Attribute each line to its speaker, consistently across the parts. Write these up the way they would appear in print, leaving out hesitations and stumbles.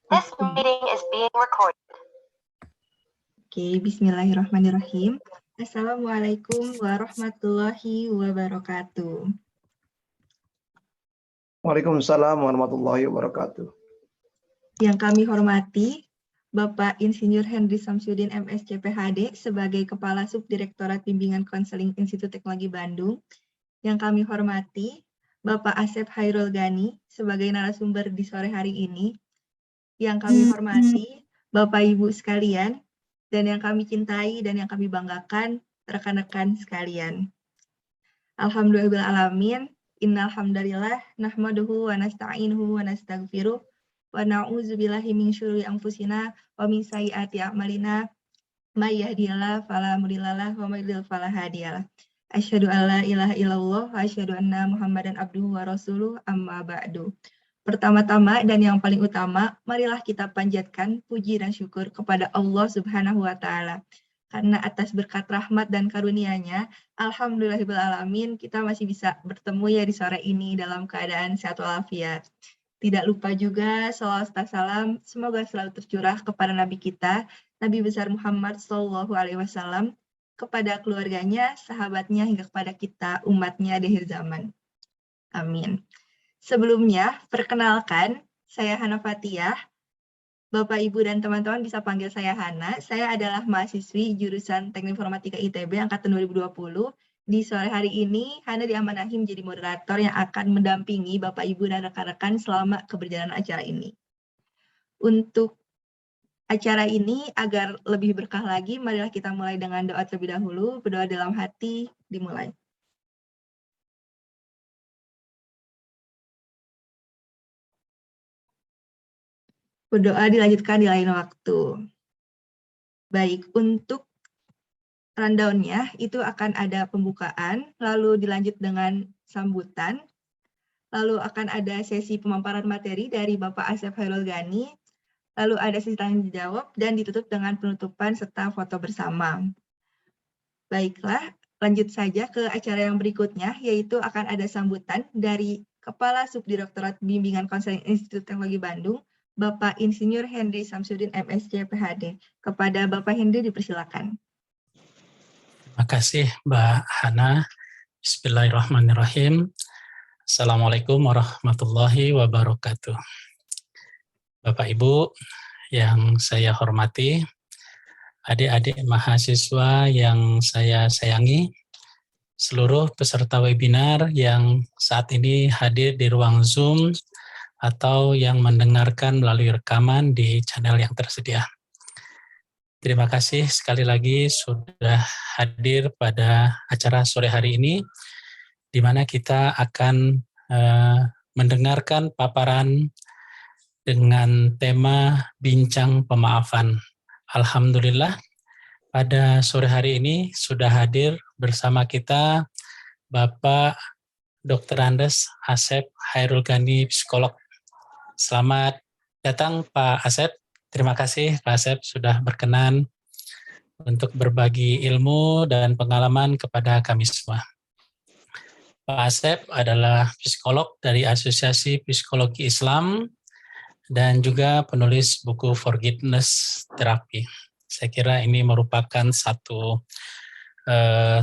Speaker 1: This meeting is being recorded. Oke, bismillahirrahmanirrahim. Assalamualaikum warahmatullahi wabarakatuh.
Speaker 2: Waalaikumsalam warahmatullahi wabarakatuh.
Speaker 1: Yang kami hormati, Bapak Insinyur Henry Samsudin MSc PhD sebagai Kepala Subdirektorat Bimbingan Konseling Institut Teknologi Bandung. Yang kami hormati, Bapak Asep Hairul Ghani sebagai narasumber di sore hari ini. Yang kami hormati, Bapak Ibu sekalian, dan yang kami cintai dan yang kami banggakan, rekan-rekan sekalian. Alhamdulillahirrahmanirrahim, innal hamdalillah, nahmaduhu wa nasta'inuhu wa nastaghfiruh, wa na'udzubillahi min syururi anfusina wa min sayyiati a'malina, may yahdihillahu fala mudhillalah wa may yudhlil fala hadiyalah. Asyhadu an la ilaha illallah wa asyhadu anna Muhammadan abduhu wa rasuluh, amma ba'du. Pertama-tama dan yang paling utama, marilah kita panjatkan puji dan syukur kepada Allah Subhanahu wa Ta'ala. Karena atas berkat rahmat dan karunia-Nya, alhamdulillahirrahmanirrahim, kita masih bisa bertemu ya di sore ini dalam keadaan sehat walafiat. Tidak lupa juga shalawat serta salam semoga selalu tercurah kepada Nabi kita, Nabi besar Muhammad SAW, kepada keluarganya, sahabatnya, hingga kepada kita, umatnya di akhir zaman. Amin. Sebelumnya, perkenalkan, saya Hana Fatiyah. Bapak, Ibu, dan teman-teman bisa panggil saya Hana. Saya adalah mahasiswi jurusan Teknik Informatika ITB Angkatan 2020. Di sore hari ini, Hana diamanahi menjadi moderator yang akan mendampingi Bapak, Ibu, dan rekan-rekan selama keberjalanan acara ini. Untuk acara ini, agar lebih berkah lagi, marilah kita mulai dengan doa terlebih dahulu. Berdoa dalam hati, dimulai. Berdoa dilanjutkan di lain waktu. Baik, untuk rundown-nya itu akan ada pembukaan, lalu dilanjut dengan sambutan, lalu akan ada sesi pemaparan materi dari Bapak Asep Hairul Ghani, lalu ada sesi tanya jawab, dan ditutup dengan penutupan serta foto bersama. Baiklah, lanjut saja ke acara yang berikutnya, yaitu akan ada sambutan dari Kepala Subdirektorat Bimbingan Konseling Institut Teknologi Bandung, Bapak Insinyur Henry Samsudin MSc PhD. Kepada Bapak Henry dipersilakan.
Speaker 3: Terima kasih Mbak Hana. Bismillahirrahmanirrahim. Assalamualaikum warahmatullahi wabarakatuh. Bapak Ibu yang saya hormati, adik-adik mahasiswa yang saya sayangi, seluruh peserta webinar yang saat ini hadir di ruang Zoom atau yang mendengarkan melalui rekaman di channel yang tersedia. Terima kasih sekali lagi sudah hadir pada acara sore hari ini, di mana kita akan mendengarkan paparan dengan tema bincang pemaafan. Alhamdulillah, pada sore hari ini sudah hadir bersama kita Bapak Dr. Andes Asep Hairul Ghani, psikolog. Selamat datang Pak Asep. Terima kasih Pak Asep sudah berkenan untuk berbagi ilmu dan pengalaman kepada kami semua. Pak Asep adalah psikolog dari Asosiasi Psikologi Islam dan juga penulis buku Forgiveness Therapy. Saya kira ini merupakan satu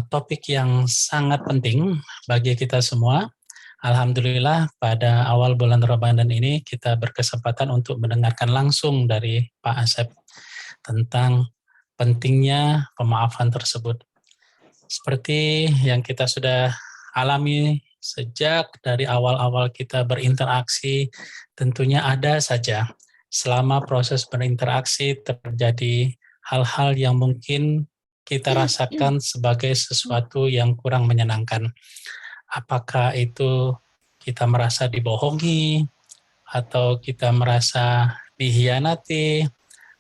Speaker 3: topik yang sangat penting bagi kita semua. Alhamdulillah pada awal bulan Ramadan ini kita berkesempatan untuk mendengarkan langsung dari Pak Asep tentang pentingnya pemaafan tersebut. Seperti yang kita sudah alami sejak dari awal-awal kita berinteraksi, tentunya ada saja selama proses berinteraksi terjadi hal-hal yang mungkin kita rasakan sebagai sesuatu yang kurang menyenangkan. Apakah itu kita merasa dibohongi, atau kita merasa dihianati,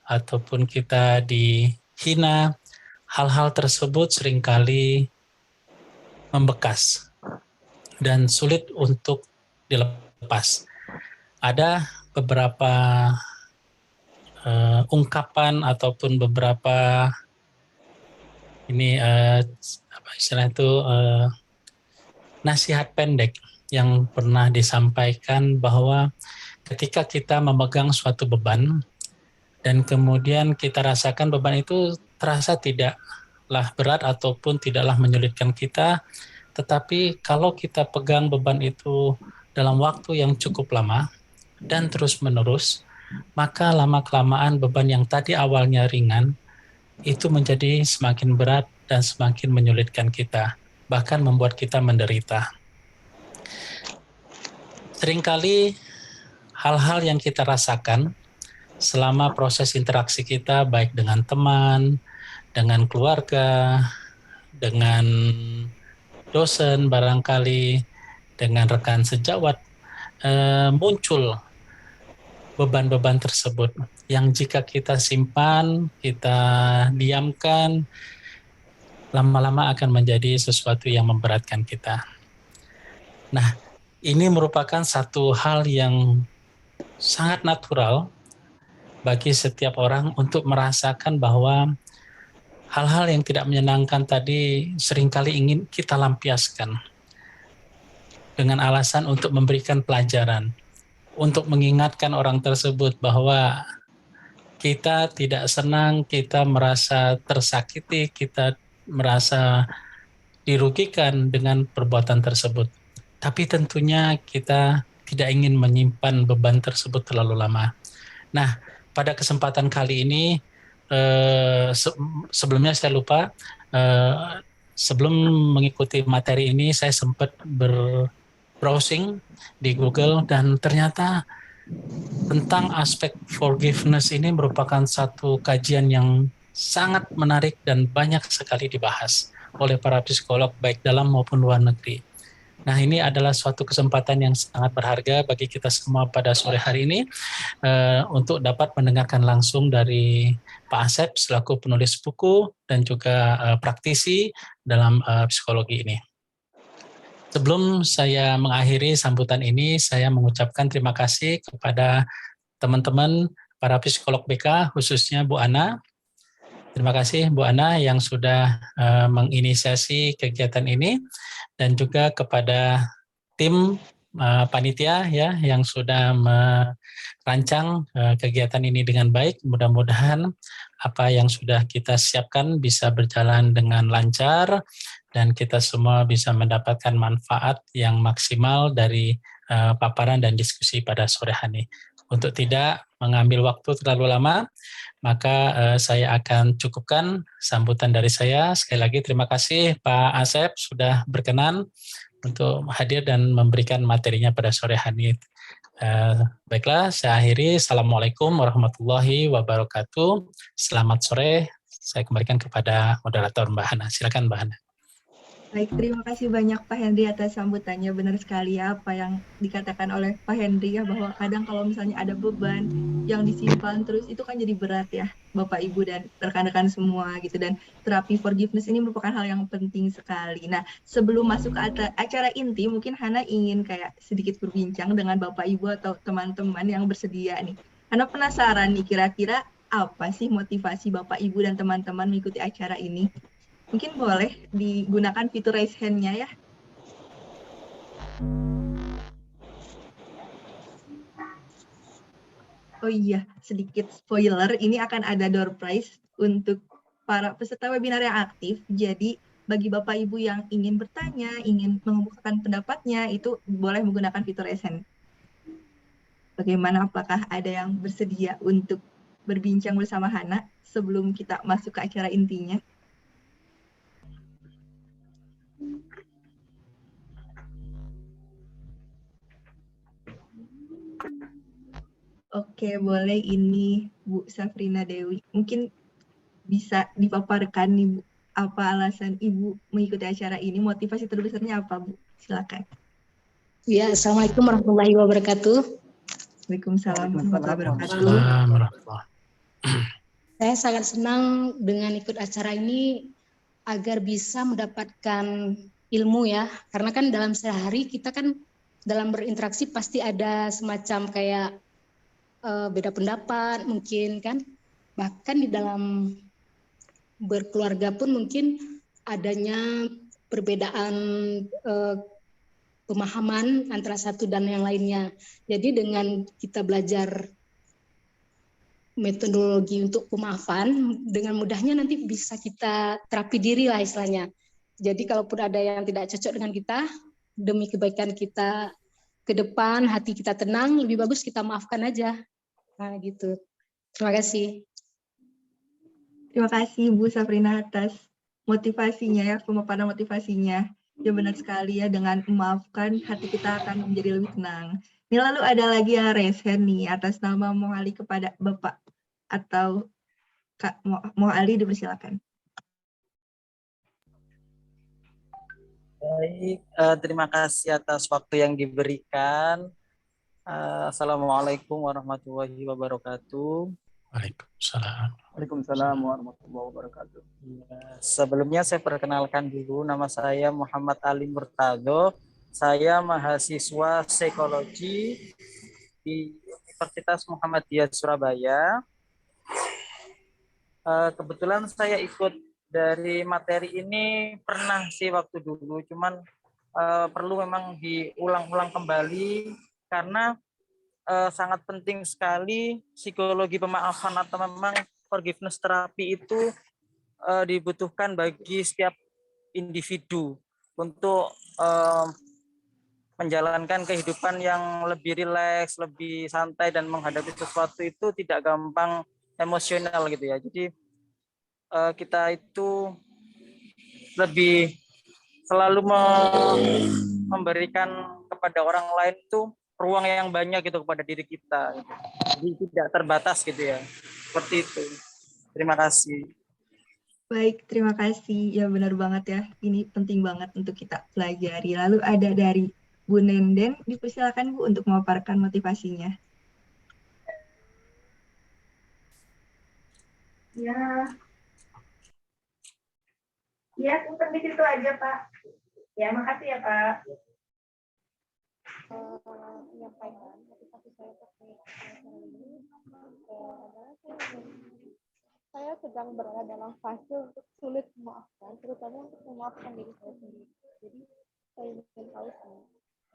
Speaker 3: ataupun kita dihina, hal-hal tersebut seringkali membekas dan sulit untuk dilepas. Ada beberapa ungkapan ataupun beberapa nasihat pendek yang pernah disampaikan bahwa ketika kita memegang suatu beban dan kemudian kita rasakan beban itu terasa tidaklah berat ataupun tidaklah menyulitkan kita, tetapi kalau kita pegang beban itu dalam waktu yang cukup lama dan terus-menerus, maka lama-kelamaan beban yang tadi awalnya ringan itu menjadi semakin berat dan semakin menyulitkan kita, bahkan membuat kita menderita. Seringkali hal-hal yang kita rasakan selama proses interaksi kita, baik dengan teman, dengan keluarga, dengan dosen barangkali, dengan rekan sejawat, muncul beban-beban tersebut yang jika kita simpan, kita diamkan, lama-lama akan menjadi sesuatu yang memberatkan kita. Nah, ini merupakan satu hal yang sangat natural bagi setiap orang untuk merasakan bahwa hal-hal yang tidak menyenangkan tadi seringkali ingin kita lampiaskan dengan alasan untuk memberikan pelajaran, untuk mengingatkan orang tersebut bahwa kita tidak senang, kita merasa tersakiti, kita merasa dirugikan dengan perbuatan tersebut. Tapi tentunya kita tidak ingin menyimpan beban tersebut terlalu lama. Nah, pada kesempatan kali ini, sebelumnya saya lupa, sebelum mengikuti materi ini saya sempat browsing di Google dan ternyata tentang aspek forgiveness ini merupakan satu kajian yang sangat menarik dan banyak sekali dibahas oleh para psikolog baik dalam maupun luar negeri. Nah, ini adalah suatu kesempatan yang sangat berharga bagi kita semua pada sore hari ini untuk dapat mendengarkan langsung dari Pak Asep selaku penulis buku dan juga praktisi dalam psikologi ini. Sebelum saya mengakhiri sambutan ini, saya mengucapkan terima kasih kepada teman-teman para psikolog BK, khususnya Bu Ana. Terima kasih Bu Ana yang sudah menginisiasi kegiatan ini, dan juga kepada tim panitia ya yang sudah merancang kegiatan ini dengan baik. Mudah-mudahan apa yang sudah kita siapkan bisa berjalan dengan lancar dan kita semua bisa mendapatkan manfaat yang maksimal dari paparan dan diskusi pada sore hari. Untuk tidak mengambil waktu terlalu lama, maka saya akan cukupkan sambutan dari saya. Sekali lagi terima kasih Pak Asep sudah berkenan untuk hadir dan memberikan materinya pada sore hari. Baiklah, saya akhiri. Assalamualaikum warahmatullahi wabarakatuh. Selamat sore. Saya kembalikan kepada moderator Mbak Hana. Silakan Mbak Hana.
Speaker 1: Baik, terima kasih banyak Pak Hendy atas sambutannya. Benar sekali ya apa yang dikatakan oleh Pak Hendy ya, bahwa kadang kalau misalnya ada beban yang disimpan terus itu kan jadi berat ya Bapak Ibu dan rekan-rekan semua gitu. Dan terapi forgiveness ini merupakan hal yang penting sekali. Nah, sebelum masuk ke acara inti, mungkin Hana ingin kayak sedikit berbincang dengan Bapak Ibu atau teman-teman yang bersedia nih. Hana penasaran nih, kira-kira apa sih motivasi Bapak Ibu dan teman-teman mengikuti acara ini? Mungkin boleh digunakan fitur raise hand-nya ya. Oh iya, sedikit spoiler, ini akan ada door prize untuk para peserta webinar yang aktif. Jadi bagi Bapak Ibu yang ingin bertanya, ingin mengemukakan pendapatnya, itu boleh menggunakan fitur raise hand. Bagaimana, apakah ada yang bersedia untuk berbincang bersama Hana sebelum kita masuk ke acara intinya? Oke, boleh. Ini Bu Safrina Dewi. Mungkin bisa dipaparkan nih Bu, apa alasan Ibu mengikuti acara ini? Motivasi terbesarnya apa Bu? Silakan.
Speaker 4: Ya, Assalamualaikum warahmatullahi wabarakatuh.
Speaker 1: Waalaikumsalam warahmatullahi wabarakatuh.
Speaker 4: Saya sangat senang dengan ikut acara ini agar bisa mendapatkan ilmu ya. Karena kan dalam sehari kita kan dalam berinteraksi pasti ada semacam kayak beda pendapat mungkin kan. Bahkan di dalam berkeluarga pun mungkin adanya perbedaan pemahaman antara satu dan yang lainnya. Jadi dengan kita belajar metodologi untuk pemaafan, dengan mudahnya nanti bisa kita terapi diri lah istilahnya. Jadi kalaupun ada yang tidak cocok dengan kita, demi kebaikan kita ke depan, hati kita tenang, lebih bagus kita maafkan aja. Nah gitu. Terima kasih.
Speaker 1: Terima kasih Bu Safrina atas motivasinya ya, pemaparan motivasinya. Ya benar sekali ya, dengan memaafkan hati kita akan menjadi lebih tenang. Ini lalu ada lagi yang raise hand nih atas nama Mohali kepada Bapak atau Kak Mohali, dipersilakan.
Speaker 5: Baik, terima kasih atas waktu yang diberikan. Assalamualaikum warahmatullahi wabarakatuh.
Speaker 3: Waalaikumsalam.
Speaker 2: Waalaikumsalam warahmatullahi wabarakatuh.
Speaker 5: Ya, sebelumnya saya perkenalkan dulu, nama saya Muhammad Ali Murtado. Saya mahasiswa psikologi di Universitas Muhammadiyah Surabaya. Kebetulan saya ikut dari materi ini pernah sih waktu dulu, cuman perlu memang diulang-ulang kembali karena sangat penting sekali psikologi pemaafan atau memang forgiveness terapi itu dibutuhkan bagi setiap individu untuk menjalankan kehidupan yang lebih rileks, lebih santai dan menghadapi sesuatu itu tidak gampang emosional gitu ya. Jadi kita itu lebih selalu memberikan kepada orang lain itu ruang yang banyak gitu kepada diri kita. Jadi tidak terbatas gitu ya. Seperti itu. Terima kasih.
Speaker 1: Baik, terima kasih. Ya benar banget ya, ini penting banget untuk kita pelajari. Lalu ada dari Bu Nenden, dipersilakan Bu untuk memaparkan motivasinya.
Speaker 6: Ya, sampai di situ aja, Pak. Ya, makasih ya, Pak. Menyampaikan motivasi saya terkait ini adalah saya sedang berada dalam fase untuk sulit memaafkan, terutama untuk memaafkan diri saya sendiri. Jadi saya ingin tahu sih,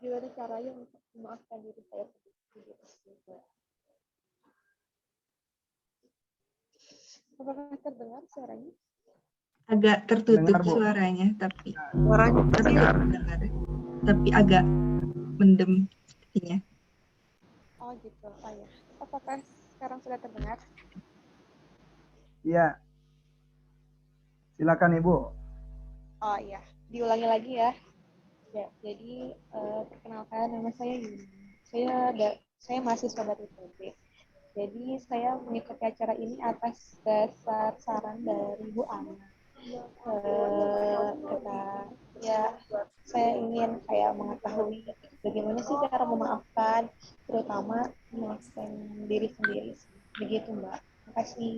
Speaker 6: gimana caranya untuk memaafkan diri saya sendiri. Apakah terdengar suaranya?
Speaker 1: Agak tertutup
Speaker 2: Dengar, Bu.
Speaker 1: suaranya, tapi
Speaker 2: Dengar.
Speaker 1: dengar. Tapi agak mendem sepertinya.
Speaker 6: Oh gitu, ya. Apakah sekarang sudah terdengar?
Speaker 2: Iya. Silakan Ibu.
Speaker 6: Oh iya, diulangi lagi ya. Ya, jadi perkenalkan, nama saya Yuni. Saya mahasiswa dari ITB. Jadi saya mengikuti acara ini atas dasar saran dari Bu Ana. Saya ingin kayak mengetahui bagaimana sih cara memaafkan, terutama memaafkan diri sendiri. Begitu Mbak. Terima kasih.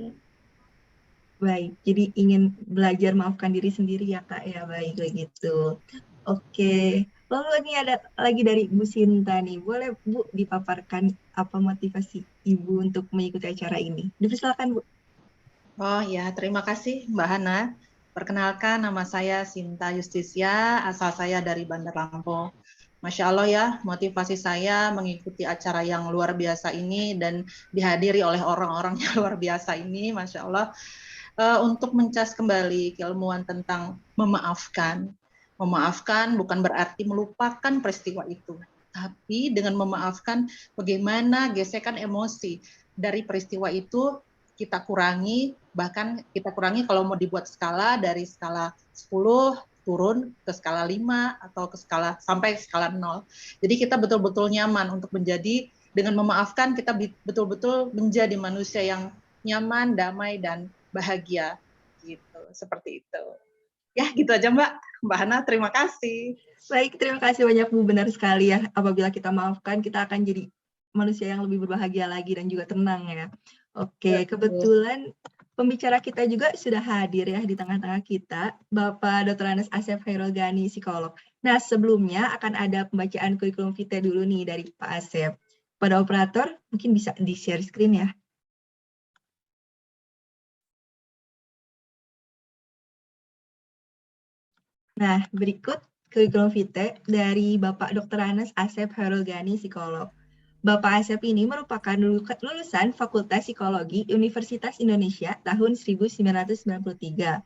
Speaker 1: Baik, jadi ingin belajar maafkan diri sendiri ya Kak ya, baik begitu. Oke, lalu ini ada lagi dari Bu Sinta nih, boleh Bu dipaparkan apa motivasi Ibu untuk mengikuti acara ini? Dipersilakan Bu.
Speaker 7: Oh ya, terima kasih Mbak Hana. Perkenalkan, nama saya Sinta Justisia, asal saya dari Bandar Lampung. Masya Allah ya, motivasi saya mengikuti acara yang luar biasa ini dan dihadiri oleh orang-orang yang luar biasa ini, Masya Allah, untuk mencas kembali keilmuan tentang memaafkan. Memaafkan bukan berarti melupakan peristiwa itu, tapi dengan memaafkan bagaimana gesekan emosi dari peristiwa itu kita kurangi, bahkan kita kurangi kalau mau dibuat skala dari skala 10 turun ke skala 5 atau ke skala sampai skala 0. Jadi kita betul-betul nyaman untuk menjadi, dengan memaafkan kita betul-betul menjadi manusia yang nyaman, damai dan bahagia gitu. Seperti itu. Ya, gitu aja Mbak Hana, terima kasih.
Speaker 1: Baik, terima kasih banyak Bu, benar sekali ya. Apabila kita maafkan, kita akan jadi manusia yang lebih berbahagia lagi dan juga tenang ya. Oke, kebetulan pembicara kita juga sudah hadir ya di tengah-tengah kita, Bapak Dr. Anas Asep Hairul Ghani, psikolog. Nah, sebelumnya akan ada pembacaan kurikulum vitae dulu nih dari Pak Asep. Pada operator, mungkin bisa di-share screen ya. Nah, berikut Curriculum Vitae dari Bapak Dr. Anas Asep Hairul Ghani, psikolog. Bapak Asep ini merupakan lulusan Fakultas Psikologi Universitas Indonesia tahun 1993.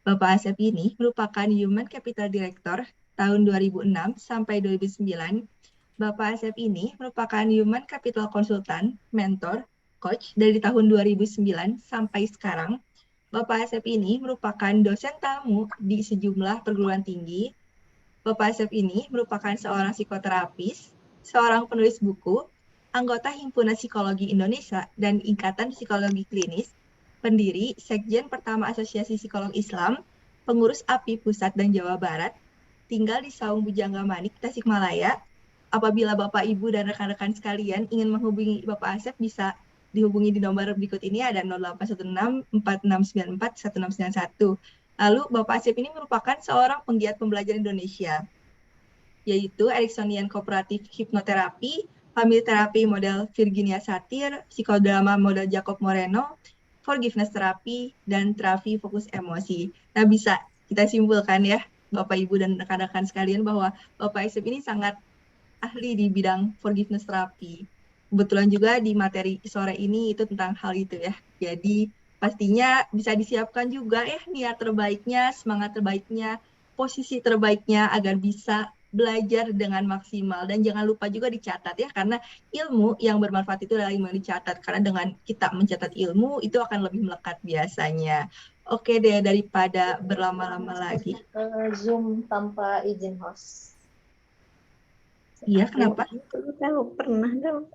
Speaker 1: Bapak Asep ini merupakan Human Capital Director tahun 2006 sampai 2009. Bapak Asep ini merupakan Human Capital Consultant, Mentor, Coach dari tahun 2009 sampai sekarang. Bapak Asep ini merupakan dosen tamu di sejumlah perguruan tinggi. Bapak Asep ini merupakan seorang psikoterapis, seorang penulis buku, anggota Himpunan Psikologi Indonesia dan Ikatan Psikologi Klinis, pendiri Sekjen Pertama Asosiasi Psikolog Islam, pengurus API Pusat dan Jawa Barat, tinggal di Saung Bujangga Manik, Tasikmalaya. Apabila Bapak, Ibu, dan rekan-rekan sekalian ingin menghubungi Bapak Asep, bisa dihubungi di nomor berikut ini, ada 0816 4694 1691. Lalu Bapak Asep ini merupakan seorang penggiat pembelajaran Indonesia, yaitu Ericksonian Cooperative Hypnotherapy, Family Therapy model Virginia Satir, Psikodrama model Jacob Moreno, Forgiveness Therapy, dan terapi fokus emosi. Nah, bisa kita simpulkan ya, Bapak, Ibu, dan rekan-rekan sekalian, bahwa Bapak Asep ini sangat ahli di bidang forgiveness therapy. Kebetulan juga di materi sore ini itu tentang hal itu ya. Jadi pastinya bisa disiapkan juga ya niat terbaiknya, semangat terbaiknya, posisi terbaiknya agar bisa belajar dengan maksimal. Dan jangan lupa juga dicatat ya, karena ilmu yang bermanfaat itu adalah ilmu yang dicatat. Karena dengan kita mencatat ilmu itu akan lebih melekat biasanya. Oke deh, daripada berlama-lama lagi.
Speaker 8: Zoom tanpa izin host.
Speaker 1: Iya, kenapa?
Speaker 8: Tahu pernah dong.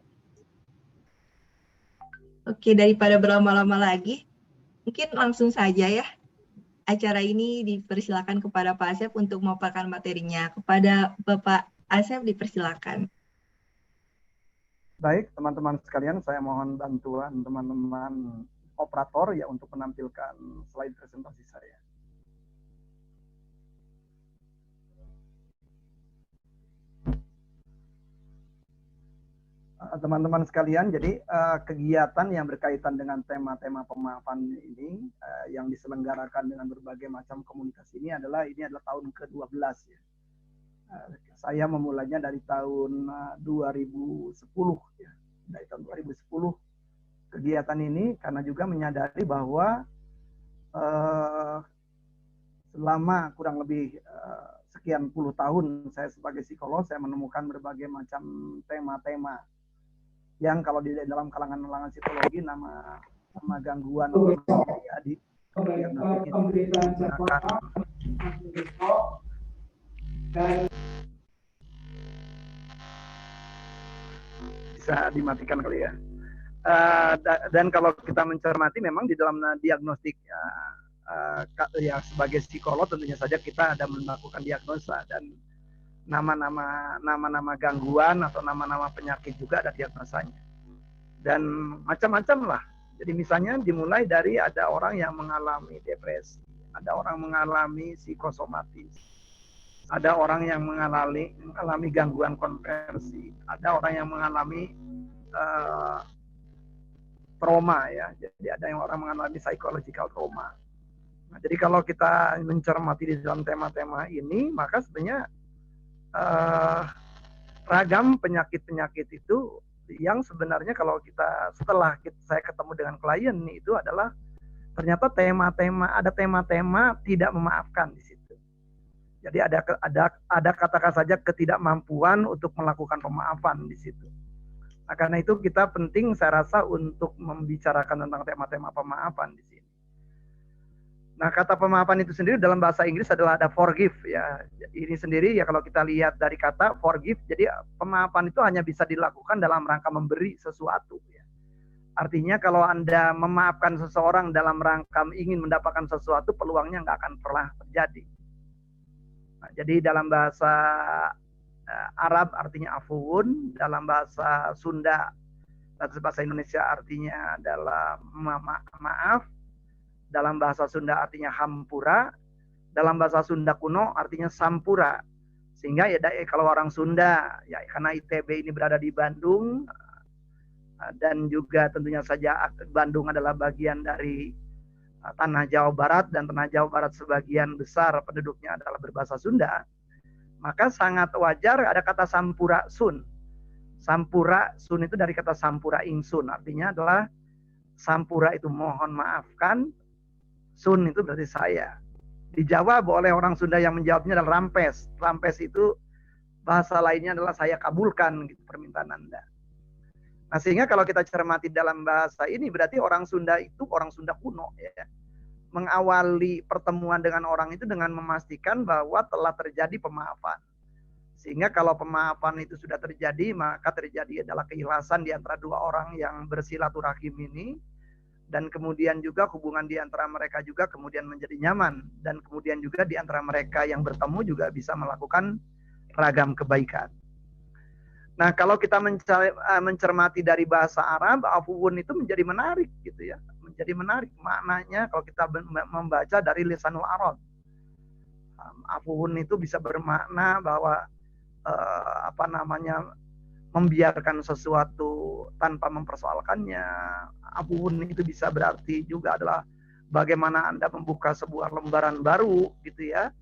Speaker 1: Oke, daripada berlama-lama lagi, mungkin langsung saja ya. Acara ini dipersilakan kepada Pak Asep untuk memaparkan materinya. Kepada Bapak Asep dipersilakan.
Speaker 2: Baik, teman-teman sekalian, saya mohon bantuan teman-teman operator ya untuk menampilkan slide presentasi saya. Teman-teman sekalian, jadi kegiatan yang berkaitan dengan tema-tema pemaafan ini yang diselenggarakan dengan berbagai macam komunitas ini adalah tahun ke-12 ya. Saya memulainya dari tahun 2010 ya. Dari tahun 2010 kegiatan ini karena juga menyadari bahwa selama kurang lebih sekian puluh tahun saya sebagai psikolog, saya menemukan berbagai macam tema-tema yang kalau di dalam kalangan psikologi nama gangguan ya, di bisa dimatikan kali ya. Dan kalau kita mencermati memang di dalam diagnostik ya sebagai psikolog tentunya saja kita ada melakukan diagnosa dan nama-nama gangguan atau nama-nama penyakit juga ada diagnosanya. Dan macam-macam lah. Jadi misalnya dimulai dari ada orang yang mengalami depresi, ada orang mengalami psikosomatis, ada orang yang mengalami gangguan konversi, ada orang yang mengalami trauma ya. Jadi ada yang orang mengalami psychological trauma. Nah, jadi kalau kita mencermati di dalam tema-tema ini, maka sebenarnya ragam penyakit-penyakit itu yang sebenarnya kalau setelah saya ketemu dengan klien itu adalah ternyata ada tema-tema tidak memaafkan di situ. Jadi ada katakan saja ketidakmampuan untuk melakukan pemaafan di situ. Nah, karena itu kita penting saya rasa untuk membicarakan tentang tema-tema pemaafan di sini. Nah, kata pemaafan itu sendiri dalam bahasa Inggris adalah ada forgive ya. Ini sendiri ya kalau kita lihat dari kata forgive, jadi pemaafan itu hanya bisa dilakukan dalam rangka memberi sesuatu ya. Artinya kalau Anda memaafkan seseorang dalam rangka ingin mendapatkan sesuatu, peluangnya nggak akan pernah terjadi. Nah, jadi dalam bahasa Arab artinya afuun, dalam bahasa Sunda dan bahasa Indonesia artinya adalah maaf. Dalam bahasa Sunda artinya hampura, dalam bahasa Sunda kuno artinya sampura. Sehingga ya kalau orang Sunda, ya karena ITB ini berada di Bandung, dan juga tentunya saja Bandung adalah bagian dari tanah Jawa Barat, dan tanah Jawa Barat sebagian besar penduduknya adalah berbahasa Sunda, Maka sangat wajar ada kata sampura sun. Sampura sun itu dari kata sampura ingsun, artinya adalah sampura itu mohon maafkan, sun itu berarti saya. Dijawab oleh orang Sunda yang menjawabnya adalah rampes. Rampes itu bahasa lainnya adalah saya kabulkan gitu permintaan Anda. Nah, sehingga kalau kita cermati dalam bahasa ini berarti orang Sunda itu orang Sunda kuno ya. Mengawali pertemuan dengan orang itu dengan memastikan bahwa telah terjadi pemaafan. Sehingga kalau pemaafan itu sudah terjadi, maka terjadi adalah keikhlasan di antara dua orang yang bersilaturahim ini. Dan kemudian juga hubungan di antara mereka juga kemudian menjadi nyaman. Dan kemudian juga di antara mereka yang bertemu juga bisa melakukan ragam kebaikan. Nah, kalau kita mencermati dari bahasa Arab, afuwun itu menjadi menarik gitu ya. Menjadi menarik maknanya kalau kita membaca dari lisanul Arab. Afuwun itu bisa bermakna bahwa membiarkan sesuatu tanpa mempersoalkannya. Afuwun itu bisa berarti juga adalah bagaimana Anda membuka sebuah lembaran baru gitu ya.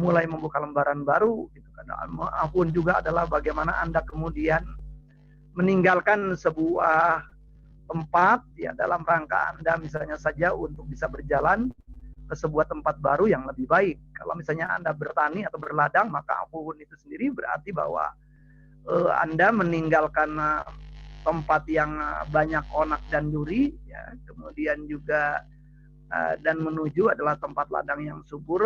Speaker 2: Mulai membuka lembaran baru gitu kan. Afuwun juga adalah bagaimana Anda kemudian meninggalkan sebuah tempat ya dalam rangka Anda misalnya saja untuk bisa berjalan ke sebuah tempat baru yang lebih baik. Kalau misalnya Anda bertani atau berladang, maka afuwun itu sendiri berarti bahwa Anda meninggalkan tempat yang banyak onak dan duri, ya, kemudian juga dan menuju adalah tempat ladang yang subur,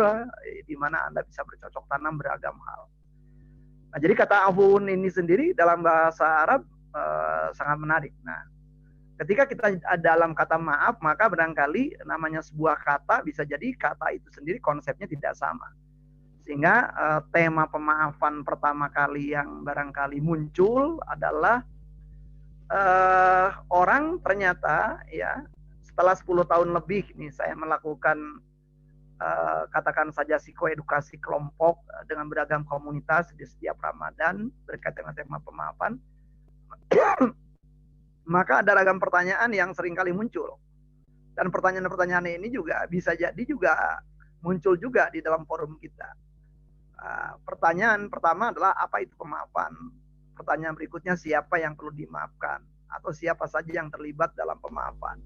Speaker 2: di mana Anda bisa bercocok tanam beragam hal. Nah, jadi kata afuwun ini sendiri dalam bahasa Arab sangat menarik. Nah, ketika kita dalam kata maaf, maka barangkali namanya sebuah kata bisa jadi kata itu sendiri konsepnya tidak sama. Sehingga tema pemaafan pertama kali yang barangkali muncul adalah orang ternyata ya setelah 10 tahun lebih nih saya melakukan katakan saja psikoedukasi kelompok dengan beragam komunitas di setiap Ramadan berkaitan dengan tema pemaafan. Maka ada ragam pertanyaan yang seringkali muncul. Dan pertanyaan-pertanyaan ini juga bisa jadi juga muncul juga di dalam forum kita. Pertanyaan pertama adalah apa itu pemaafan? Pertanyaan berikutnya siapa yang perlu dimaafkan? Atau siapa saja yang terlibat dalam pemaafan?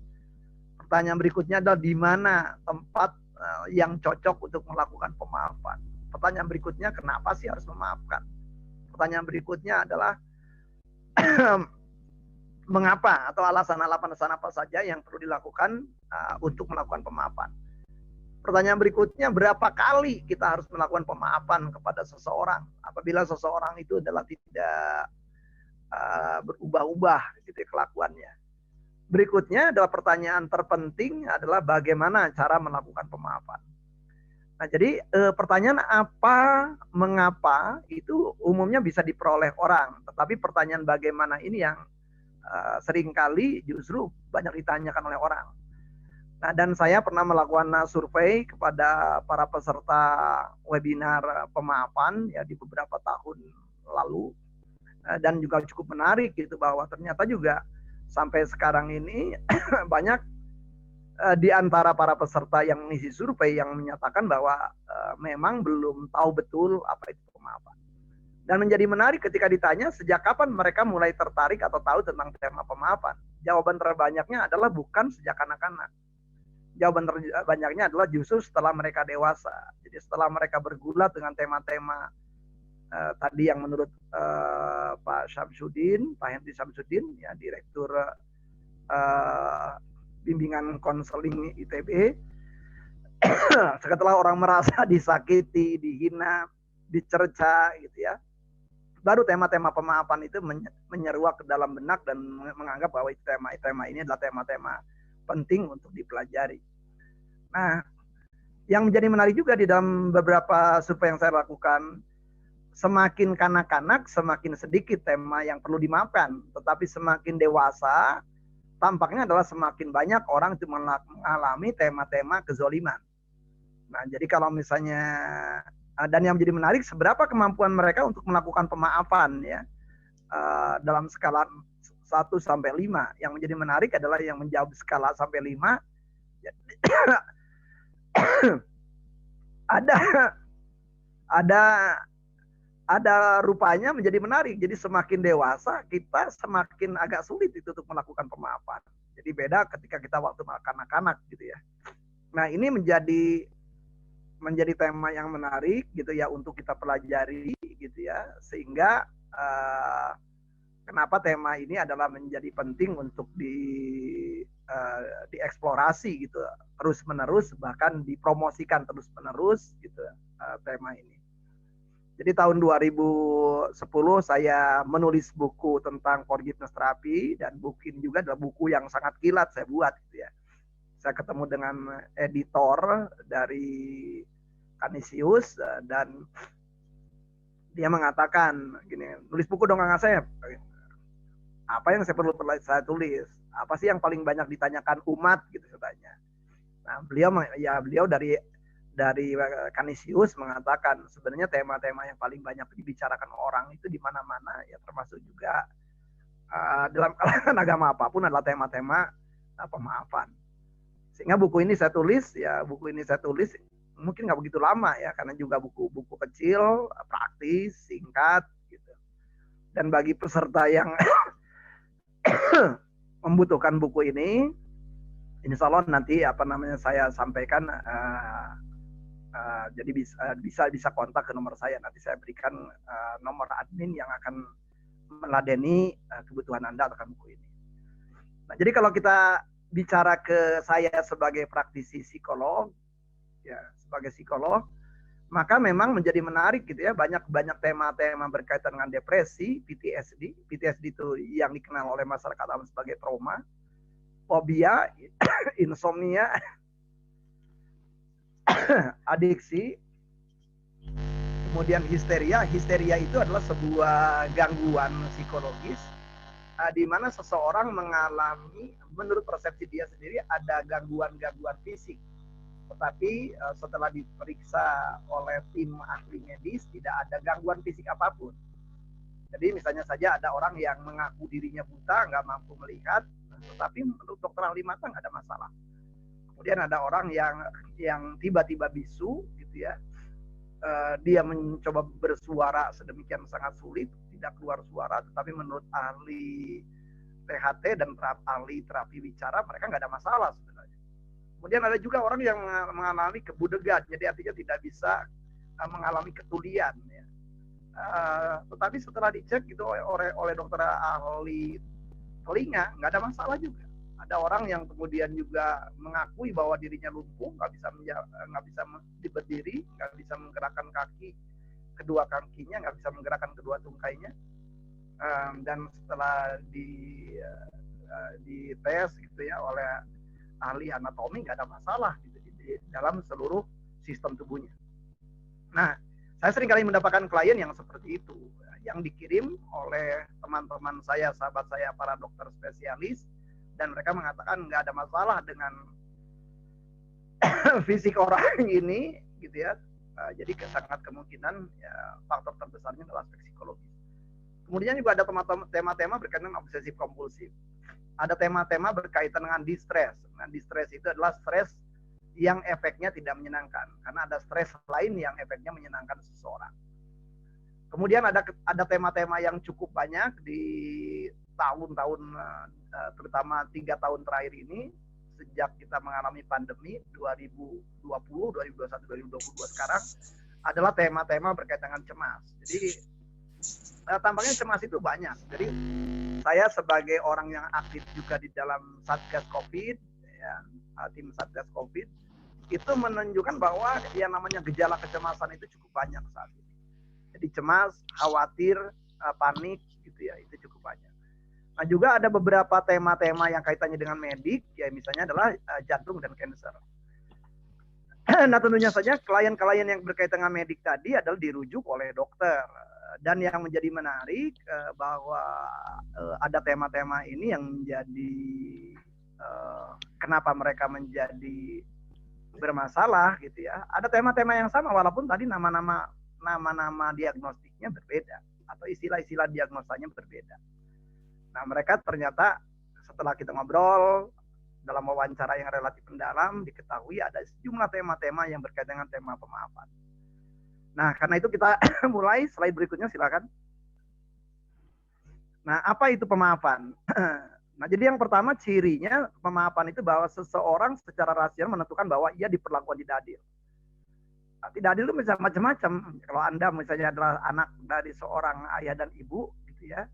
Speaker 2: Pertanyaan berikutnya adalah di mana tempat yang cocok untuk melakukan pemaafan? Pertanyaan berikutnya kenapa sih harus memaafkan? Pertanyaan berikutnya adalah mengapa atau alasan-alasan apa saja yang perlu dilakukan untuk melakukan pemaafan. Pertanyaan berikutnya, berapa kali kita harus melakukan pemaafan kepada seseorang apabila seseorang itu adalah tidak berubah-ubah gitu kelakuannya. Berikutnya adalah pertanyaan terpenting adalah bagaimana cara melakukan pemaafan. Nah, jadi pertanyaan apa, mengapa itu umumnya bisa diperoleh orang, tetapi pertanyaan bagaimana ini yang seringkali justru banyak ditanyakan oleh orang. Nah, dan saya pernah melakukan survei kepada para peserta webinar pemaafan ya di beberapa tahun lalu dan juga cukup menarik gitu bahwa ternyata juga sampai sekarang ini banyak di antara para peserta yang mengisi survei yang menyatakan bahwa memang belum tahu betul apa itu pemaafan. Dan menjadi menarik ketika ditanya sejak kapan mereka mulai tertarik atau tahu tentang tema pemaafan. Jawaban terbanyaknya adalah bukan sejak anak-anak. Jawaban terbanyaknya adalah justru setelah mereka dewasa. Jadi setelah mereka bergulat dengan tema-tema tadi yang menurut Pak Syamsuddin, Pak Henry Syamsuddin, ya Direktur Bimbingan Konseling ITB, setelah orang merasa disakiti, dihina, dicerca, gitu ya, baru tema-tema pemaafan itu menyeruak ke dalam benak dan menganggap bahwa tema ini adalah tema-tema penting untuk dipelajari. Nah, yang menjadi menarik juga di dalam beberapa survei yang saya lakukan, semakin kanak-kanak semakin sedikit tema yang perlu dimaafkan, tetapi semakin dewasa tampaknya adalah semakin banyak orang itu mengalami tema-tema kezoliman. Nah, jadi kalau misalnya dan yang menjadi menarik seberapa kemampuan mereka untuk melakukan pemaafan ya dalam skala 1 sampai 5. Yang menjadi menarik adalah yang menjawab skala sampai 5 ada ada rupanya menjadi menarik. Jadi semakin dewasa kita semakin agak sulit itu untuk melakukan pemaafan. Jadi beda ketika kita waktu kanak-kanak gitu ya. Nah, ini menjadi tema yang menarik gitu ya untuk kita pelajari gitu ya, sehingga kenapa tema ini adalah menjadi penting untuk dieksplorasi gitu terus menerus, bahkan dipromosikan terus menerus gitu tema ini. Jadi tahun 2010 saya menulis buku tentang forgiveness therapy, dan buku ini juga adalah buku yang sangat kilat saya buat gitu ya. Saya ketemu dengan editor dari Canisius dan dia mengatakan gini, nulis buku dong Kang Asep. Apa yang saya tulis? Apa sih yang paling banyak ditanyakan umat gitu katanya. Nah, beliau dari Canisius mengatakan sebenarnya tema-tema yang paling banyak dibicarakan orang itu di mana-mana ya, termasuk juga dalam kalangan agama apapun adalah tema-tema pemaafan. Sehingga buku ini saya tulis mungkin nggak begitu lama ya, karena juga buku kecil, praktis, singkat gitu. Dan bagi peserta yang membutuhkan buku ini, insya Allah nanti saya sampaikan, jadi bisa kontak ke nomor saya. Nanti saya berikan nomor admin yang akan meladeni kebutuhan Anda akan buku ini. Nah, jadi kalau kita bicara ke saya sebagai praktisi psikolog, ya sebagai psikolog, maka memang menjadi menarik gitu ya, banyak tema-tema berkaitan dengan depresi, PTSD. PTSD itu yang dikenal oleh masyarakat awam sebagai trauma, fobia, insomnia, adiksi, kemudian histeria. Histeria itu adalah sebuah gangguan psikologis di mana seseorang mengalami, menurut persepsi dia sendiri, ada gangguan-gangguan fisik. Tetapi setelah diperiksa oleh tim ahli medis, tidak ada gangguan fisik apapun. Jadi misalnya saja ada orang yang mengaku dirinya buta, nggak mampu melihat, tetapi menurut dokter ahli mata nggak ada masalah. Kemudian ada orang yang tiba-tiba bisu, gitu ya. Dia mencoba bersuara sedemikian sangat sulit, tidak keluar suara, tetapi menurut ahli THT dan ahli terapi bicara, mereka nggak ada masalah sebenarnya. Kemudian ada juga orang yang mengalami kebudegan, jadi artinya tidak bisa mengalami ketulian. Ya. Tetapi setelah dicek gitu oleh dokter ahli telinga, nggak ada masalah juga. Ada orang yang kemudian juga mengakui bahwa dirinya lumpuh, nggak bisa berdiri, nggak bisa menggerakkan kedua kakinya, nggak bisa menggerakkan kedua tungkainya, dan setelah di tes gitu ya oleh ahli anatomi, nggak ada masalah gitu di dalam seluruh sistem tubuhnya. Nah, saya sering kali mendapatkan klien yang seperti itu, yang dikirim oleh teman-teman saya, sahabat saya, para dokter spesialis, dan mereka mengatakan nggak ada masalah dengan fisik orang ini, gitu ya. Jadi sangat kemungkinan ya, faktor terbesarnya adalah aspek psikologis. Kemudian juga ada tema-tema berkaitan dengan obsesif kompulsif. Ada tema-tema berkaitan dengan distress. Nah, distress itu adalah stres yang efeknya tidak menyenangkan, karena ada stres lain yang efeknya menyenangkan seseorang. Kemudian ada tema-tema yang cukup banyak di tahun-tahun, terutama 3 tahun terakhir ini, sejak kita mengalami pandemi 2020, 2021, 2022 sekarang, adalah tema-tema berkaitan dengan cemas. Jadi tampaknya cemas itu banyak. Jadi saya sebagai orang yang aktif juga di dalam Satgas COVID, ya, tim Satgas COVID, itu menunjukkan bahwa yang namanya gejala kecemasan itu cukup banyak saat ini. Jadi cemas, khawatir, panik, gitu ya, itu cukup banyak. Nah, juga ada beberapa tema-tema yang kaitannya dengan medik, ya misalnya adalah jantung dan kanker. Nah, tentunya saja klien-klien yang berkaitan dengan medik tadi adalah dirujuk oleh dokter. Dan yang menjadi menarik bahwa ada tema-tema ini yang menjadi kenapa mereka menjadi bermasalah gitu ya. Ada tema-tema yang sama walaupun tadi nama-nama diagnostiknya berbeda atau istilah-istilah diagnosanya berbeda. Nah, mereka ternyata setelah kita ngobrol dalam wawancara yang relatif mendalam, diketahui ada sejumlah tema-tema yang berkaitan dengan tema pemaafan. Nah, karena itu kita mulai slide berikutnya, silakan. Nah, apa itu pemaafan? Nah, jadi yang pertama cirinya pemaafan itu bahwa seseorang secara rasional menentukan bahwa ia diperlakukan tidak adil. Nah, tidak adil itu bisa macam-macam. Kalau Anda misalnya adalah anak dari seorang ayah dan ibu, gitu ya,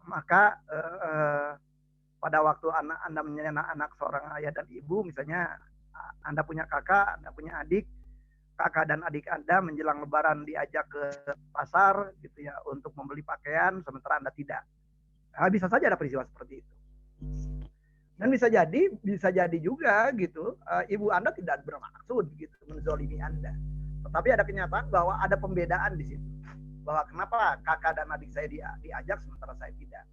Speaker 2: maka pada waktu Anda menjadi anak seorang ayah dan ibu, misalnya Anda punya kakak, Anda punya adik, kakak dan adik Anda menjelang Lebaran diajak ke pasar, gitu ya, untuk membeli pakaian, sementara Anda tidak. Nah, bisa saja ada peristiwa seperti itu. Dan bisa jadi juga gitu, ibu Anda tidak bermaksud gitu menzolimi Anda. Tetapi ada kenyataan bahwa ada pembedaan di situ. Bahwa kenapa kakak dan adik saya diajak sementara saya tidak.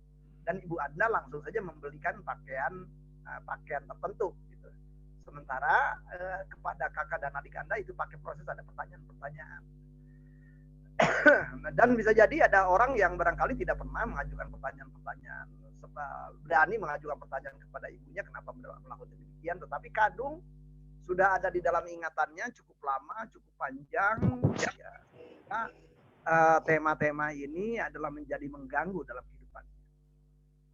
Speaker 2: Dan ibu Anda langsung saja membelikan pakaian tertentu gitu. Sementara kepada kakak dan adik Anda itu pakai proses ada pertanyaan-pertanyaan. Dan bisa jadi ada orang yang barangkali tidak pernah mengajukan pertanyaan-pertanyaan, berani mengajukan pertanyaan kepada ibunya kenapa melakukan demikian, tetapi kadung sudah ada di dalam ingatannya cukup lama, cukup panjang, ya, tema-tema ini adalah menjadi mengganggu dalam kehidupan.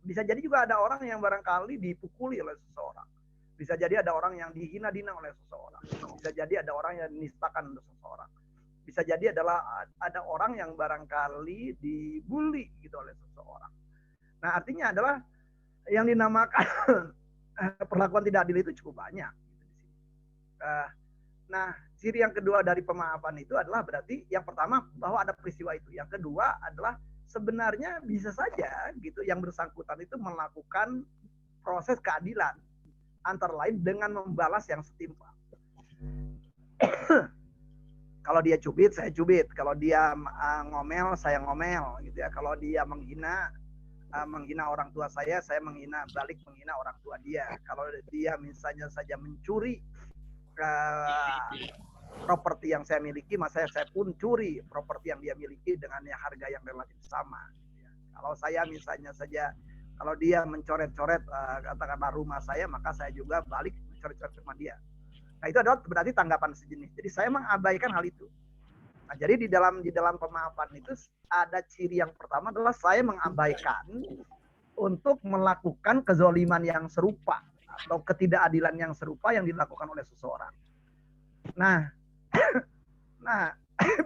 Speaker 2: Bisa jadi juga ada orang yang barangkali dipukuli oleh seseorang. Bisa jadi ada orang yang dihina-dina oleh seseorang. Bisa jadi ada orang yang dinistakan oleh seseorang. Bisa jadi ada orang yang barangkali dibully gitu oleh seseorang. Nah, artinya adalah yang dinamakan perlakuan tidak adil itu cukup banyak. Nah, ciri yang kedua dari pemaafan itu adalah berarti yang pertama bahwa ada peristiwa itu. Yang kedua adalah sebenarnya bisa saja gitu yang bersangkutan itu melakukan proses keadilan antara lain dengan membalas yang setimpal. Kalau dia cubit, saya cubit. Kalau dia ngomel, saya ngomel, gitu ya. Kalau dia menghina orang tua saya menghina orang tua dia. Kalau dia misalnya saja mencuri properti yang saya miliki, maka saya pun curi properti yang dia miliki dengan harga yang relatif sama. Gitu ya. Kalau saya misalnya saja, kalau dia mencoret-coret katakanlah rumah saya, maka saya juga balik mencoret-coret rumah dia. Nah, itu adalah berarti tanggapan sejenis. Jadi saya mengabaikan hal itu. Nah, jadi di dalam pemaafan itu ada ciri yang pertama adalah saya mengabaikan untuk melakukan kezoliman yang serupa atau ketidakadilan yang serupa yang dilakukan oleh seseorang. Nah,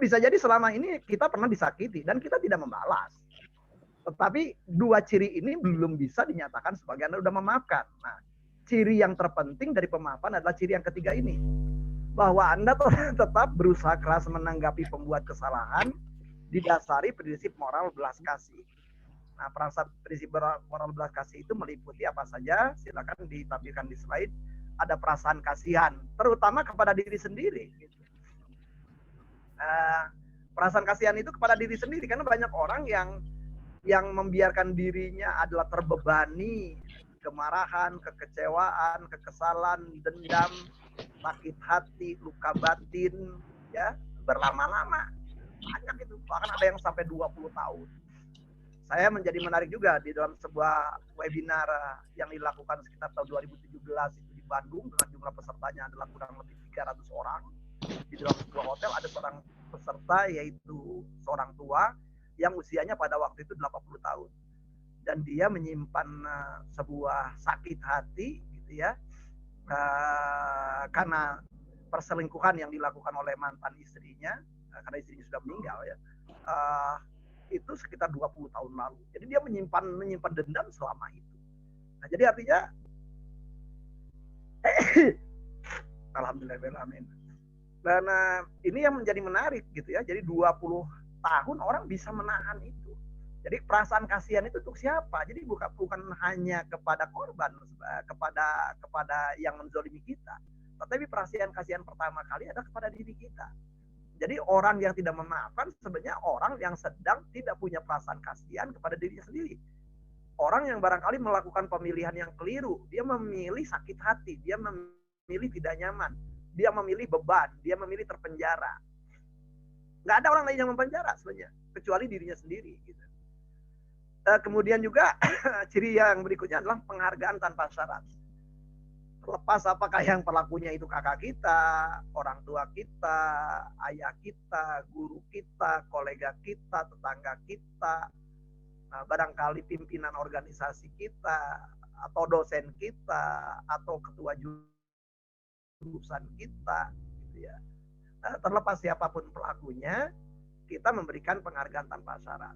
Speaker 2: bisa jadi selama ini kita pernah disakiti dan kita tidak membalas. Tetapi dua ciri ini belum bisa dinyatakan sebagai Anda sudah memaafkan. Nah, ciri yang terpenting dari pemaafan adalah ciri yang ketiga ini. Bahwa Anda tetap berusaha keras menanggapi pembuat kesalahan didasari prinsip moral belas kasih. Nah, prinsip moral belas kasih itu meliputi apa saja? Silakan ditampilkan di slide. Ada perasaan kasihan, terutama kepada diri sendiri. Perasaan kasihan itu kepada diri sendiri, karena banyak orang yang membiarkan dirinya adalah terbebani kemarahan, kekecewaan, kekesalan, dendam, sakit hati, luka batin, ya, berlama-lama. Banyak itu, bahkan ada yang sampai 20 tahun. Saya menjadi menarik juga di dalam sebuah webinar yang dilakukan sekitar tahun 2017 itu di Bandung, dengan jumlah pesertanya adalah kurang lebih 300 orang. Di dalam sebuah hotel ada seorang peserta, yaitu seorang tua yang usianya pada waktu itu 80 tahun. Dan dia menyimpan sebuah sakit hati gitu ya, karena perselingkuhan yang dilakukan oleh mantan istrinya, karena istrinya sudah meninggal ya, itu sekitar 20 tahun lalu. Jadi dia menyimpan dendam selama itu. Nah, jadi artinya alhamdulillah, amin. Dan ini yang menjadi menarik gitu ya. Jadi 20 tahun orang bisa menahan itu. Jadi perasaan kasihan itu untuk siapa? Jadi bukan hanya kepada korban, kepada yang menzolimi kita, tetapi perasaan kasihan pertama kali adalah kepada diri kita. Jadi orang yang tidak memaafkan sebenarnya orang yang sedang tidak punya perasaan kasihan kepada dirinya sendiri. Orang yang barangkali melakukan pemilihan yang keliru, dia memilih sakit hati, dia memilih tidak nyaman, dia memilih beban, dia memilih terpenjara. Nggak ada orang lain yang mempenjara sebenarnya, kecuali dirinya sendiri. Gitu. Kemudian juga ciri yang berikutnya adalah penghargaan tanpa syarat. Terlepas apakah yang pelakunya itu kakak kita, orang tua kita, ayah kita, guru kita, kolega kita, tetangga kita, barangkali pimpinan organisasi kita, atau dosen kita, atau ketua jurusan kita, gitu ya. Terlepas siapapun pelakunya, kita memberikan penghargaan tanpa syarat.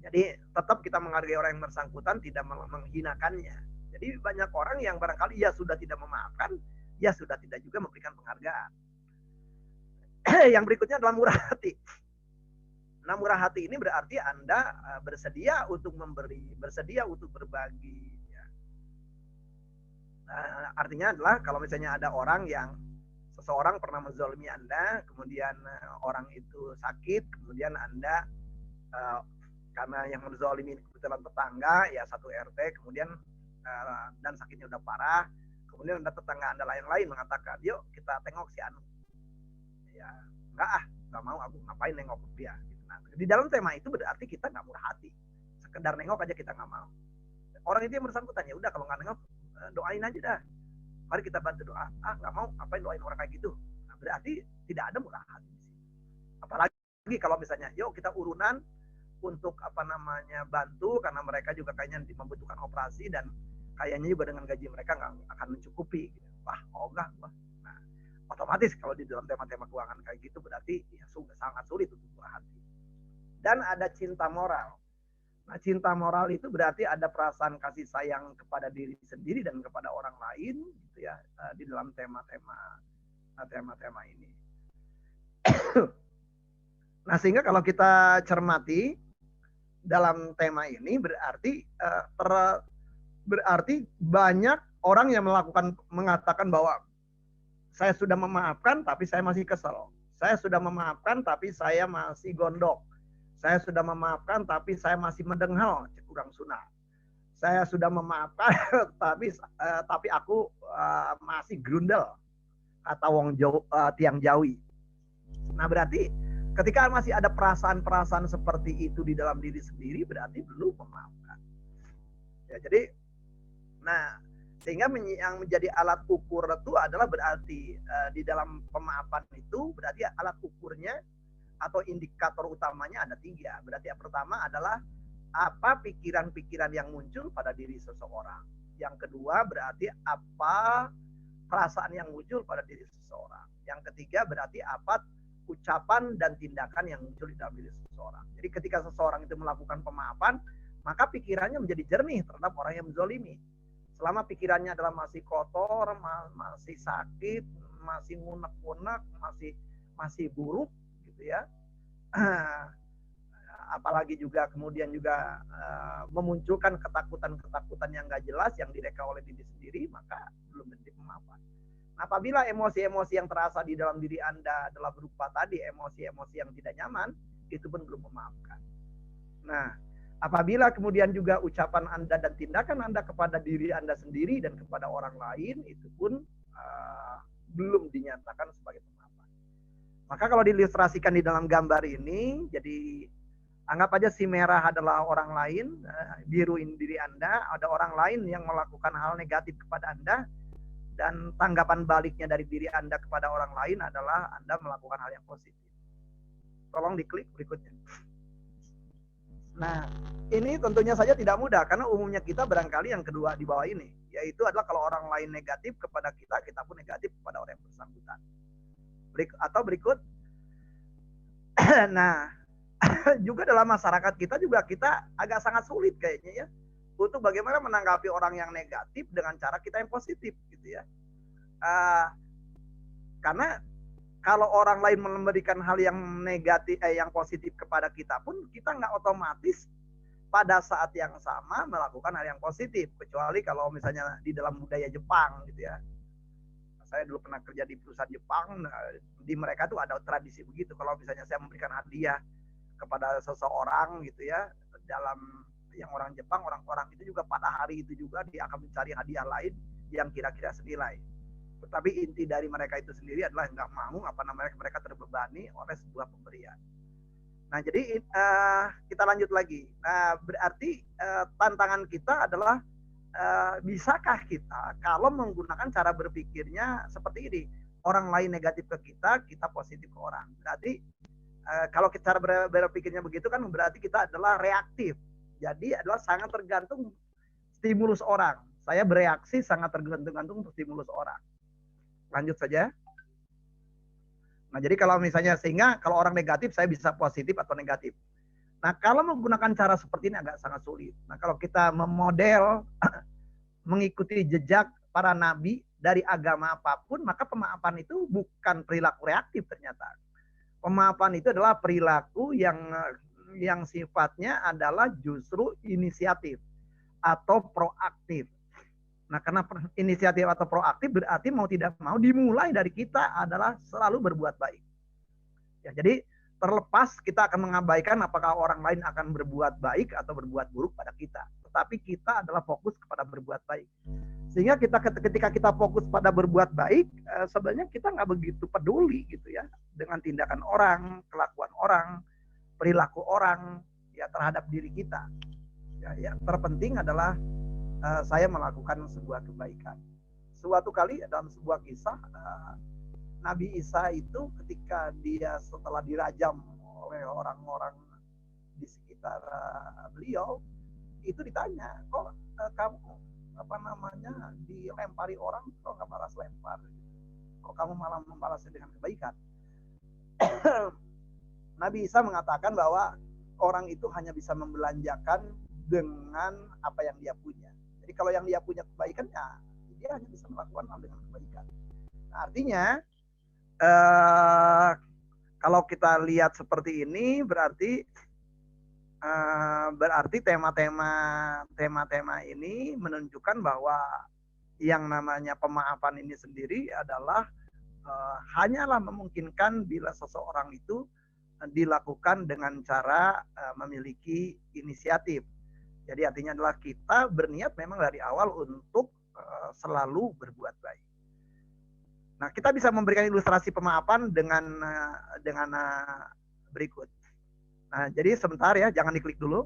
Speaker 2: Jadi tetap kita menghargai orang yang bersangkutan, tidak menghinakannya. Jadi banyak orang yang barangkali ya sudah tidak memaafkan, ya sudah tidak juga memberikan penghargaan. Yang berikutnya adalah murah hati. Nah, murah hati ini berarti Anda bersedia untuk memberi, bersedia untuk berbagi. Ya. Artinya adalah kalau misalnya ada orang yang seseorang pernah menzalimi Anda, kemudian orang itu sakit, kemudian Anda karena yang menzalimi kebetulan tetangga, ya satu RT, kemudian dan sakitnya udah parah, kemudian ada tetangga Anda lain-lain mengatakan, yuk kita tengok si Anu. Ya, nggak mau, aku ngapain nengok dia. Nah, di dalam tema itu berarti kita nggak murah hati, sekedar nengok aja kita nggak mau. Orang itu yang bersangkutan, ya udah kalau nggak nengok, doain aja dah. Mari kita bantu doa. Nggak mau, ngapain doain orang kayak gitu. Nah, berarti tidak ada murah hati. Apalagi kalau misalnya, yuk kita urunan untuk bantu karena mereka juga kayaknya membutuhkan operasi dan kayaknya juga dengan gaji mereka nggak akan mencukupi. Wah, ogah. Nah, otomatis kalau di dalam tema-tema keuangan kayak gitu berarti ya sangat sulit untuk murah hati. Dan ada cinta moral. Nah, cinta moral itu berarti ada perasaan kasih sayang kepada diri sendiri dan kepada orang lain, gitu ya, di dalam tema-tema ini. Nah, sehingga kalau kita cermati dalam tema ini berarti berarti banyak orang yang mengatakan bahwa saya sudah memaafkan tapi saya masih kesel. Saya sudah memaafkan tapi saya masih gondok. Saya sudah memaafkan tapi saya masih mendenghal, kurang sunah. Saya sudah memaafkan tapi aku masih grundel, kata wong tiang Jawi. Nah, berarti ketika masih ada perasaan-perasaan seperti itu di dalam diri sendiri berarti belum memaafkan. Ya, jadi sehingga yang menjadi alat ukur itu adalah berarti di dalam pemaafan itu berarti alat ukurnya atau indikator utamanya ada 3. Berarti yang pertama adalah apa pikiran-pikiran yang muncul pada diri seseorang. Yang kedua berarti apa perasaan yang muncul pada diri seseorang. Yang ketiga berarti apa ucapan dan tindakan yang muncul di dalam diri seseorang. Jadi ketika seseorang itu melakukan pemaafan, maka pikirannya menjadi jernih terhadap orang yang menzalimi. Selama pikirannya adalah masih kotor, masih sakit, masih ngunek-ngunek, masih buruk, gitu ya. Apalagi juga kemudian juga memunculkan ketakutan-ketakutan yang nggak jelas yang direka oleh diri sendiri, maka belum menjadi pemaafan. Apabila emosi-emosi yang terasa di dalam diri Anda adalah berupa tadi emosi-emosi yang tidak nyaman, itu pun belum memaafkan. Nah, apabila kemudian juga ucapan Anda dan tindakan Anda kepada diri Anda sendiri dan kepada orang lain, itu pun belum dinyatakan sebagai pemaafan. Maka kalau diilustrasikan di dalam gambar ini, jadi anggap aja si merah adalah orang lain, biruin diri Anda, ada orang lain yang melakukan hal negatif kepada Anda, dan tanggapan baliknya dari diri Anda kepada orang lain adalah Anda melakukan hal yang positif. Tolong diklik berikutnya. Nah, ini tentunya saja tidak mudah karena umumnya kita barangkali yang kedua di bawah ini, yaitu adalah kalau orang lain negatif kepada kita, kita pun negatif kepada orang yang bersangkutan. Berikut. Nah, juga dalam masyarakat kita kita agak sangat sulit kayaknya ya untuk bagaimana menanggapi orang yang negatif dengan cara kita yang positif, gitu ya. Karena kalau orang lain memberikan hal yang negatif, yang positif kepada kita pun, kita nggak otomatis pada saat yang sama melakukan hal yang positif, kecuali kalau misalnya di dalam budaya Jepang, gitu ya. Saya dulu pernah kerja di perusahaan Jepang, di mereka tuh ada tradisi begitu. Kalau misalnya saya memberikan hadiah kepada seseorang, gitu ya, dalam yang orang Jepang, orang-orang itu juga pada hari itu juga dia akan mencari hadiah lain yang kira-kira senilai. Tetapi inti dari mereka itu sendiri adalah nggak mau mereka terbebani oleh sebuah pemberian. Nah, jadi kita lanjut lagi. Nah, berarti tantangan kita adalah bisakah kita kalau menggunakan cara berpikirnya seperti ini, orang lain negatif ke kita, kita positif ke orang. Berarti kalau cara berpikirnya begitu kan berarti kita adalah reaktif. Jadi adalah sangat tergantung stimulus orang. Saya bereaksi sangat tergantung stimulus orang. Lanjut saja. Nah, jadi kalau misalnya sehingga kalau orang negatif saya bisa positif atau negatif. Nah, kalau menggunakan cara seperti ini agak sangat sulit. Nah, kalau kita memodel mengikuti jejak para nabi dari agama apapun, maka pemaafan itu bukan perilaku reaktif ternyata. Pemaafan itu adalah perilaku yang sifatnya adalah justru inisiatif atau proaktif. Nah, karena inisiatif atau proaktif berarti mau tidak mau dimulai dari kita adalah selalu berbuat baik. Ya, jadi terlepas kita akan mengabaikan apakah orang lain akan berbuat baik atau berbuat buruk pada kita. Tetapi kita adalah fokus kepada berbuat baik. Sehingga ketika kita fokus pada berbuat baik, sebenarnya kita nggak begitu peduli gitu ya dengan tindakan orang, kelakuan orang, perilaku orang ya terhadap diri kita. Ya, yang terpenting adalah saya melakukan sebuah kebaikan. Suatu kali dalam sebuah kisah, Nabi Isa itu ketika dia setelah dirajam oleh orang-orang di sekitar beliau, itu ditanya, kok kamu dilempari orang, kok nggak balas lempar? Kok kamu malah membalasnya dengan kebaikan? Nabi Isa mengatakan bahwa orang itu hanya bisa membelanjakan dengan apa yang dia punya. Jadi kalau yang dia punya kebaikan, ya dia hanya bisa melakukan hal dengan kebaikan. Nah, artinya kalau kita lihat seperti ini berarti tema-tema ini menunjukkan bahwa yang namanya pemaafan ini sendiri adalah hanyalah memungkinkan bila seseorang itu dilakukan dengan cara memiliki inisiatif. Jadi artinya adalah kita berniat memang dari awal untuk selalu berbuat baik. Nah, kita bisa memberikan ilustrasi pemaafan dengan berikut. Nah, jadi sebentar ya, jangan diklik dulu.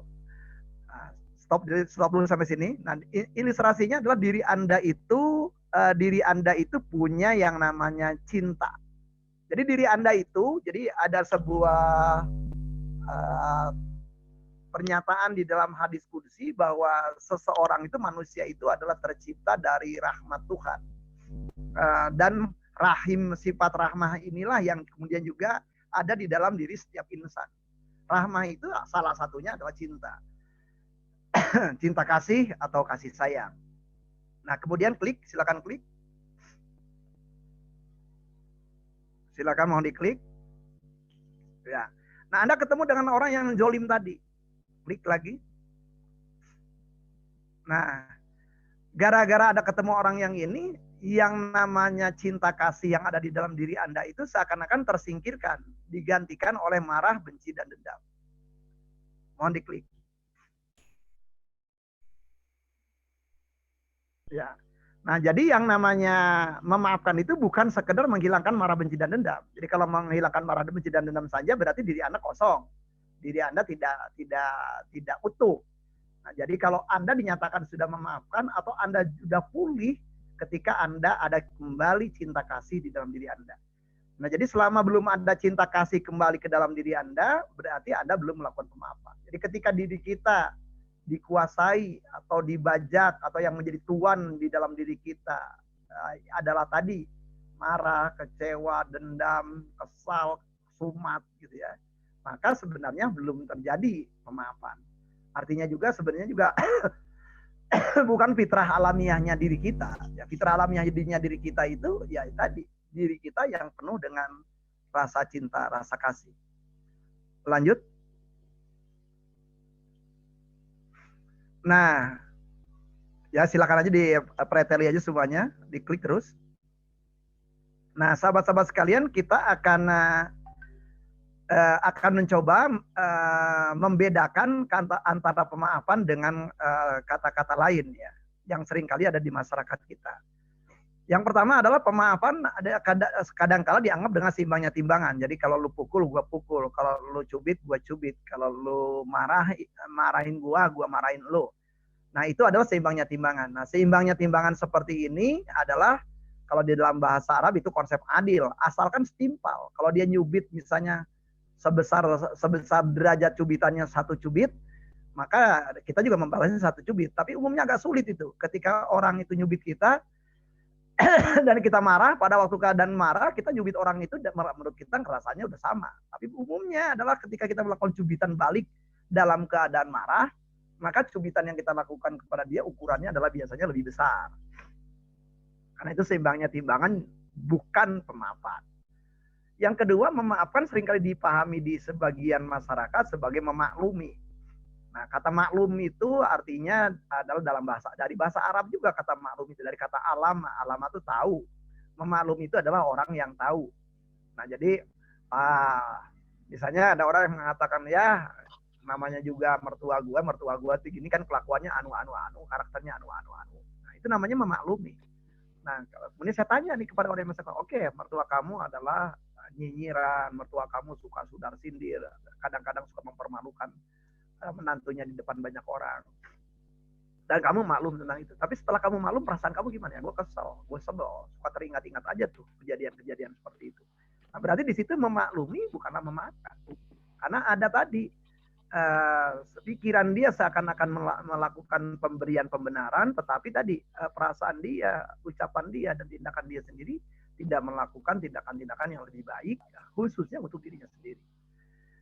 Speaker 2: Nah, stop dulu sampai sini. Nah, ilustrasinya adalah diri Anda itu punya yang namanya cinta. Jadi diri Anda itu, jadi ada sebuah pernyataan di dalam hadis qudsi bahwa seseorang itu, manusia itu adalah tercipta dari rahmat Tuhan. Dan sifat rahmah inilah yang kemudian juga ada di dalam diri setiap insan. Rahmah itu salah satunya adalah cinta. Cinta kasih atau kasih sayang. Nah, kemudian silakan klik. Silakan mohon diklik. Ya. Nah, Anda ketemu dengan orang yang zolim tadi. Klik lagi. Nah, gara-gara ada ketemu orang yang ini, yang namanya cinta kasih yang ada di dalam diri Anda itu seakan-akan tersingkirkan, digantikan oleh marah, benci, dan dendam. Mohon diklik. Ya. Nah, jadi yang namanya memaafkan itu bukan sekedar menghilangkan marah, benci, dan dendam. Jadi kalau menghilangkan marah, benci, dan dendam saja berarti diri Anda kosong. Diri Anda tidak utuh. Nah, jadi kalau Anda dinyatakan sudah memaafkan atau Anda sudah pulih ketika Anda ada kembali cinta kasih di dalam diri Anda. Nah, jadi selama belum ada cinta kasih kembali ke dalam diri Anda, berarti Anda belum melakukan pemaafan. Jadi ketika diri kita dikuasai atau dibajak atau yang menjadi tuan di dalam diri kita adalah tadi marah, kecewa, dendam, kesal, sumat gitu ya. Maka sebenarnya belum terjadi pemaafan. Artinya juga sebenarnya juga bukan fitrah alamiahnya diri kita. Ya, fitrah alamiahnya diri kita itu ya tadi diri kita yang penuh dengan rasa cinta, rasa kasih. Lanjut. Nah, ya silakan aja preteli aja semuanya, diklik terus. Nah, sahabat-sahabat sekalian, kita akan mencoba membedakan antara pemaafan dengan kata-kata lain ya, yang seringkali ada di masyarakat kita. Yang pertama adalah pemaafan kadang-kala dianggap dengan seimbangnya timbangan. Jadi kalau lu pukul, gua pukul. Kalau lu cubit, gua cubit. Kalau lu marahin gua marahin lu. Nah, itu adalah seimbangnya timbangan. Nah, seimbangnya timbangan seperti ini adalah kalau di dalam bahasa Arab itu konsep adil, asalkan setimpal. Kalau dia nyubit misalnya sebesar derajat cubitannya 1 cubit, maka kita juga membalasnya 1 cubit. Tapi umumnya agak sulit itu. Ketika orang itu nyubit kita dan kita marah, pada waktu keadaan marah kita nyubit orang itu, menurut kita rasanya udah sama. Tapi umumnya adalah ketika kita melakukan cubitan balik dalam keadaan marah, maka cubitan yang kita lakukan kepada dia ukurannya adalah biasanya lebih besar. Karena itu seimbangnya timbangan, bukan pemaafan. Yang kedua, memaafkan seringkali dipahami di sebagian masyarakat sebagai memaklumi. Nah, kata maklum itu artinya adalah dari bahasa Arab juga kata maklum itu, dari kata alam. Alam itu tahu. Memaklum itu adalah orang yang tahu. Nah, jadi misalnya ada orang yang mengatakan, ya namanya juga mertua gua tuh gini kan kelakuannya anu, karakternya anu. Nah, itu namanya memaklumi. Nah, kemudian saya tanya nih kepada orang yang mengatakan, oke, mertua kamu adalah nyinyiran, mertua kamu suka sudar sindir, kadang-kadang suka mempermalukan menantunya di depan banyak orang. Dan kamu maklum tentang itu. Tapi setelah kamu maklum, perasaan kamu gimana ya? Gue kesel, gue sebel, suka teringat-ingat aja tuh kejadian-kejadian seperti itu. Nah, berarti di situ memaklumi bukanlah memaafkan. Karena ada tadi pikiran dia seakan-akan melakukan pemberian pembenaran, tetapi tadi perasaan dia, ucapan dia, dan tindakan dia sendiri tidak melakukan tindakan-tindakan yang lebih baik, khususnya untuk dirinya sendiri.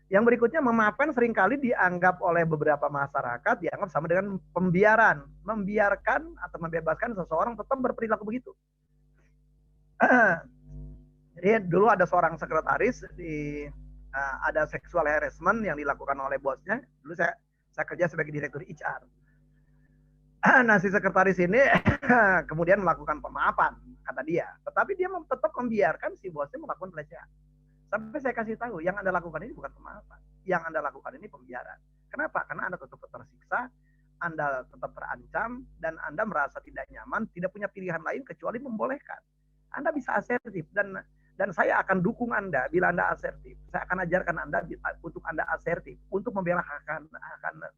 Speaker 2: Yang berikutnya, memaafkan seringkali dianggap oleh beberapa masyarakat dianggap sama dengan pembiaran, membiarkan atau membebaskan seseorang tetap berperilaku begitu. Jadi dulu ada seorang sekretaris ada sexual harassment yang dilakukan oleh bosnya. Dulu saya kerja sebagai direktur HR. Nah, si sekretaris ini kemudian melakukan pemaafan, kata dia. Tetapi dia tetap membiarkan si bosnya melakukan pelecehan. Sampai saya kasih tahu, yang Anda lakukan ini bukan pemaafan. Yang Anda lakukan ini pembiaran. Kenapa? Karena Anda tetap tersiksa, Anda tetap terancam, dan Anda merasa tidak nyaman, tidak punya pilihan lain kecuali membolehkan. Anda bisa asertif, dan saya akan dukung Anda bila Anda asertif. Saya akan ajarkan Anda untuk Anda asertif, untuk membela hak Anda.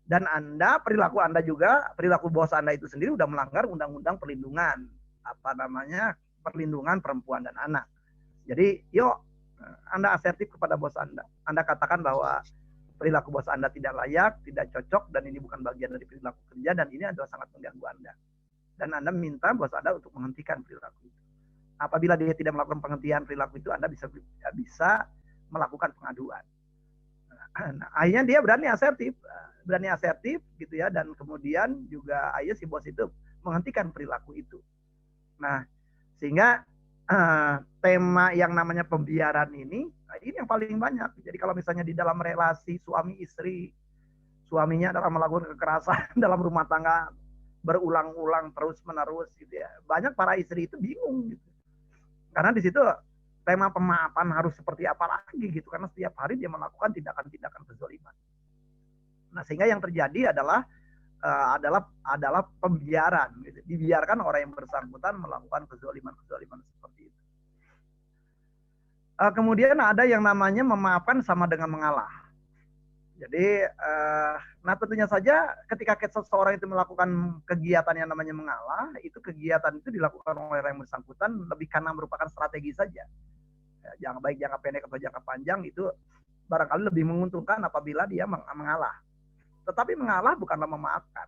Speaker 2: Dan Anda, perilaku Anda juga, perilaku bos Anda itu sendiri sudah melanggar undang-undang perlindungan, perlindungan perempuan dan anak. Jadi, yuk Anda asertif kepada bos Anda. Anda katakan bahwa perilaku bos Anda tidak layak, tidak cocok, dan ini bukan bagian dari perilaku kerja, dan ini adalah sangat mengganggu Anda. Dan Anda minta bos Anda untuk menghentikan perilaku itu. Apabila dia tidak melakukan penghentian perilaku itu, Anda bisa melakukan pengaduan. Nah, akhirnya dia berani asertif gitu ya, dan kemudian juga akhirnya si bos itu menghentikan perilaku itu. Nah, sehingga tema yang namanya pembiaran ini yang paling banyak. Jadi kalau misalnya di dalam relasi suami istri, suaminya adalah melakukan kekerasan dalam rumah tangga berulang-ulang terus menerus gitu ya, banyak para istri itu bingung gitu. Karena di situ tema pemaafan harus seperti apa lagi gitu, karena setiap hari dia melakukan tindakan-tindakan kezaliman. Nah, sehingga yang terjadi adalah pembiaran gitu. Dibiarkan orang yang bersangkutan melakukan kezaliman seperti itu. Kemudian ada yang namanya memaafkan sama dengan mengalah. Jadi nah tentunya saja ketika seseorang itu melakukan kegiatan yang namanya mengalah, itu kegiatan itu dilakukan oleh orang yang bersangkutan lebih karena merupakan strategi saja. Jangan baik jangka pendek atau jangka panjang, itu barangkali lebih menguntungkan apabila dia mengalah. Tetapi mengalah bukanlah memaafkan.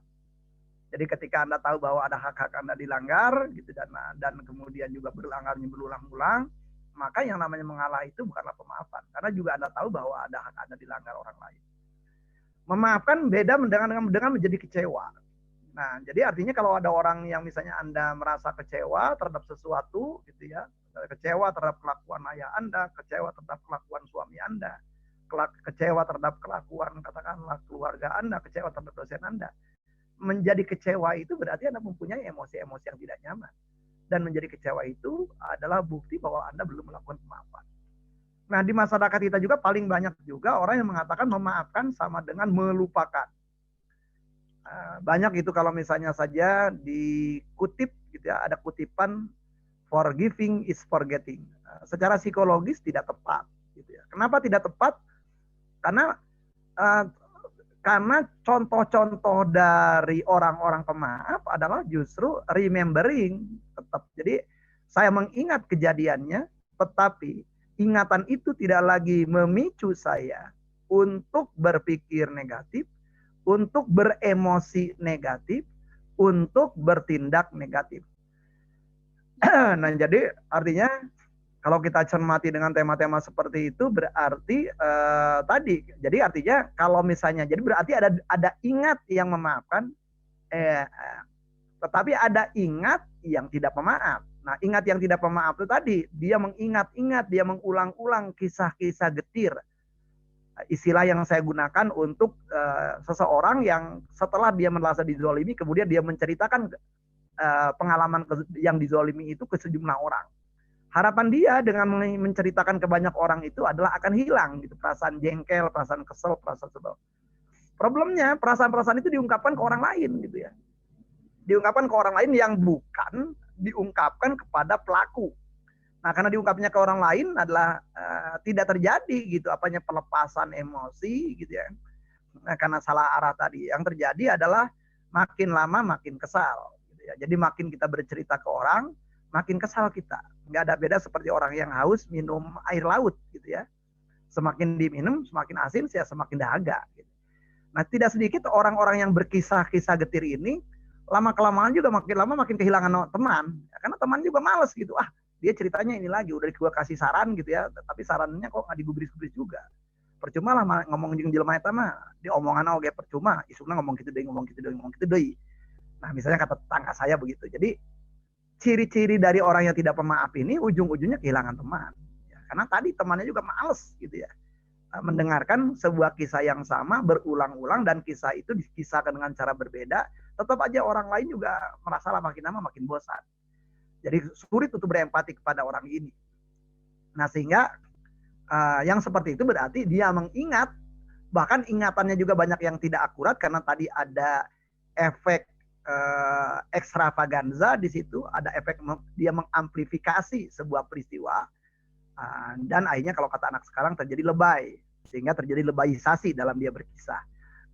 Speaker 2: Jadi ketika Anda tahu bahwa ada hak-hak Anda dilanggar gitu, dan kemudian juga berulang-ulang, maka yang namanya mengalah itu bukanlah pemaafan. Karena juga Anda tahu bahwa ada hak Anda dilanggar orang lain. Memaafkan beda dengan menjadi kecewa. Nah, jadi artinya kalau ada orang yang misalnya Anda merasa kecewa terhadap sesuatu gitu ya, kecewa terhadap kelakuan ayah Anda, kecewa terhadap kelakuan suami Anda, kecewa terhadap kelakuan katakanlah keluarga Anda, kecewa terhadap dosen Anda. Menjadi kecewa itu berarti Anda mempunyai emosi-emosi yang tidak nyaman. Dan menjadi kecewa itu adalah bukti bahwa Anda belum melakukan pemaafan. Nah, di masyarakat kita juga paling banyak juga orang yang mengatakan memaafkan sama dengan melupakan. Banyak itu kalau misalnya saja dikutip gitu ya, ada kutipan forgiving is forgetting. Secara psikologis tidak tepat gitu ya. Kenapa tidak tepat? Karena Karena contoh-contoh dari orang-orang pemaaf adalah justru remembering tetap. Jadi saya mengingat kejadiannya, tetapi ingatan itu tidak lagi memicu saya untuk berpikir negatif, untuk beremosi negatif, untuk bertindak negatif. Nah, jadi artinya kalau kita cermati dengan tema-tema seperti itu berarti tadi, jadi artinya kalau misalnya, jadi berarti ada ingat yang memaafkan, tetapi ada ingat yang tidak pemaaf. Nah, ingat yang tidak pemaaf itu tadi, dia mengingat-ingat, dia mengulang-ulang kisah-kisah getir. Istilah yang saya gunakan untuk seseorang yang setelah dia merasa dizolimi, kemudian dia menceritakan pengalaman yang dizolimi itu ke sejumlah orang. Harapan dia dengan menceritakan ke banyak orang itu adalah akan hilang gitu, perasaan jengkel, perasaan kesel, perasaan sebel. Problemnya perasaan-perasaan itu diungkapkan ke orang lain gitu ya. Diungkapkan ke orang lain yang bukan diungkapkan kepada pelaku. Nah, karena diungkapnya ke orang lain adalah tidak terjadi gitu apanya pelepasan emosi gitu ya. Nah, karena salah arah tadi, yang terjadi adalah makin lama makin kesal gitu ya. Jadi makin kita bercerita ke orang, makin kesal kita. Nggak ada beda seperti orang yang haus minum air laut gitu ya. Semakin diminum semakin asin, semakin dahaga gitu. Nah, tidak sedikit orang-orang yang berkisah-kisah getir ini lama-kelamaan juga makin lama makin kehilangan teman. Karena teman juga males gitu. Ah, dia ceritanya ini lagi, udah gue kasih saran gitu ya, tapi sarannya kok nggak digubris-gubris juga. Percuma lah ngomong jeung jelema eta mah, di omongan oge percuma, isuna ngomong gitu deui, ngomong gitu deui. Nah, misalnya kata tetangga saya begitu. Jadi ciri-ciri dari orang yang tidak pemaaf ini ujung-ujungnya kehilangan teman. Ya, karena tadi temannya juga males gitu ya. Mendengarkan sebuah kisah yang sama berulang-ulang dan kisah itu dikisahkan dengan cara berbeda, tetap aja orang lain juga merasa makin lama makin bosan. Jadi sulit untuk berempati kepada orang ini. Nah, sehingga yang seperti itu berarti dia mengingat, bahkan ingatannya juga banyak yang tidak akurat karena tadi ada efek ekstravaganza di situ, ada efek dia mengamplifikasi sebuah peristiwa, dan akhirnya kalau kata anak sekarang terjadi lebay, sehingga terjadi lebayisasi dalam dia berkisah.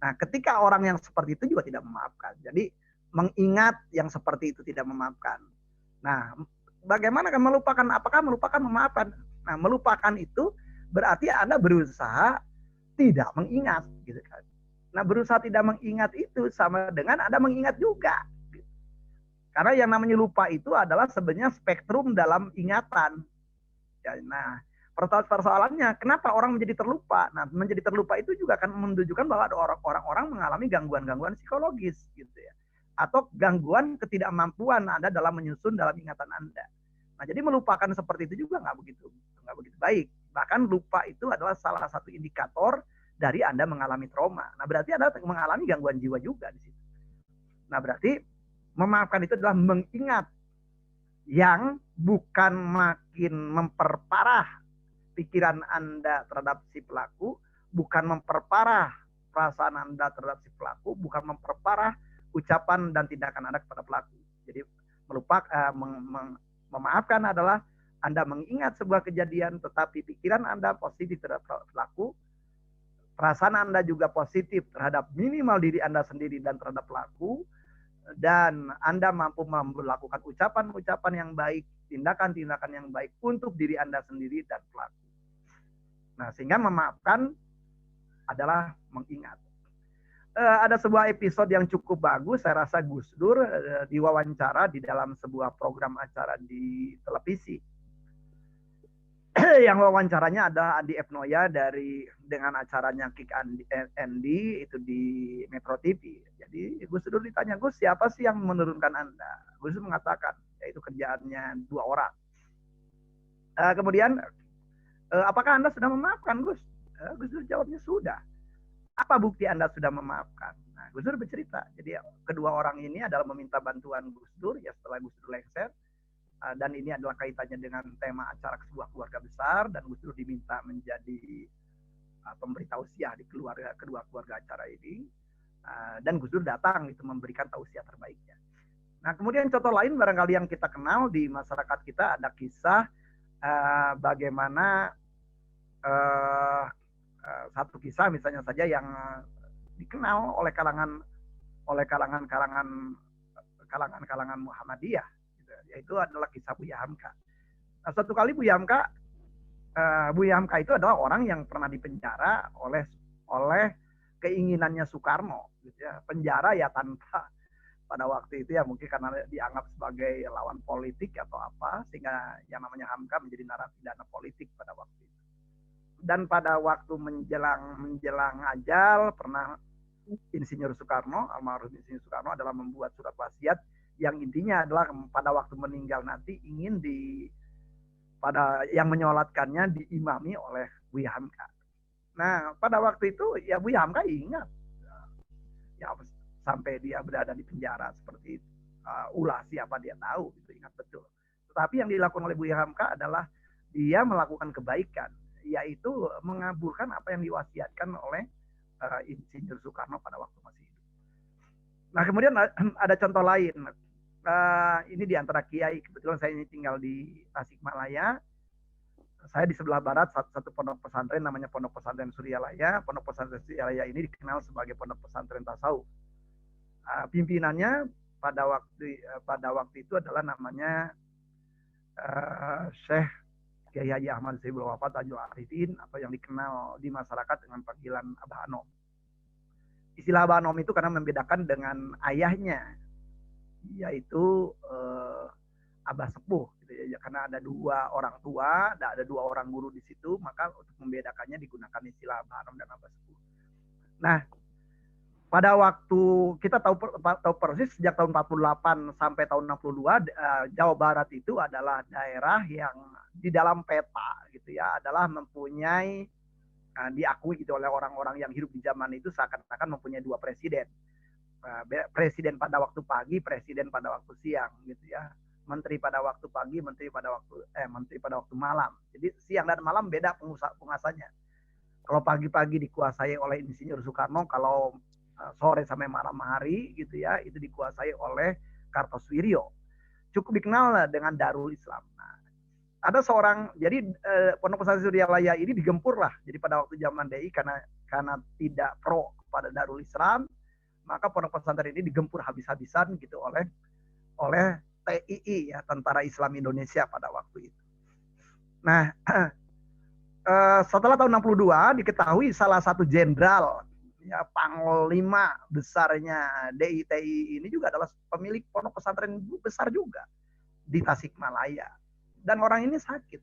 Speaker 2: Nah, ketika orang yang seperti itu juga tidak memaafkan. Jadi mengingat yang seperti itu tidak memaafkan. Nah, bagaimana kan melupakan? Apakah melupakan memaafkan? Nah, melupakan itu berarti Anda berusaha tidak mengingat, gitu kan. Nah, berusaha tidak mengingat itu sama dengan Anda mengingat juga. Karena yang namanya lupa itu adalah sebenarnya spektrum dalam ingatan. Ya, nah, persoalannya kenapa orang menjadi terlupa? Nah, menjadi terlupa itu juga akan menunjukkan bahwa ada orang-orang mengalami gangguan-gangguan psikologis, gitu ya. Atau gangguan ketidakmampuan Anda dalam menyusun dalam ingatan Anda. Nah, jadi melupakan seperti itu juga nggak begitu baik. Bahkan lupa itu adalah salah satu indikator dari Anda mengalami trauma. Nah, berarti Anda mengalami gangguan jiwa juga di situ. Nah, berarti memaafkan itu adalah mengingat yang bukan makin memperparah pikiran Anda terhadap si pelaku, bukan memperparah perasaan Anda terhadap si pelaku, bukan memperparah ucapan dan tindakan Anda kepada pelaku. Jadi memaafkan adalah Anda mengingat sebuah kejadian, tetapi pikiran Anda positif terhadap pelaku, perasaan Anda juga positif terhadap minimal diri Anda sendiri dan terhadap pelaku, dan Anda mampu melakukan ucapan-ucapan yang baik, tindakan-tindakan yang baik untuk diri Anda sendiri dan pelaku. Nah, sehingga memaafkan adalah mengingat. Ada sebuah episode yang cukup bagus, saya rasa Gus Dur diwawancara di dalam sebuah program acara di televisi. Yang wawancaranya ada Andi Epnoya dengan acaranya Kick Andy itu di Metro TV. Jadi Gus Dur ditanya, Gus, siapa sih yang menurunkan Anda? Gus Dur mengatakan, yaitu kerjaannya 2 orang. Kemudian, apakah Anda sudah memaafkan, Gus? Gus Dur jawabnya sudah. Apa bukti Anda sudah memaafkan? Nah, Gus Dur bercerita. Jadi kedua orang ini adalah meminta bantuan Gus Dur ya setelah Gus Dur lengser. Dan ini adalah kaitannya dengan tema acara sebuah keluarga besar, dan Gus Dur diminta menjadi pemberi tausiah di kedua keluarga acara ini. Dan Gus Dur datang itu memberikan tausiah terbaiknya. Nah, kemudian contoh lain barangkali yang kita kenal di masyarakat kita ada kisah bagaimana satu kisah misalnya saja yang dikenal oleh kalangan Muhammadiyah, gitu. Yaitu adalah kisah Buya Hamka. Nah, suatu kali Buya Hamka itu adalah orang yang pernah dipenjara oleh keinginannya Soekarno, gitu ya. Penjara ya tanpa, pada waktu itu ya mungkin karena dianggap sebagai lawan politik atau apa, sehingga yang namanya Hamka menjadi narapidana politik pada waktu itu. Dan pada waktu menjelang ajal pernah Insinyur Soekarno, almarhum Insinyur Soekarno adalah membuat surat wasiat yang intinya adalah pada waktu meninggal nanti ingin yang menyolatkannya diimami oleh Buya Hamka. Nah, pada waktu itu ya Buya Hamka ingat ya sampai dia berada di penjara seperti itu. Ulah siapa dia tahu, itu ingat betul. Tetapi yang dilakukan oleh Buya Hamka adalah dia melakukan kebaikan, yaitu mengabulkan apa yang diwasiatkan oleh Insinyur Soekarno pada waktu masih hidup. Nah, kemudian ada contoh lain. Ini di antara kiai, kebetulan saya ini tinggal di Tasikmalaya. Saya di sebelah barat satu pondok pesantren namanya Pondok Pesantren Suryalaya. Pondok Pesantren Suryalaya ini dikenal sebagai pondok pesantren tasawuf. Pimpinannya pada waktu itu adalah namanya Syekh Kiai Haji Ahmad Sayyidul Wafat Tajul Arifin, atau yang dikenal di masyarakat dengan panggilan Abah Anom. Istilah Abah Anom itu karena membedakan dengan ayahnya, yaitu Abah Sepuh, gitu ya. Karena ada dua orang tua, ada dua orang guru di situ, maka untuk membedakannya digunakan istilah Abah Anom dan Abah Sepuh. Nah, pada waktu kita tahu persis sejak tahun 48 sampai tahun 62, Jawa Barat itu adalah daerah yang di dalam peta, gitu ya, adalah mempunyai diakui gitu oleh orang-orang yang hidup di zaman itu seakan-akan mempunyai dua presiden. Presiden pada waktu pagi, presiden pada waktu siang, gitu ya. Menteri pada waktu pagi, menteri pada waktu malam. Jadi siang dan malam beda penguasanya. Kalau pagi-pagi dikuasai oleh Insinyur Soekarno, kalau sore sampai malam hari, gitu ya, itu dikuasai oleh Kartosuwiryo. Cukup dikenal dengan Darul Islam. Nah, ada seorang, jadi Pondok Pesantren Suryalaya ini digempur lah. Jadi pada waktu zaman DI karena tidak pro kepada Darul Islam, maka Pondok Pesantren ini digempur habis-habisan gitu oleh TII, ya, Tentara Islam Indonesia pada waktu itu. Nah, setelah tahun 62 diketahui salah satu jenderal, ya, panglima besarnya DITI ini juga adalah pemilik pondok pesantren besar juga di Tasikmalaya. Dan orang ini sakit.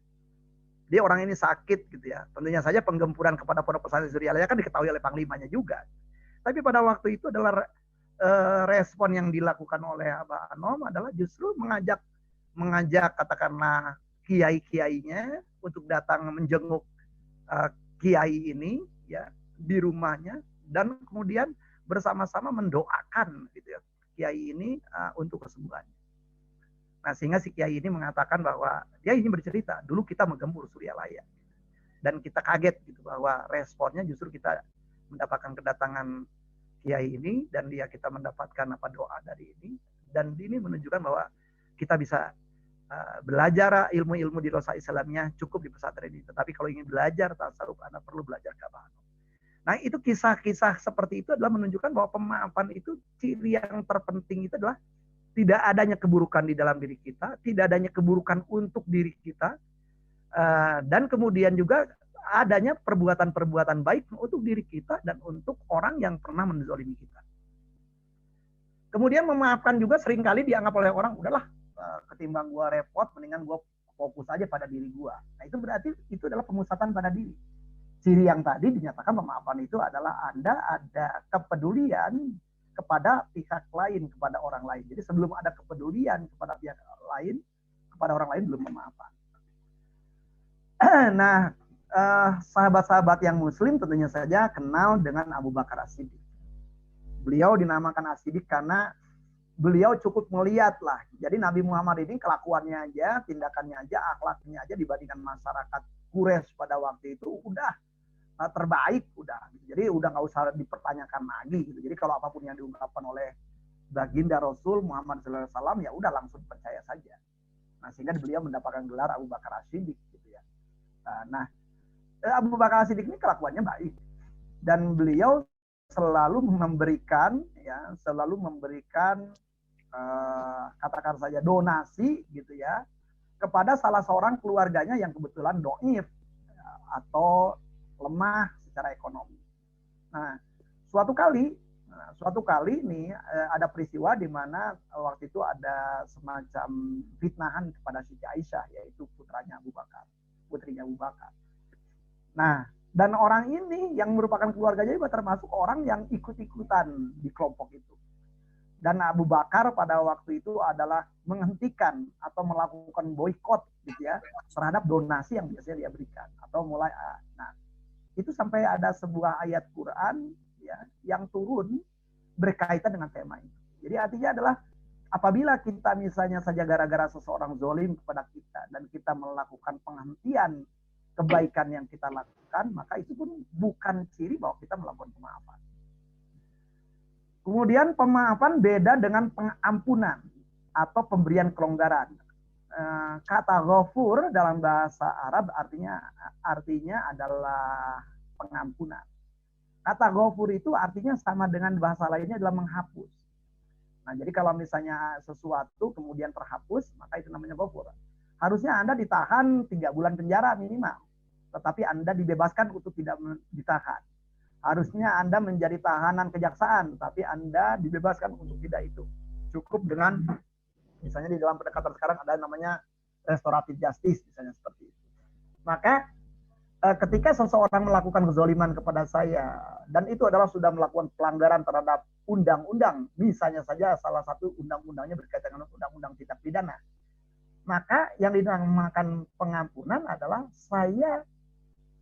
Speaker 2: Dia orang ini sakit, gitu ya. Tentunya saja penggempuran kepada Pondok Pesantren Suryalaya kan diketahui oleh panglimanya juga. Tapi pada waktu itu adalah respon yang dilakukan oleh Abah Anom adalah justru mengajak katakanlah kiai-kiainya untuk datang menjenguk kiai ini, ya, di rumahnya, dan kemudian bersama-sama mendoakan, gitu ya, kiai ini untuk kesembuhannya. Nah, sehingga si kiai ini mengatakan bahwa dia ini bercerita, dulu kita menggempur Suryalaya dan kita kaget gitu bahwa responnya justru kita mendapatkan kedatangan kiai ini, dan kita mendapatkan doa dari ini, dan ini menunjukkan bahwa kita bisa belajar ilmu-ilmu di Rosa Islamnya cukup di pesantren ini. Tetapi kalau ingin belajar tasawuf, Anda perlu belajar ke Abah Anom. Nah, itu kisah-kisah seperti itu adalah menunjukkan bahwa pemaafan itu ciri yang terpenting itu adalah tidak adanya keburukan di dalam diri kita, tidak adanya keburukan untuk diri kita, dan kemudian juga adanya perbuatan-perbuatan baik untuk diri kita dan untuk orang yang pernah menzalimi kita. Kemudian memaafkan juga seringkali dianggap oleh orang, udahlah, ketimbang gua repot, mendingan gua fokus aja pada diri gua. Nah, itu berarti itu adalah pemusatan pada diri. Ciri yang tadi dinyatakan pemaafan itu adalah Anda ada kepedulian kepada pihak lain, kepada orang lain. Jadi sebelum ada kepedulian kepada pihak lain, kepada orang lain belum memaafkan. Nah, sahabat-sahabat yang muslim tentunya saja kenal dengan Abu Bakar As-Siddiq. Beliau dinamakan As-Siddiq karena beliau cukup melihat lah. Jadi Nabi Muhammad ini kelakuannya aja, tindakannya aja, akhlaknya aja dibandingkan masyarakat Quraisy pada waktu itu udah terbaik, udah. Jadi udah nggak usah dipertanyakan lagi gitu. Jadi kalau apapun yang diungkapkan oleh baginda Rasul Muhammad SAW, ya udah langsung percaya saja. Nah, sehingga beliau mendapatkan gelar Abu Bakar As-Siddiq, gitu ya. Nah, Abu Bakar As-Siddiq ini kelakuannya baik, dan beliau selalu memberikan katakan saja donasi gitu ya kepada salah seorang keluarganya yang kebetulan doif atau lemah secara ekonomi. Nah, suatu kali nih ada peristiwa di mana waktu itu ada semacam fitnahan kepada Siti Aisyah, yaitu putrinya Abu Bakar. Nah, dan orang ini yang merupakan keluarganya juga termasuk orang yang ikut-ikutan di kelompok itu. Dan Abu Bakar pada waktu itu adalah menghentikan atau melakukan boikot gitu ya terhadap donasi yang biasanya dia berikan atau mulai. Nah, itu sampai ada sebuah ayat Quran ya yang turun berkaitan dengan tema ini. Jadi artinya adalah apabila kita misalnya saja gara-gara seseorang zolim kepada kita dan kita melakukan penghentian kebaikan yang kita lakukan, maka itu pun bukan ciri bahwa kita melakukan pemaafan. Kemudian pemaafan beda dengan pengampunan atau pemberian kelonggaran. Kata ghafur dalam bahasa Arab artinya adalah pengampunan. Kata ghafur itu artinya sama dengan bahasa lainnya adalah menghapus. Nah, jadi kalau misalnya sesuatu kemudian terhapus, maka itu namanya ghafur. Harusnya Anda ditahan 3 bulan penjara minimal, tetapi Anda dibebaskan untuk tidak ditahan. Harusnya Anda menjadi tahanan kejaksaan, tapi Anda dibebaskan untuk tidak itu. Cukup dengan, misalnya di dalam pendekatan sekarang ada namanya restoratif justice, misalnya seperti itu. Maka ketika seseorang melakukan kezaliman kepada saya, dan itu adalah sudah melakukan pelanggaran terhadap undang-undang, misalnya saja salah satu undang-undangnya berkaitan dengan undang-undang tindak pidana, maka yang dinamakan pengampunan adalah saya,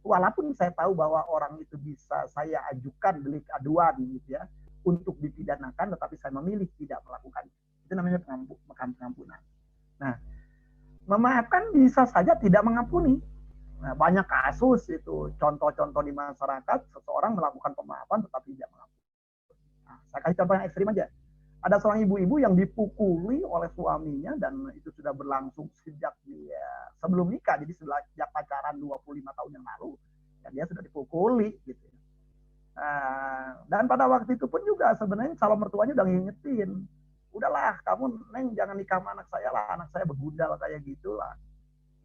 Speaker 2: walaupun saya tahu bahwa orang itu bisa saya ajukan delik aduan gitu ya untuk dipidanakan, tetapi saya memilih tidak melakukan. Itu namanya pengampunan. Nah, memaafkan bisa saja tidak mengampuni. Nah, banyak kasus itu, contoh-contoh di masyarakat, seseorang melakukan pemaafan tetapi tidak mengampuni. Nah, saya kasih contoh yang ekstrim aja. Ada seorang ibu-ibu yang dipukuli oleh suaminya dan itu sudah berlangsung sejak dia sebelum nikah, jadi sejak pacaran 25 tahun yang lalu, dan dia sudah dipukuli gitu. Dan pada waktu itu pun juga sebenarnya calon mertuanya udah ngingetin, udahlah kamu Neng jangan nikah sama anak saya lah, anak saya begundal kayak gitulah.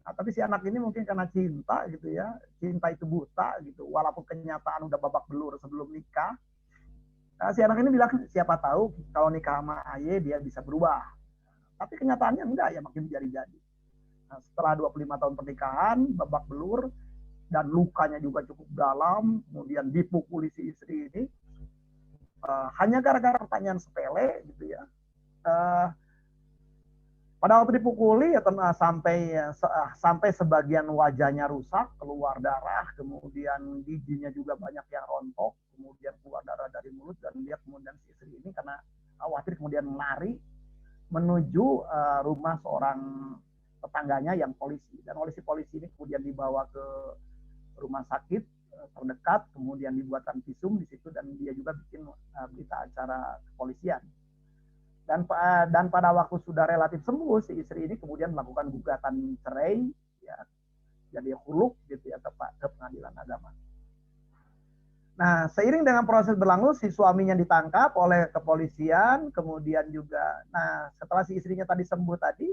Speaker 2: Nah, tapi si anak ini mungkin karena cinta gitu ya, cinta itu buta gitu, walaupun kenyataan udah babak belur sebelum nikah. Nah, si anak ini bilang siapa tahu kalau nikah sama Aye dia bisa berubah. Tapi kenyataannya enggak, ya makin jadi-jadi. Nah, setelah 25 tahun pernikahan, babak belur, dan lukanya juga cukup dalam, kemudian dipukuli si istri ini, hanya gara-gara pertanyaan sepele gitu ya. Pada waktu dipukuli ya sampai sebagian wajahnya rusak, keluar darah, kemudian giginya juga banyak yang rontok, kemudian keluar darah dari mulut, dan dia kemudian si istri ini karena khawatir kemudian lari menuju rumah seorang tetangganya yang polisi, dan oleh si polisi ini kemudian dibawa ke rumah sakit terdekat, kemudian dibuatkan visum di situ, dan dia juga bikin berita acara kepolisian. Dan pada waktu sudah relatif sembuh, si istri ini kemudian melakukan gugatan cerai, ya, jadi khuluk gitu ya ke pengadilan agama. Nah, seiring dengan proses berlangsung, si suaminya ditangkap oleh kepolisian, kemudian juga, nah setelah si istrinya tadi sembuh tadi,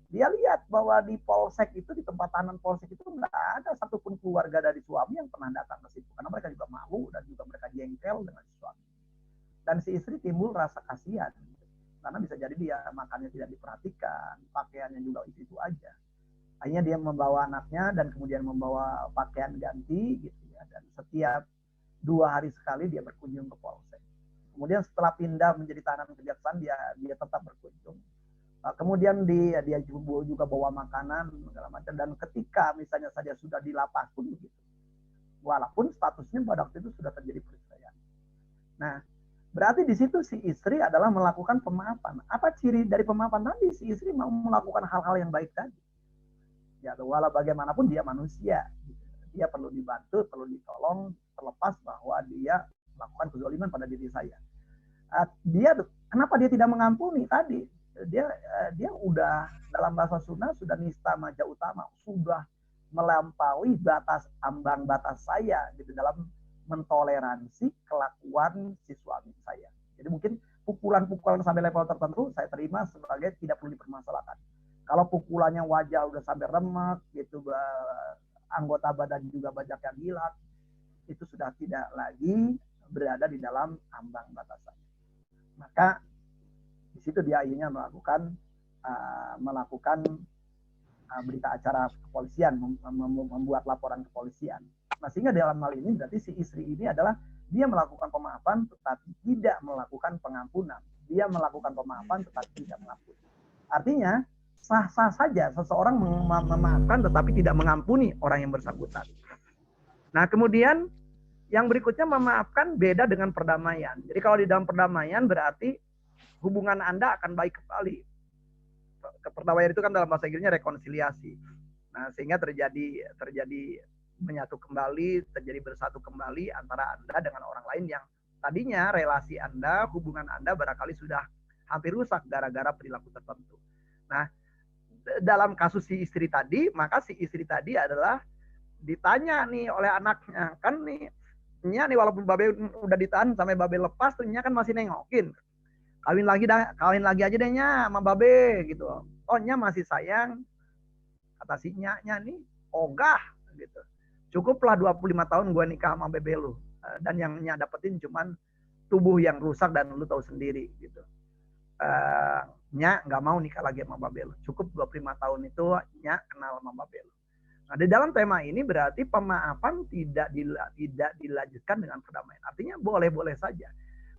Speaker 2: dia lihat bahwa di polsek itu, di tempat tahanan polsek itu nggak ada satupun keluarga dari suami yang pernah datang ke situ, karena mereka juga malu dan juga mereka jengkel dengan si suami. Dan si istri timbul rasa kasihan. Karena bisa jadi dia makannya tidak diperhatikan, pakaiannya juga itu aja. Akhirnya dia membawa anaknya dan kemudian membawa pakaian ganti gitu ya. Dan setiap 2 hari sekali dia berkunjung ke polsek. Kemudian setelah pindah menjadi tahanan kejaksaan, dia tetap berkunjung. Kemudian dia juga bawa makanan segala macam, dan ketika misalnya saja sudah di lapas pun begitu. Walaupun statusnya pada waktu itu sudah terjadi perceraian. Nah, berarti di situ si istri adalah melakukan pemaafan. Apa ciri dari pemaafan tadi? Si istri mau melakukan hal-hal yang baik tadi. Ya, walau bagaimanapun dia manusia. Dia perlu dibantu, perlu ditolong, terlepas bahwa dia melakukan kezaliman pada diri saya. Kenapa dia tidak mengampuni tadi? Dia udah dalam bahasa Sunda sudah nista maja utama, sudah melampaui ambang batas saya gitu dalam mentoleransi kelakuan si suami saya. Jadi mungkin pukulan-pukulan sampai level tertentu saya terima sebagai tidak perlu dipermasalahkan. Kalau pukulannya wajah udah sampai remek gitu, anggota badan juga banyak yang hilang, itu sudah tidak lagi berada di dalam ambang batasan. Maka di situ dia akhirnya melakukan berita acara kepolisian, membuat laporan kepolisian. Nah, sehingga dalam hal ini berarti si istri ini adalah dia melakukan pemaafan tetapi tidak melakukan pengampunan. Dia melakukan pemaafan tetapi tidak mengampuni. Artinya sah-sah saja seseorang memaafkan tetapi tidak mengampuni orang yang bersangkutan. Nah, kemudian yang berikutnya memaafkan beda dengan perdamaian. Jadi kalau di dalam perdamaian berarti hubungan Anda akan baik kembali. Perdamaian itu kan dalam bahasa Inggrisnya rekonsiliasi. Nah, sehingga terjadi menyatu kembali, terjadi bersatu kembali antara Anda dengan orang lain yang tadinya relasi Anda, hubungan Anda barangkali sudah hampir rusak gara-gara perilaku tertentu. Nah, dalam kasus si istri tadi, maka si istri tadi adalah ditanya nih oleh anaknya, kan nih walaupun babe udah ditahan sampai babe lepas tuh nya kan masih nengokin. Kawin lagi aja deh nya sama babe gitu. Oh, nya masih sayang. Kata si nya nih ogah gitu. Cukuplah 25 tahun gue nikah sama bebe lu. Dan yang nya dapetin cuman tubuh yang rusak dan lu tahu sendiri gitu. Nya nggak mau nikah lagi sama babe lu. Cukup 25 tahun itu nya kenal sama babe lu. Nah, di dalam tema ini berarti pemaafan tidak dilanjutkan dengan perdamaian. Artinya boleh-boleh saja.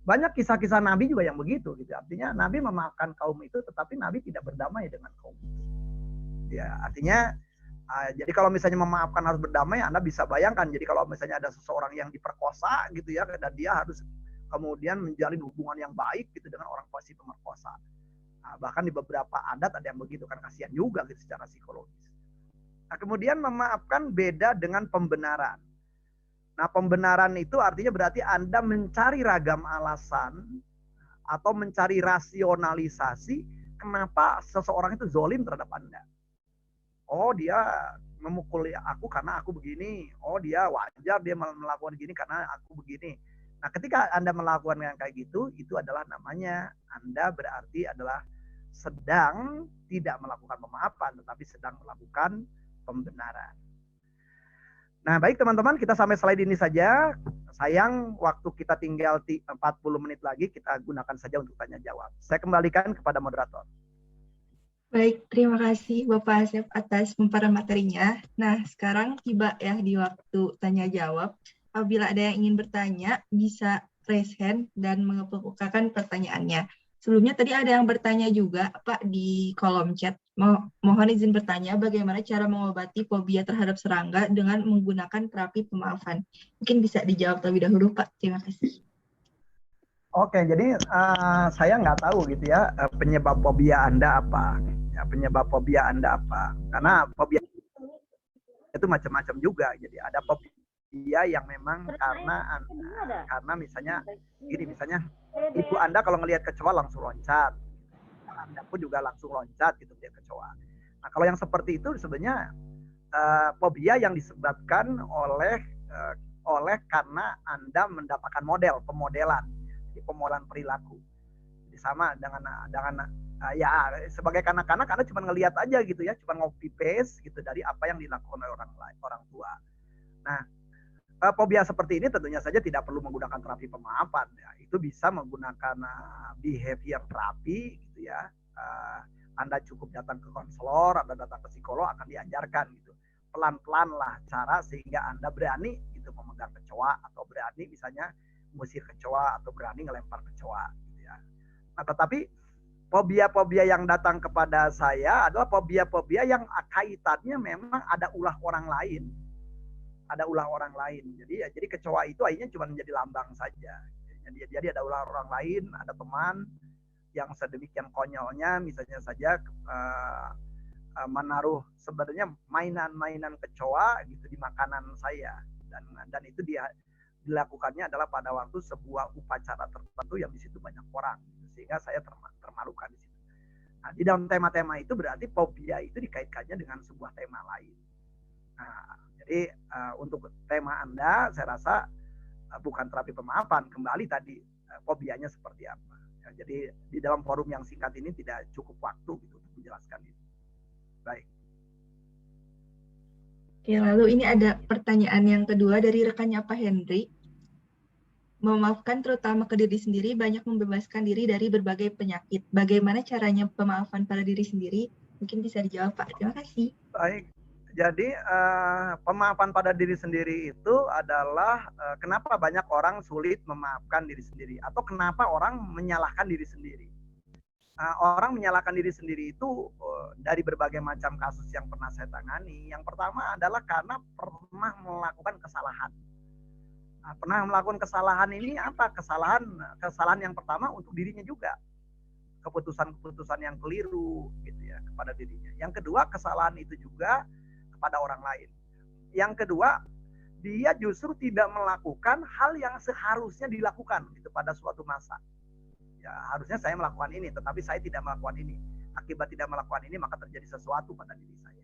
Speaker 2: Banyak kisah-kisah Nabi juga yang begitu gitu. Artinya Nabi memaafkan kaum itu tetapi Nabi tidak berdamai dengan kaum itu. Ya, artinya jadi kalau misalnya memaafkan harus berdamai, Anda bisa bayangkan. Jadi kalau misalnya ada seseorang yang diperkosa gitu ya, dan dia harus kemudian menjalin hubungan yang baik gitu dengan orang si pemerkosa. Nah, bahkan di beberapa adat ada yang begitu, kan kasihan juga gitu secara psikologis. Nah, kemudian memaafkan beda dengan pembenaran. Nah, pembenaran itu artinya berarti Anda mencari ragam alasan atau mencari rasionalisasi kenapa seseorang itu zolim terhadap Anda. Oh, dia memukul aku karena aku begini. Oh, dia wajar dia melakukan gini karena aku begini. Nah, ketika Anda melakukan yang kayak gitu, itu adalah namanya Anda berarti adalah sedang tidak melakukan pemaafan, tetapi sedang melakukan pembenaran. Nah, baik teman-teman, kita sampai slide ini saja. Sayang, waktu kita tinggal 40 menit lagi, kita gunakan saja untuk tanya jawab. Saya kembalikan kepada moderator.
Speaker 1: Baik, terima kasih Bapak Asep atas pemaparan materinya. Nah, sekarang tiba ya di waktu tanya jawab. Apabila ada yang ingin bertanya, bisa raise hand dan mengemukakan pertanyaannya. Sebelumnya tadi ada yang bertanya juga, Pak, di kolom chat. Mohon izin bertanya, bagaimana cara mengobati fobia terhadap serangga dengan menggunakan terapi pemaafan? Mungkin bisa dijawab terlebih dahulu, Pak. Terima kasih.
Speaker 2: Oke, jadi saya nggak tahu gitu ya penyebab fobia Anda apa. Ya, penyebab fobia Anda apa. Karena fobia itu macam-macam juga. Jadi ada fobia yang memang karena misalnya gini, misalnya ibu Anda kalau ngelihat kecoa langsung loncat. Anda pun juga langsung loncat gitu dia kecoa. Nah, kalau yang seperti itu sebenarnya fobia yang disebabkan oleh karena Anda mendapatkan pemodelan perilaku. Jadi sama dengan ya sebagai kanak-kanak Anda cuma ngelihat aja gitu ya, cuma copy paste gitu dari apa yang dilakukan oleh orang tua. Nah, fobia seperti ini tentunya saja tidak perlu menggunakan terapi pemaafan ya. Itu bisa menggunakan behavior terapi gitu ya. Anda cukup datang ke konselor, Anda datang ke psikolog akan diajarkan gitu. Pelan-pelan lah cara sehingga Anda berani gitu memegang kecoa atau berani misalnya mengusir kecoa atau berani ngelempar kecoa gitu ya. Nah, tetapi fobia-fobia yang datang kepada saya adalah fobia-fobia yang kaitannya memang ada ulah orang lain. Ada ulah orang lain. Jadi kecoa itu akhirnya cuma menjadi lambang saja. Jadi ada ulah orang lain, ada teman yang sedemikian konyolnya misalnya saja menaruh sebenarnya mainan-mainan kecoa gitu di makanan saya dan itu dilakukannya adalah pada waktu sebuah upacara tertentu yang di situ banyak orang, sehingga saya termalukan di situ. Nah, di dalam tema-tema itu berarti fobia itu dikaitkannya dengan sebuah tema lain. Nah, jadi untuk tema Anda, saya rasa bukan terapi pemaafan. Kembali tadi fobianya seperti apa. Ya, jadi di dalam forum yang singkat ini tidak cukup waktu gitu untuk menjelaskan itu. Baik.
Speaker 1: Oke, lalu ini ada pertanyaan yang kedua dari rekannya Pak Henry. Memaafkan terutama ke diri sendiri banyak membebaskan diri dari berbagai penyakit. Bagaimana caranya pemaafan pada diri sendiri? Mungkin bisa dijawab, Pak. Terima kasih.
Speaker 2: Baik. Jadi pemaafan pada diri sendiri itu adalah kenapa banyak orang sulit memaafkan diri sendiri atau kenapa orang menyalahkan diri sendiri. Orang menyalahkan diri sendiri itu dari berbagai macam kasus yang pernah saya tangani. Yang pertama adalah karena pernah melakukan kesalahan. Pernah melakukan kesalahan ini apa? Kesalahan yang pertama untuk dirinya juga. Keputusan-keputusan yang keliru gitu ya kepada dirinya. Yang kedua, kesalahan itu juga kepada orang lain. Yang kedua, dia justru tidak melakukan hal yang seharusnya dilakukan gitu pada suatu masa. Ya, harusnya saya melakukan ini, tetapi saya tidak melakukan ini. Akibat tidak melakukan ini, maka terjadi sesuatu pada diri saya.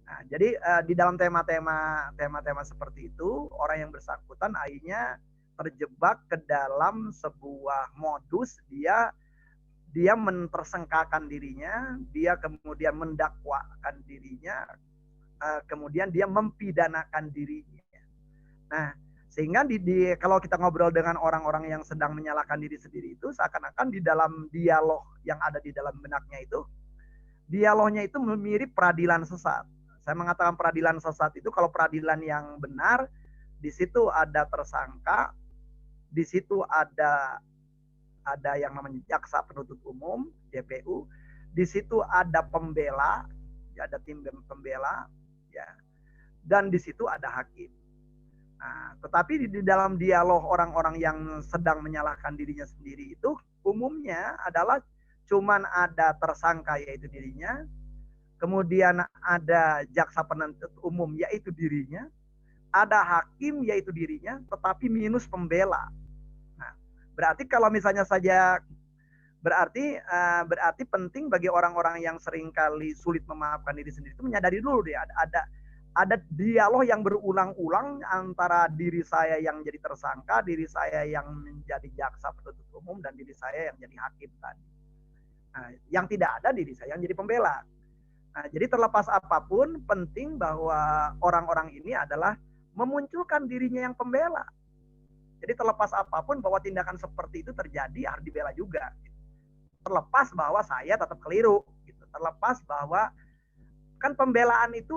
Speaker 2: Nah, jadi di dalam tema-tema seperti itu, orang yang bersangkutan akhirnya terjebak ke dalam sebuah modus dia mentersangkakan dirinya, dia kemudian mendakwakan dirinya, kemudian dia mempidanakan dirinya. Nah, sehingga kalau kita ngobrol dengan orang-orang yang sedang menyalahkan diri sendiri itu, seakan-akan di dalam dialog yang ada di dalam benaknya itu, dialognya itu mirip peradilan sesat. Saya mengatakan peradilan sesat itu kalau peradilan yang benar, di situ ada tersangka, di situ ada yang namanya jaksa penuntut umum, JPU, di situ ada pembela, ya, ada tim pembela, ya, dan di situ ada hakim. Nah, tetapi di dalam dialog orang-orang yang sedang menyalahkan dirinya sendiri itu umumnya adalah cuman ada tersangka yaitu dirinya, kemudian ada jaksa penuntut umum yaitu dirinya, ada hakim yaitu dirinya, tetapi minus pembela. Nah, berarti kalau misalnya saja berarti penting bagi orang-orang yang seringkali sulit memaafkan diri sendiri itu menyadari dulu deh ada dialog yang berulang-ulang antara diri saya yang jadi tersangka, diri saya yang menjadi jaksa penuntut umum, dan diri saya yang jadi hakim tadi. Nah, yang tidak ada diri saya yang jadi pembela. Nah, jadi terlepas apapun, penting bahwa orang-orang ini adalah memunculkan dirinya yang pembela. Jadi terlepas apapun bahwa tindakan seperti itu terjadi harus dibela juga. Terlepas bahwa saya tetap keliru. Terlepas bahwa kan pembelaan itu,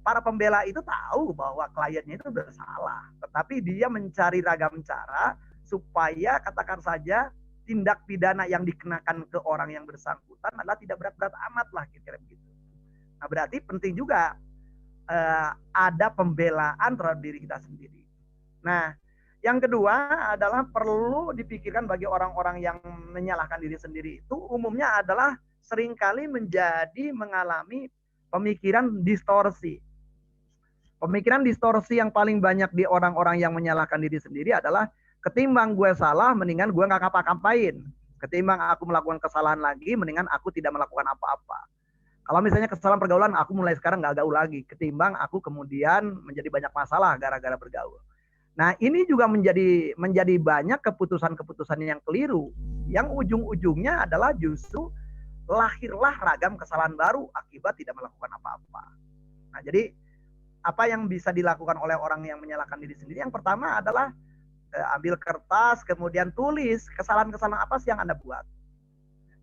Speaker 2: para pembela itu tahu bahwa kliennya itu bersalah, tetapi dia mencari ragam cara supaya katakan saja tindak pidana yang dikenakan ke orang yang bersangkutan adalah tidak berat-berat amat lah kira-kira begitu. Nah, berarti penting juga ada pembelaan terhadap diri kita sendiri. Nah, yang kedua adalah perlu dipikirkan bagi orang-orang yang menyalahkan diri sendiri itu umumnya adalah seringkali mengalami pemikiran distorsi. Pemikiran distorsi yang paling banyak di orang-orang yang menyalahkan diri sendiri adalah ketimbang gue salah, mendingan gue nggak ngapa-ngapain. Ketimbang aku melakukan kesalahan lagi, mendingan aku tidak melakukan apa-apa. Kalau misalnya kesalahan pergaulan, aku mulai sekarang nggak gaul lagi. Ketimbang aku kemudian menjadi banyak masalah gara-gara bergaul. Nah, ini juga menjadi banyak keputusan-keputusan yang keliru. Yang ujung-ujungnya adalah justru lahirlah ragam kesalahan baru akibat tidak melakukan apa-apa. Nah, jadi apa yang bisa dilakukan oleh orang yang menyalahkan diri sendiri? Yang pertama adalah ambil kertas, kemudian tulis kesalahan-kesalahan apa sih yang Anda buat.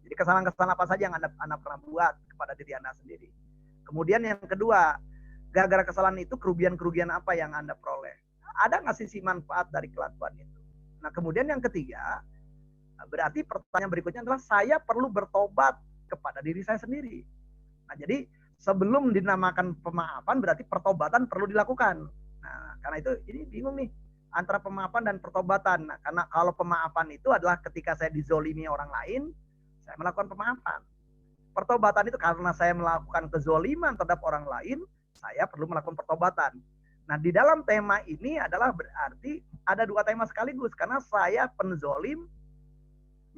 Speaker 2: Jadi kesalahan-kesalahan apa saja yang Anda pernah buat kepada diri Anda sendiri. Kemudian yang kedua, gara-gara kesalahan itu kerugian-kerugian apa yang Anda peroleh. Ada nggak sisi manfaat dari kelakuan itu? Nah, kemudian yang ketiga, berarti pertanyaan berikutnya adalah saya perlu bertobat kepada diri saya sendiri. Nah, jadi sebelum dinamakan pemaafan berarti pertobatan perlu dilakukan. Nah, karena itu ini bingung nih antara pemaafan dan pertobatan. Nah, karena kalau pemaafan itu adalah ketika saya dizolimi orang lain, saya melakukan pemaafan. Pertobatan itu karena saya melakukan kezoliman terhadap orang lain, saya perlu melakukan pertobatan. Nah, di dalam tema ini adalah berarti ada dua tema sekaligus karena saya penzolimnya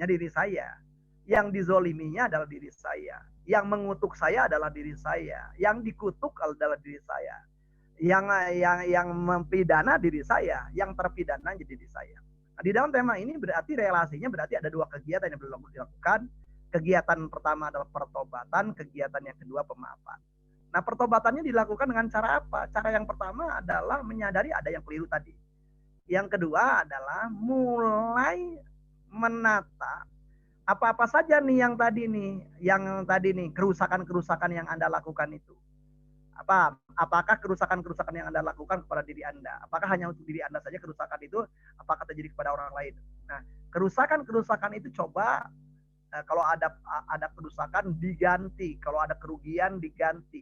Speaker 2: diri saya. Yang dizoliminya adalah diri saya. Yang mengutuk saya adalah diri saya. Yang dikutuk adalah diri saya. yang mempidana diri saya, yang terpidana jadi diri saya. Nah, di dalam tema ini berarti relasinya berarti ada dua kegiatan yang perlu dilakukan. Kegiatan pertama adalah pertobatan, kegiatan yang kedua pemaafan. Nah, pertobatannya dilakukan dengan cara apa? Cara yang pertama adalah menyadari ada yang keliru tadi. Yang kedua adalah mulai menata apa-apa saja nih yang tadi nih kerusakan-kerusakan yang Anda lakukan itu. Apakah kerusakan-kerusakan yang Anda lakukan kepada diri Anda? Apakah hanya untuk diri Anda saja kerusakan itu? Apakah terjadi kepada orang lain? Nah, kerusakan-kerusakan itu coba kalau ada kerusakan diganti, kalau ada kerugian diganti.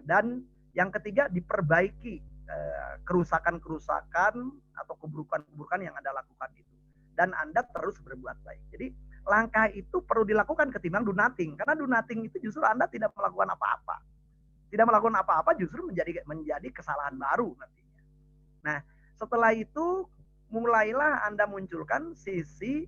Speaker 2: Dan yang ketiga diperbaiki kerusakan-kerusakan atau keburukan-keburukan yang Anda lakukan itu. Dan Anda terus berbuat baik. Jadi langkah itu perlu dilakukan ketimbang do nothing. Karena do nothing itu justru Anda tidak melakukan apa-apa. Tidak melakukan apa-apa justru menjadi kesalahan baru nantinya. Nah, setelah itu mulailah Anda munculkan sisi,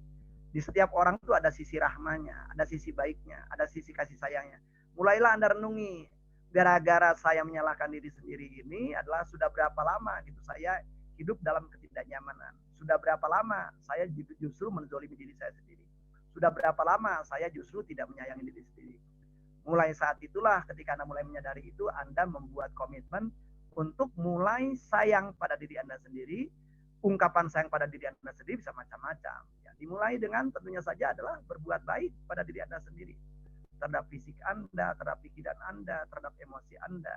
Speaker 2: di setiap orang itu ada sisi rahmanya, ada sisi baiknya, ada sisi kasih sayangnya. Mulailah Anda renungi, gara-gara saya menyalahkan diri sendiri ini adalah sudah berapa lama gitu saya hidup dalam ketidaknyamanan. Sudah berapa lama saya justru menzolimi diri saya sendiri. Sudah berapa lama saya justru tidak menyayangi diri sendiri. Mulai saat itulah ketika Anda mulai menyadari itu, Anda membuat komitmen untuk mulai sayang pada diri Anda sendiri. Ungkapan sayang pada diri Anda sendiri bisa macam-macam. Ya, dimulai dengan tentunya saja adalah berbuat baik pada diri Anda sendiri. Terhadap fisik Anda, terhadap pikiran Anda, terhadap emosi Anda,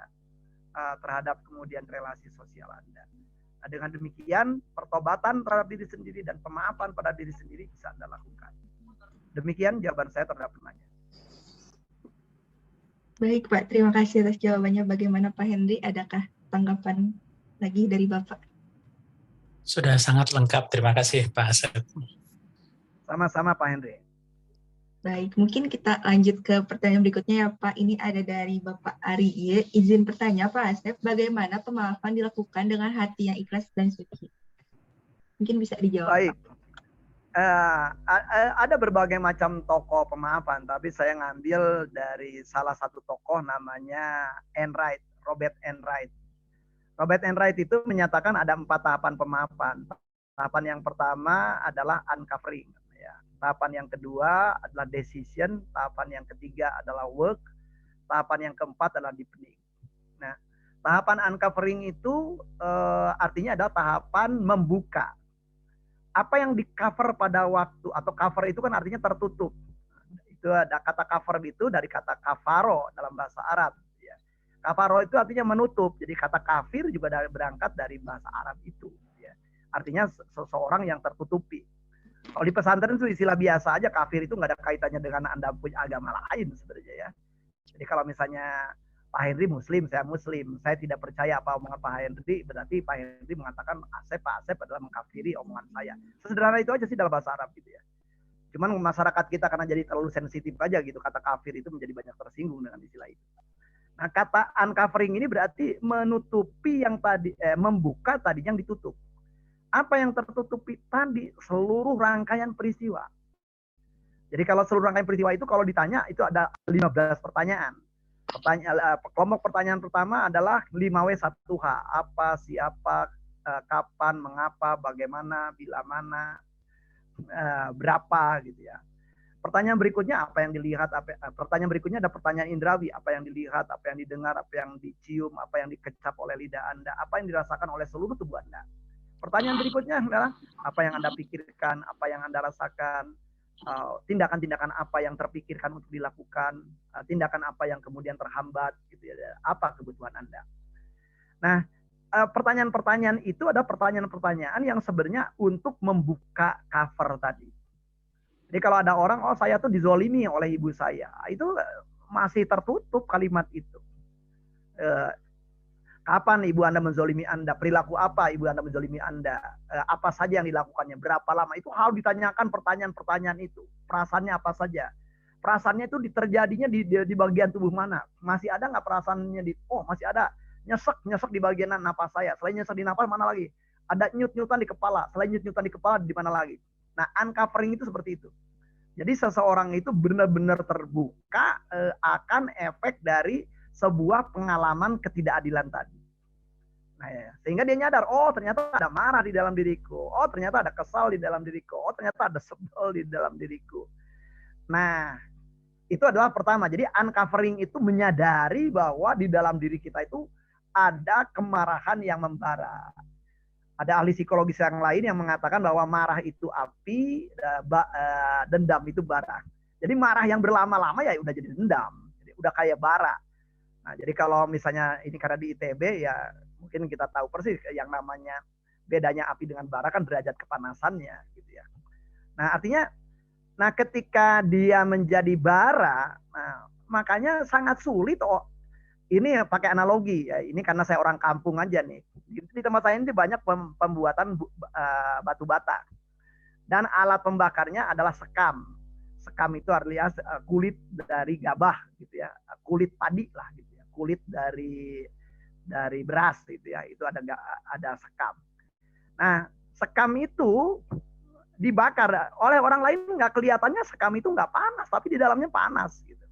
Speaker 2: terhadap kemudian relasi sosial Anda. Nah, dengan demikian, pertobatan terhadap diri sendiri dan pemaafan pada diri sendiri bisa Anda lakukan. Demikian jawaban saya terhadap pertanyaan.
Speaker 1: Baik Pak, terima kasih atas jawabannya. Bagaimana Pak Henry? Adakah tanggapan lagi dari Bapak?
Speaker 3: Sudah sangat lengkap, terima kasih Pak Asep.
Speaker 2: Sama-sama Pak Henry.
Speaker 1: Baik, mungkin kita lanjut ke pertanyaan berikutnya ya Pak. Ini ada dari Bapak Ari. Izin bertanya Pak Asep, bagaimana pemaafan dilakukan dengan hati yang ikhlas dan suci? Mungkin bisa dijawab.
Speaker 2: Baik. Ada berbagai macam tokoh pemaafan, tapi saya ngambil dari salah satu tokoh namanya Enright, Robert Enright. Robert Enright itu menyatakan ada 4 tahapan pemaafan. Tahapan yang pertama adalah uncovering. Ya. Tahapan yang kedua adalah decision. Tahapan yang ketiga adalah work. Tahapan yang keempat adalah deepening. Nah, tahapan uncovering itu artinya adalah tahapan membuka. Apa yang di cover pada waktu, atau cover itu kan artinya tertutup. Itu ada kata cover itu dari kata kafaro dalam bahasa Arab. Kafaro itu artinya menutup. Jadi kata kafir juga berangkat dari bahasa Arab itu. Ya. Artinya seseorang yang tertutupi. Kalau di pesantren itu istilah biasa aja, kafir itu nggak ada kaitannya dengan Anda punya agama lain sebenarnya ya. Jadi kalau misalnya Pak Henry Muslim, saya Muslim, saya tidak percaya apa omongan Pak Henry, berarti Pak Henry mengatakan Pak Asep adalah mengkafiri omongan saya. Sesederhana itu aja sih dalam bahasa Arab gitu ya. Cuman masyarakat kita karena jadi terlalu sensitif aja gitu, kata kafir itu menjadi banyak tersinggung dengan istilah itu. Nah, kata uncovering ini berarti menutupi yang tadi, membuka tadi yang ditutup. Apa yang tertutupi tadi? Seluruh rangkaian peristiwa. Jadi kalau seluruh rangkaian peristiwa itu kalau ditanya itu ada 15 pertanyaan. Kelompok pertanyaan pertama adalah 5W1H. Apa, siapa, kapan, mengapa, bagaimana, bila mana, berapa gitu ya. Pertanyaan berikutnya apa yang dilihat, pertanyaan berikutnya ada pertanyaan indrawi, apa yang dilihat, apa yang didengar, apa yang dicium, apa yang dikecap oleh lidah Anda, apa yang dirasakan oleh seluruh tubuh Anda. Pertanyaan berikutnya adalah apa yang Anda pikirkan, apa yang Anda rasakan, tindakan-tindakan apa yang terpikirkan untuk dilakukan, tindakan apa yang kemudian terhambat, gitu ya, apa kebutuhan Anda. Nah, pertanyaan-pertanyaan itu ada pertanyaan-pertanyaan yang sebenarnya untuk membuka cover tadi. Jadi kalau ada orang, oh saya tuh dizolimi oleh ibu saya, itu masih tertutup kalimat itu. Kapan ibu Anda menzolimi Anda? Perilaku apa ibu Anda menzolimi Anda? Apa saja yang dilakukannya? Berapa lama? Itu harus ditanyakan pertanyaan-pertanyaan itu. Perasaannya apa saja? Perasaannya itu terjadinya di bagian tubuh mana? Masih ada nggak perasaannya oh masih ada. Nyesek di bagian napas saya. Selain nyesek di napas, mana lagi? Ada nyut-nyutan di kepala. Selain nyut-nyutan di kepala, di mana lagi? Nah, uncovering itu seperti itu. Jadi seseorang itu benar-benar terbuka akan efek dari sebuah pengalaman ketidakadilan tadi. Nah, ya. Sehingga dia nyadar, oh ternyata ada marah di dalam diriku, oh ternyata ada kesal di dalam diriku, oh ternyata ada sebel di dalam diriku. Nah, itu adalah pertama. Jadi uncovering itu menyadari bahwa di dalam diri kita itu ada kemarahan yang membara. Ada ahli psikologis yang lain yang mengatakan bahwa marah itu api, dendam itu bara. Jadi marah yang berlama-lama ya udah jadi dendam, jadi udah kayak bara. Nah, jadi kalau misalnya ini karena di ITB ya mungkin kita tahu persis yang namanya bedanya api dengan bara kan derajat kepanasannya gitu ya. Nah, artinya nah ketika dia menjadi bara, nah makanya sangat sulit ini pakai analogi ya. Ini karena saya orang kampung aja nih. Di tempat saya ini banyak pembuatan batu bata. Dan alat pembakarnya adalah sekam. Sekam itu artinya kulit dari gabah gitu ya. Kulit padi lah gitu ya. Kulit dari beras gitu ya. Itu ada sekam. Nah, sekam itu dibakar oleh orang lain nggak kelihatannya sekam itu nggak panas, tapi di dalamnya panas gitu.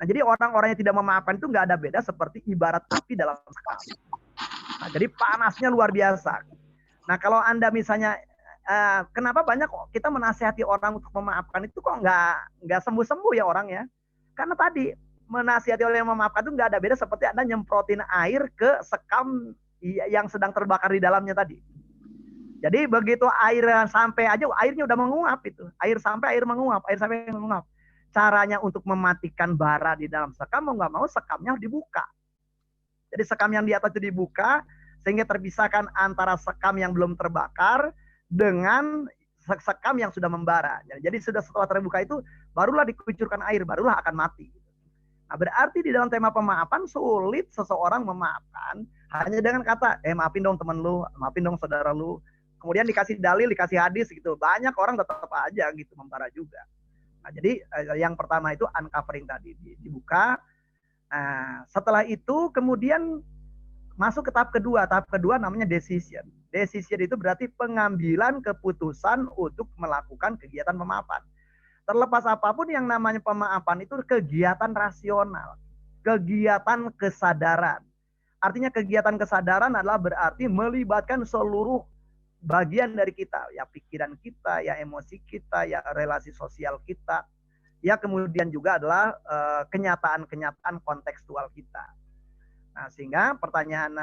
Speaker 2: Nah, jadi orang-orang yang tidak memaafkan itu nggak ada beda seperti ibarat api dalam sekam. Nah, jadi panasnya luar biasa. Nah, kalau Anda misalnya, kenapa banyak kita menasihati orang untuk memaafkan itu kok nggak sembuh-sembuh ya orang ya? Karena tadi menasihati orang yang memaafkan itu nggak ada beda seperti Anda nyemprotin air ke sekam yang sedang terbakar di dalamnya tadi. Jadi begitu air sampai aja, airnya udah menguap itu. Air sampai air menguap. Caranya untuk mematikan bara di dalam sekam, mau nggak mau sekamnya harus dibuka. Jadi sekam yang di atas itu dibuka, sehingga terpisahkan antara sekam yang belum terbakar dengan sekam yang sudah membara. Jadi setelah terbuka itu, barulah dikucurkan air, barulah akan mati. Nah, berarti di dalam tema pemaafan, sulit seseorang memaafkan hanya dengan kata, maafin dong teman lu, maafin dong saudara lu. Kemudian dikasih dalil, dikasih hadis gitu. Banyak orang tetap aja gitu membara juga. Nah, jadi yang pertama itu uncovering tadi dibuka. Nah, setelah itu kemudian masuk ke tahap kedua. Tahap kedua namanya decision. Decision itu berarti pengambilan keputusan untuk melakukan kegiatan pemaafan. Terlepas apapun yang namanya pemaafan itu kegiatan rasional, kegiatan kesadaran. Artinya kegiatan kesadaran adalah berarti melibatkan seluruh bagian dari kita, ya pikiran kita, ya emosi kita, ya relasi sosial kita, ya kemudian juga adalah kenyataan-kenyataan kontekstual kita. Nah, sehingga pertanyaan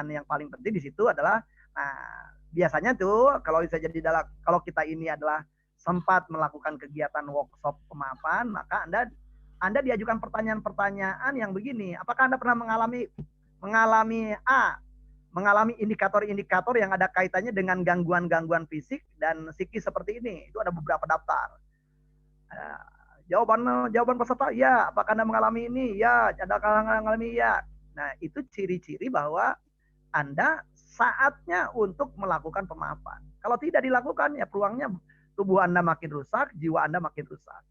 Speaker 2: yang paling penting di situ adalah, nah biasanya tuh kalau kita ini adalah sempat melakukan kegiatan workshop pemaafan, maka Anda diajukan pertanyaan-pertanyaan yang begini, apakah Anda pernah mengalami indikator-indikator yang ada kaitannya dengan gangguan-gangguan fisik dan psikis seperti ini. Itu ada beberapa daftar. Jawaban peserta, ya. Apakah Anda mengalami ini? Ya. Ada mengalami, ya. Nah, itu ciri-ciri bahwa Anda saatnya untuk melakukan pemaafan. Kalau tidak dilakukan, ya peluangnya tubuh Anda makin rusak, jiwa Anda makin rusak.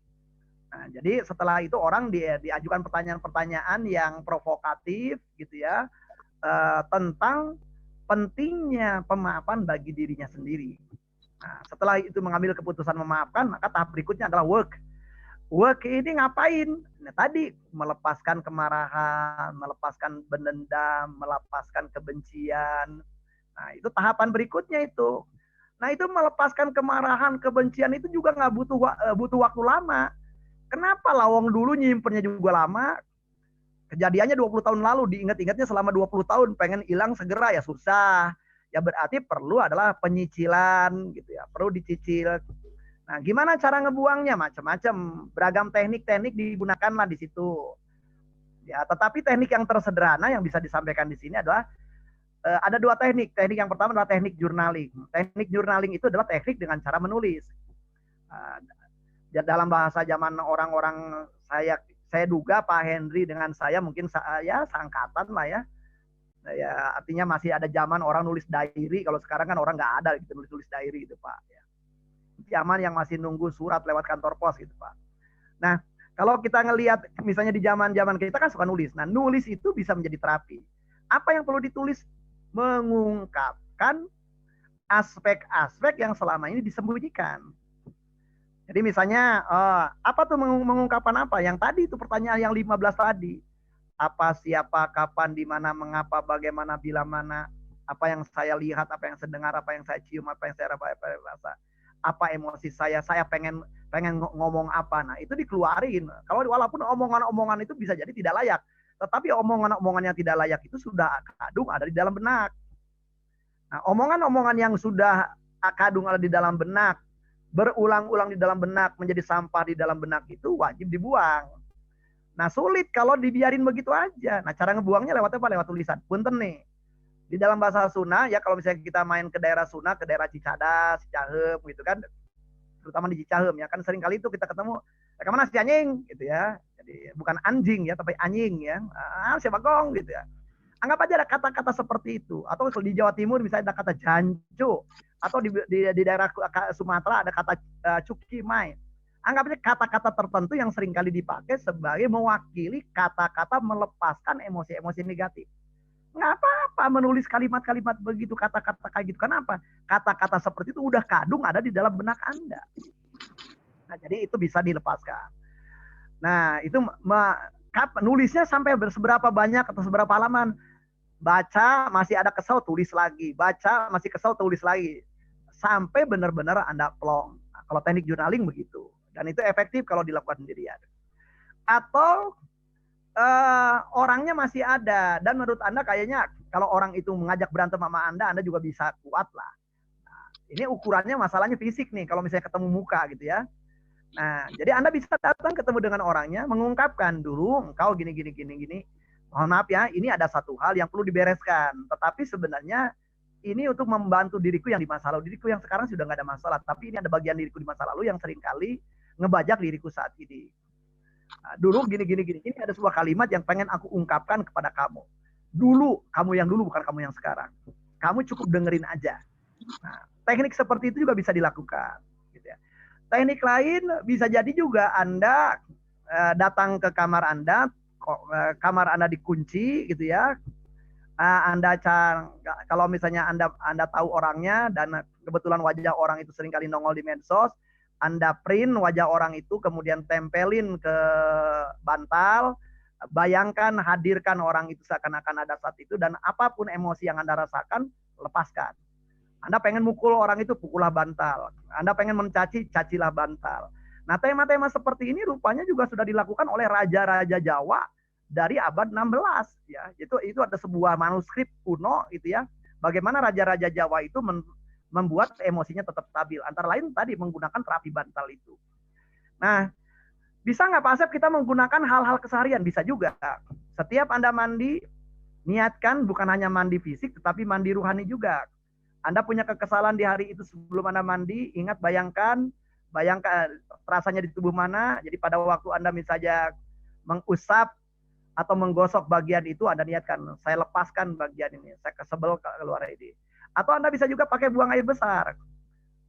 Speaker 2: Nah, jadi setelah itu orang diajukan pertanyaan-pertanyaan yang provokatif, gitu ya. Tentang pentingnya pemaafan bagi dirinya sendiri. Nah, setelah itu mengambil keputusan memaafkan, maka tahap berikutnya adalah work. Work ini ngapain? Nah, tadi melepaskan kemarahan, melepaskan dendam, melepaskan kebencian. Nah, itu tahapan berikutnya itu. Nah, itu melepaskan kemarahan, kebencian itu juga nggak butuh waktu lama. Kenapa lawang dulu nyimpennya juga lama? Kejadiannya 20 tahun lalu, diingat-ingatnya selama 20 tahun, pengen hilang segera ya susah. Ya berarti perlu adalah penyicilan gitu ya, perlu dicicil. Nah, gimana cara ngebuangnya? Macam-macam, beragam teknik-teknik digunakanlah di situ. Ya, tetapi teknik yang tersederhana yang bisa disampaikan di sini adalah ada dua teknik. Teknik yang pertama adalah teknik journaling. Teknik journaling itu adalah teknik dengan cara menulis. Dalam bahasa zaman orang-orang saya duga Pak Henry dengan saya mungkin saya seangkatan lah ya. Ya artinya masih ada zaman orang nulis diary. Kalau sekarang kan orang nggak ada gitu nulis diary gitu Pak. Ya. Zaman yang masih nunggu surat lewat kantor pos gitu Pak. Nah kalau kita ngelihat misalnya di zaman kita kan suka nulis. Nah nulis itu bisa menjadi terapi. Apa yang perlu ditulis? Mengungkapkan aspek-aspek yang selama ini disembunyikan. Jadi misalnya, apa tuh mengungkapkan apa? Yang tadi itu pertanyaan yang 15 tadi. apa, siapa, kapan, di mana, mengapa, bagaimana, bila mana, apa yang saya lihat, apa yang saya dengar, apa yang saya cium, apa yang saya rasa, apa emosi saya pengen ngomong apa. Nah, itu dikeluarin. Kalau walaupun omongan-omongan itu bisa jadi tidak layak, tetapi omongan-omongan yang tidak layak itu sudah kadung ada di dalam benak. Nah, omongan-omongan yang sudah kadung ada di dalam benak, berulang-ulang di dalam benak, menjadi sampah di dalam benak, itu wajib dibuang. Nah, sulit kalau dibiarin begitu aja. Nah, cara ngebuangnya lewat apa? Lewat tulisan. Punten nih. Di dalam bahasa Sunda, ya kalau misalnya kita main ke daerah Sunda, ke daerah Cicadas, Cicahem gitu kan, terutama di Cicahem ya, kan sering kali itu kita ketemu, kemana si anjing gitu ya. Jadi bukan anjing ya, tapi anjing ya. Siapa gong gitu ya. Anggap aja ada kata-kata seperti itu. Atau kalau di Jawa Timur misalnya ada kata jancu, atau di daerah Sumatera ada kata cuki mai. Anggap aja kata-kata tertentu yang seringkali dipakai sebagai mewakili kata-kata melepaskan emosi-emosi negatif. Nggak apa-apa menulis kalimat-kalimat begitu, kata-kata kayak gitu. Kenapa? Kata-kata seperti itu udah kadung ada di dalam benak Anda. Nah, jadi itu bisa dilepaskan. Nah, itu nulisnya sampai seberapa banyak atau seberapa halaman. Baca masih ada kesel, tulis lagi. Baca masih kesel, tulis lagi. Sampai benar-benar Anda plong. Nah, kalau teknik journaling begitu. Dan itu efektif kalau dilakukan sendirian. Atau orangnya masih ada. Dan menurut Anda kayaknya kalau orang itu mengajak berantem sama Anda juga bisa kuat lah. Nah, ini ukurannya masalahnya fisik nih. Kalau misalnya ketemu muka gitu ya. Nah, jadi Anda bisa datang ketemu dengan orangnya, mengungkapkan dulu, engkau gini. Mohon maaf ya, ini ada satu hal yang perlu dibereskan. Tetapi sebenarnya ini untuk membantu diriku yang di masa lalu. Diriku yang sekarang sudah nggak ada masalah. Tapi ini ada bagian diriku di masa lalu yang seringkali ngebajak diriku saat ini. Nah, dulu gini. Ini ada sebuah kalimat yang pengen aku ungkapkan kepada kamu. Dulu, kamu yang dulu bukan kamu yang sekarang. Kamu cukup dengerin aja. Nah, teknik seperti itu juga bisa dilakukan. Gitu ya. Teknik lain bisa jadi juga Anda datang ke kamar Anda dikunci gitu ya. Anda kalau misalnya Anda tahu orangnya dan kebetulan wajah orang itu seringkali nongol di medsos, Anda print wajah orang itu kemudian tempelin ke bantal, bayangkan, hadirkan orang itu seakan-akan ada saat itu, dan apapun emosi yang Anda rasakan, lepaskan. Anda pengen mukul orang itu, pukullah bantal. Anda pengen mencaci, cacilah bantal. Nah, tema-tema seperti ini rupanya juga sudah dilakukan oleh raja-raja Jawa dari abad 16 ya. Itu ada sebuah manuskrip kuno gitu ya. Bagaimana raja-raja Jawa itu membuat emosinya tetap stabil. Antara lain tadi menggunakan terapi bantal itu. Nah, bisa nggak Pak Asep kita menggunakan hal-hal keseharian? Bisa juga. Setiap Anda mandi, niatkan bukan hanya mandi fisik, tetapi mandi ruhani juga. Anda punya kekesalan di hari itu sebelum Anda mandi, ingat bayangkan rasanya di tubuh mana. Jadi pada waktu Anda misalnya mengusap atau menggosok bagian itu, Anda niatkan, saya lepaskan bagian ini, saya kesebel keluar ini. Atau Anda bisa juga pakai buang air besar.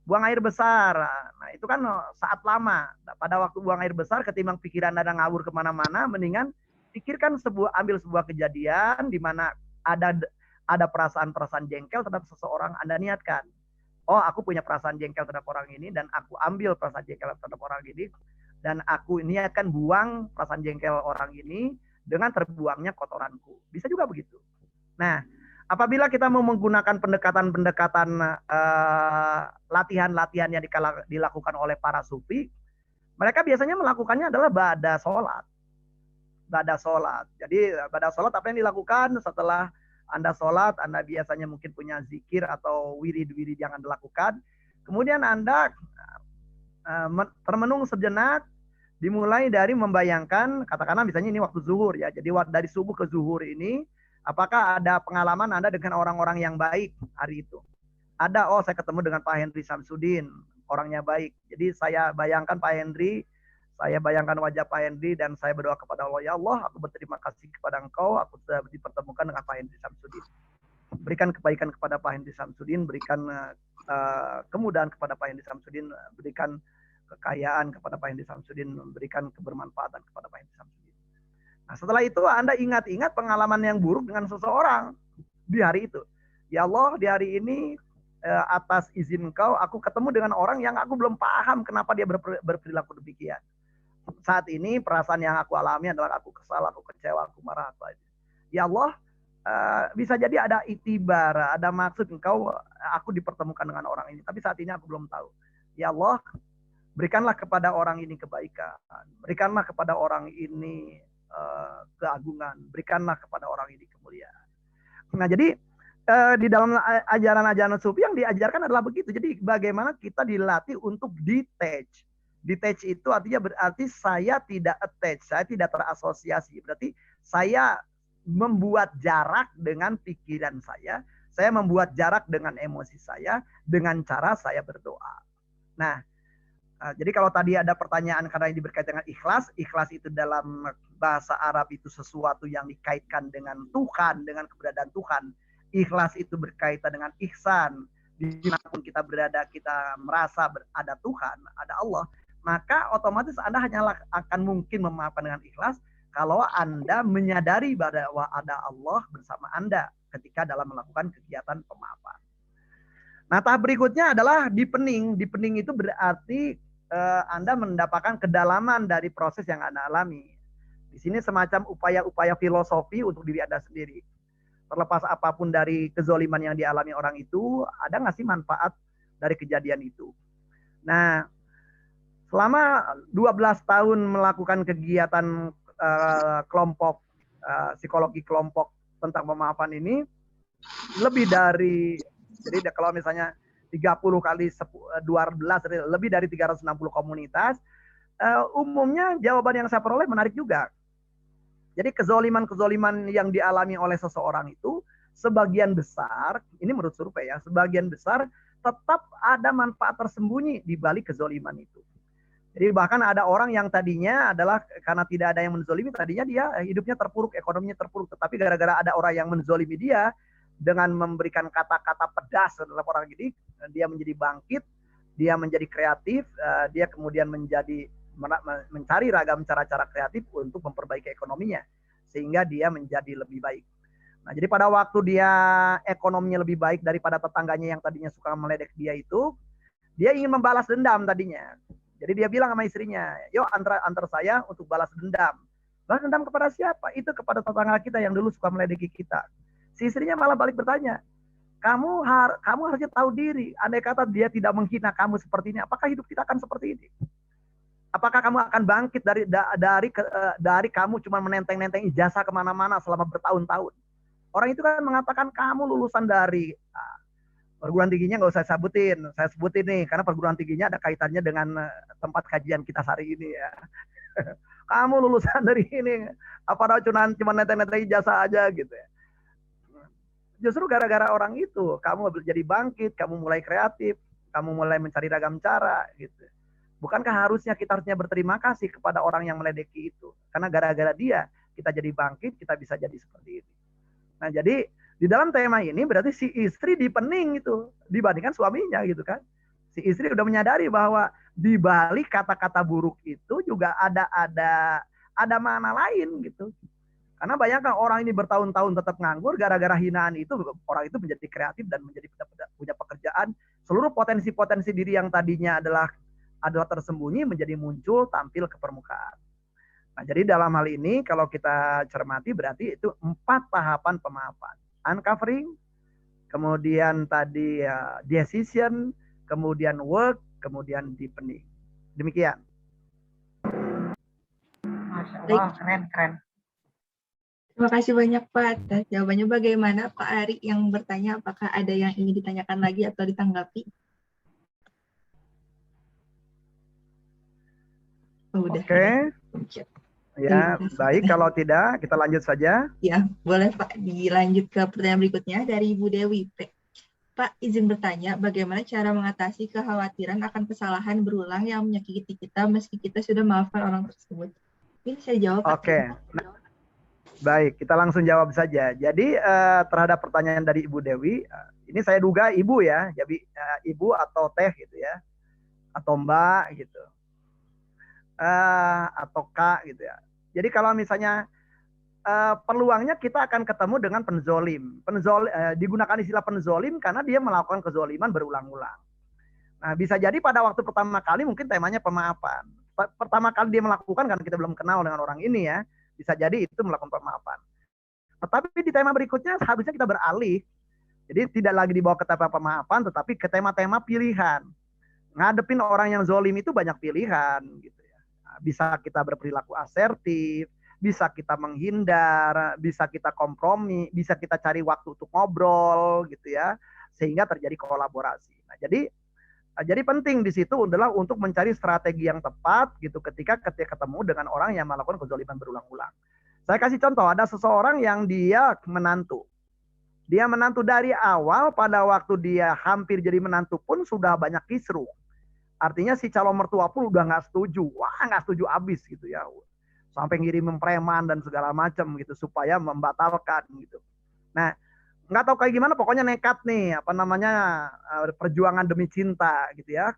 Speaker 2: Buang air besar, nah itu kan saat lama. Pada waktu buang air besar, ketimbang pikiran Anda ngawur kemana-mana, mendingan pikirkan ambil sebuah kejadian di mana ada perasaan-perasaan jengkel terhadap seseorang, Anda niatkan. Oh, aku punya perasaan jengkel terhadap orang ini, dan aku ambil perasaan jengkel terhadap orang ini, dan aku niatkan buang perasaan jengkel orang ini dengan terbuangnya kotoranku. Bisa juga begitu. Nah, apabila kita mau menggunakan pendekatan-pendekatan latihan-latihan yang dilakukan oleh para sufi, mereka biasanya melakukannya adalah ba'da sholat. Ba'da sholat. Jadi ba'da sholat apa yang dilakukan setelah Anda sholat, Anda biasanya mungkin punya zikir atau wirid-wirid yang Anda lakukan. Kemudian Anda termenung sejenak, dimulai dari membayangkan, katakanlah misalnya ini waktu zuhur ya. Jadi dari subuh ke zuhur ini, apakah ada pengalaman Anda dengan orang-orang yang baik hari itu? Ada, oh saya ketemu dengan Pak Henry Samsudin, orangnya baik. Jadi saya bayangkan Pak Henry, saya bayangkan wajah Pak Henry, dan saya berdoa kepada Allah, ya Allah, aku berterima kasih kepada Engkau, aku sudah dipertemukan dengan Pak Henry Samsudin. Berikan kebaikan kepada Pak Henry Samsudin, berikan kemudahan kepada Pak Henry Samsudin, berikan kekayaan kepada Pak Henry Samsudin, memberikan kebermanfaatan kepada Pak Henry Samsudin. Nah, setelah itu Anda ingat-ingat pengalaman yang buruk dengan seseorang di hari itu. Ya Allah, di hari ini atas izin Engkau, aku ketemu dengan orang yang aku belum paham kenapa dia berperilaku demikian. saat ini perasaan yang aku alami adalah aku kesal, aku kecewa, aku marah apa aja. Ya Allah, bisa jadi ada itibar, ada maksud aku dipertemukan dengan orang ini, tapi saat ini aku belum tahu. Ya Allah, berikanlah kepada orang ini kebaikan, berikanlah kepada orang ini keagungan, berikanlah kepada orang ini kemuliaan. Nah, jadi di dalam ajaran-ajaran sufi yang diajarkan adalah begitu. Jadi bagaimana kita dilatih untuk detach. Detach itu artinya berarti saya tidak attach, saya tidak terasosiasi. Berarti saya membuat jarak dengan pikiran saya membuat jarak dengan emosi saya, dengan cara saya berdoa. Nah, jadi kalau tadi ada pertanyaan karena ini berkaitan dengan ikhlas, ikhlas itu dalam bahasa Arab itu sesuatu yang dikaitkan dengan Tuhan, dengan keberadaan Tuhan. Ikhlas itu berkaitan dengan ihsan. Dimanapun kita berada, kita merasa ada Tuhan, ada Allah, maka otomatis Anda hanyalah akan mungkin memaafkan dengan ikhlas kalau Anda menyadari bahwa ada Allah bersama Anda ketika dalam melakukan kegiatan pemaafan. Nah, tahap berikutnya adalah deepening. Deepening itu berarti Anda mendapatkan kedalaman dari proses yang Anda alami. Di sini semacam upaya-upaya filosofi untuk diri Anda sendiri. Terlepas apapun dari kezoliman yang dialami orang itu, ada nggak sih manfaat dari kejadian itu? Nah, selama 12 tahun melakukan kegiatan kelompok, psikologi kelompok tentang pemaafan ini, lebih dari, jadi kalau misalnya 30 kali 12, lebih dari 360 komunitas, umumnya jawaban yang saya peroleh menarik juga. Jadi kezoliman-kezoliman yang dialami oleh seseorang itu, sebagian besar, ini menurut survei ya, sebagian besar tetap ada manfaat tersembunyi di balik kezoliman itu. Jadi bahkan ada orang yang tadinya adalah karena tidak ada yang menzolimi, tadinya dia hidupnya terpuruk, ekonominya terpuruk. Tetapi gara-gara ada orang yang menzolimi dia, dengan memberikan kata-kata pedas terhadap orang ini, dia menjadi bangkit, dia menjadi kreatif, dia kemudian mencari ragam cara-cara kreatif untuk memperbaiki ekonominya. Sehingga dia menjadi lebih baik. Nah, jadi pada waktu dia ekonominya lebih baik daripada tetangganya yang tadinya suka meledek dia itu, dia ingin membalas dendam tadinya. Jadi dia bilang sama istrinya, yuk antar saya untuk balas dendam. Balas dendam kepada siapa? Itu kepada tetangga kita yang dulu suka meledeki kita. Si istrinya malah balik bertanya, kamu harusnya tahu diri. Andai kata dia tidak menghina kamu seperti ini, apakah hidup kita akan seperti ini? Apakah kamu akan bangkit dari kamu cuma menenteng-nenteng ijazah kemana-mana selama bertahun-tahun? Orang itu kan mengatakan kamu lulusan dari perguruan tingginya nggak usah saya sebutin nih, karena perguruan tingginya ada kaitannya dengan tempat kajian kita hari ini ya. Kamu lulusan dari ini, apa cuma nenteng-nenteng ijazah aja gitu ya. Justru gara-gara orang itu, kamu jadi bangkit, kamu mulai kreatif, kamu mulai mencari ragam cara gitu. Bukankah harusnya kita berterima kasih kepada orang yang meledeki itu? Karena gara-gara dia, kita jadi bangkit, kita bisa jadi seperti ini. Nah, jadi di dalam tema ini berarti si istri dipening itu dibandingkan suaminya gitu kan. Si istri udah menyadari bahwa di balik kata-kata buruk itu juga ada makna lain gitu. Karena bayangkan orang ini bertahun-tahun tetap nganggur gara-gara hinaan itu, orang itu menjadi kreatif dan menjadi punya pekerjaan. Seluruh potensi-potensi diri yang tadinya adalah tersembunyi menjadi muncul, tampil ke permukaan. Nah, jadi dalam hal ini kalau kita cermati berarti itu 4 tahapan pemaafan. Uncovering, kemudian tadi decision, kemudian work, kemudian deepening. Demikian.
Speaker 7: Masya Allah, keren.
Speaker 1: Terima kasih banyak Pak atas jawabannya. Bagaimana Pak Ari yang bertanya, apakah ada yang ingin ditanyakan lagi atau ditanggapi? Oh, udah.
Speaker 2: Oke. Ya, baik. Kalau tidak, kita lanjut saja.
Speaker 1: Ya, boleh Pak. Dilanjut ke pertanyaan berikutnya dari Ibu Dewi. Pak, izin bertanya, bagaimana cara mengatasi kekhawatiran akan kesalahan berulang yang menyakiti kita meski kita sudah memaafkan orang tersebut? Ini saya jawab.
Speaker 2: Oke. Nah, baik, kita langsung jawab saja. Jadi terhadap pertanyaan dari Ibu Dewi, ini saya duga Ibu ya, jadi Ibu atau Teh gitu ya, atau Mbak gitu. Atau Kak gitu ya. Jadi kalau misalnya peluangnya kita akan ketemu dengan penzolim. Digunakan istilah penzolim karena dia melakukan kezoliman berulang-ulang. Nah, bisa jadi pada waktu pertama kali mungkin temanya pemaafan. pertama kali dia melakukan karena kita belum kenal dengan orang ini ya, bisa jadi itu melakukan pemaafan. Tetapi di tema berikutnya harusnya kita beralih. Jadi tidak lagi dibawa ke tema pemaafan, tetapi ke tema-tema pilihan. Ngadepin orang yang zolim itu banyak pilihan gitu ya. Bisa kita berperilaku asertif, bisa kita menghindar, bisa kita kompromi, bisa kita cari waktu untuk ngobrol gitu ya, sehingga terjadi kolaborasi. Nah, jadi penting di situ adalah untuk mencari strategi yang tepat gitu ketika ketemu dengan orang yang melakukan kezaliman berulang-ulang. Saya kasih contoh, ada seseorang yang dia menantu. Dia menantu dari awal, pada waktu dia hampir jadi menantu pun sudah banyak kisruh. Artinya si calon mertua pun udah nggak setuju. Wah, nggak setuju abis gitu ya. Sampai ngirim preman dan segala macam gitu supaya membatalkan gitu. Nah, nggak tahu kayak gimana, pokoknya nekat nih, perjuangan demi cinta gitu ya.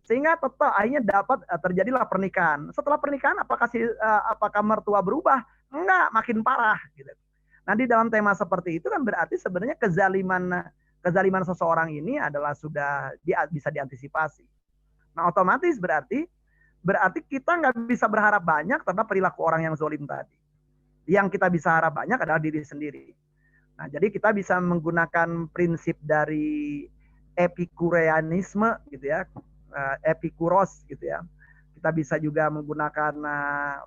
Speaker 2: Sehingga tetap akhirnya dapat terjadilah pernikahan. Setelah pernikahan apakah mertua berubah? Enggak, makin parah gitu. Nah, di dalam tema seperti itu kan berarti sebenarnya kezaliman seseorang ini adalah sudah bisa diantisipasi. Nah, otomatis berarti kita nggak bisa berharap banyak terhadap perilaku orang yang zolim tadi. Yang kita bisa harap banyak adalah diri sendiri. Nah, jadi kita bisa menggunakan prinsip dari epikureanisme gitu ya, epikuros gitu ya. Kita bisa juga menggunakan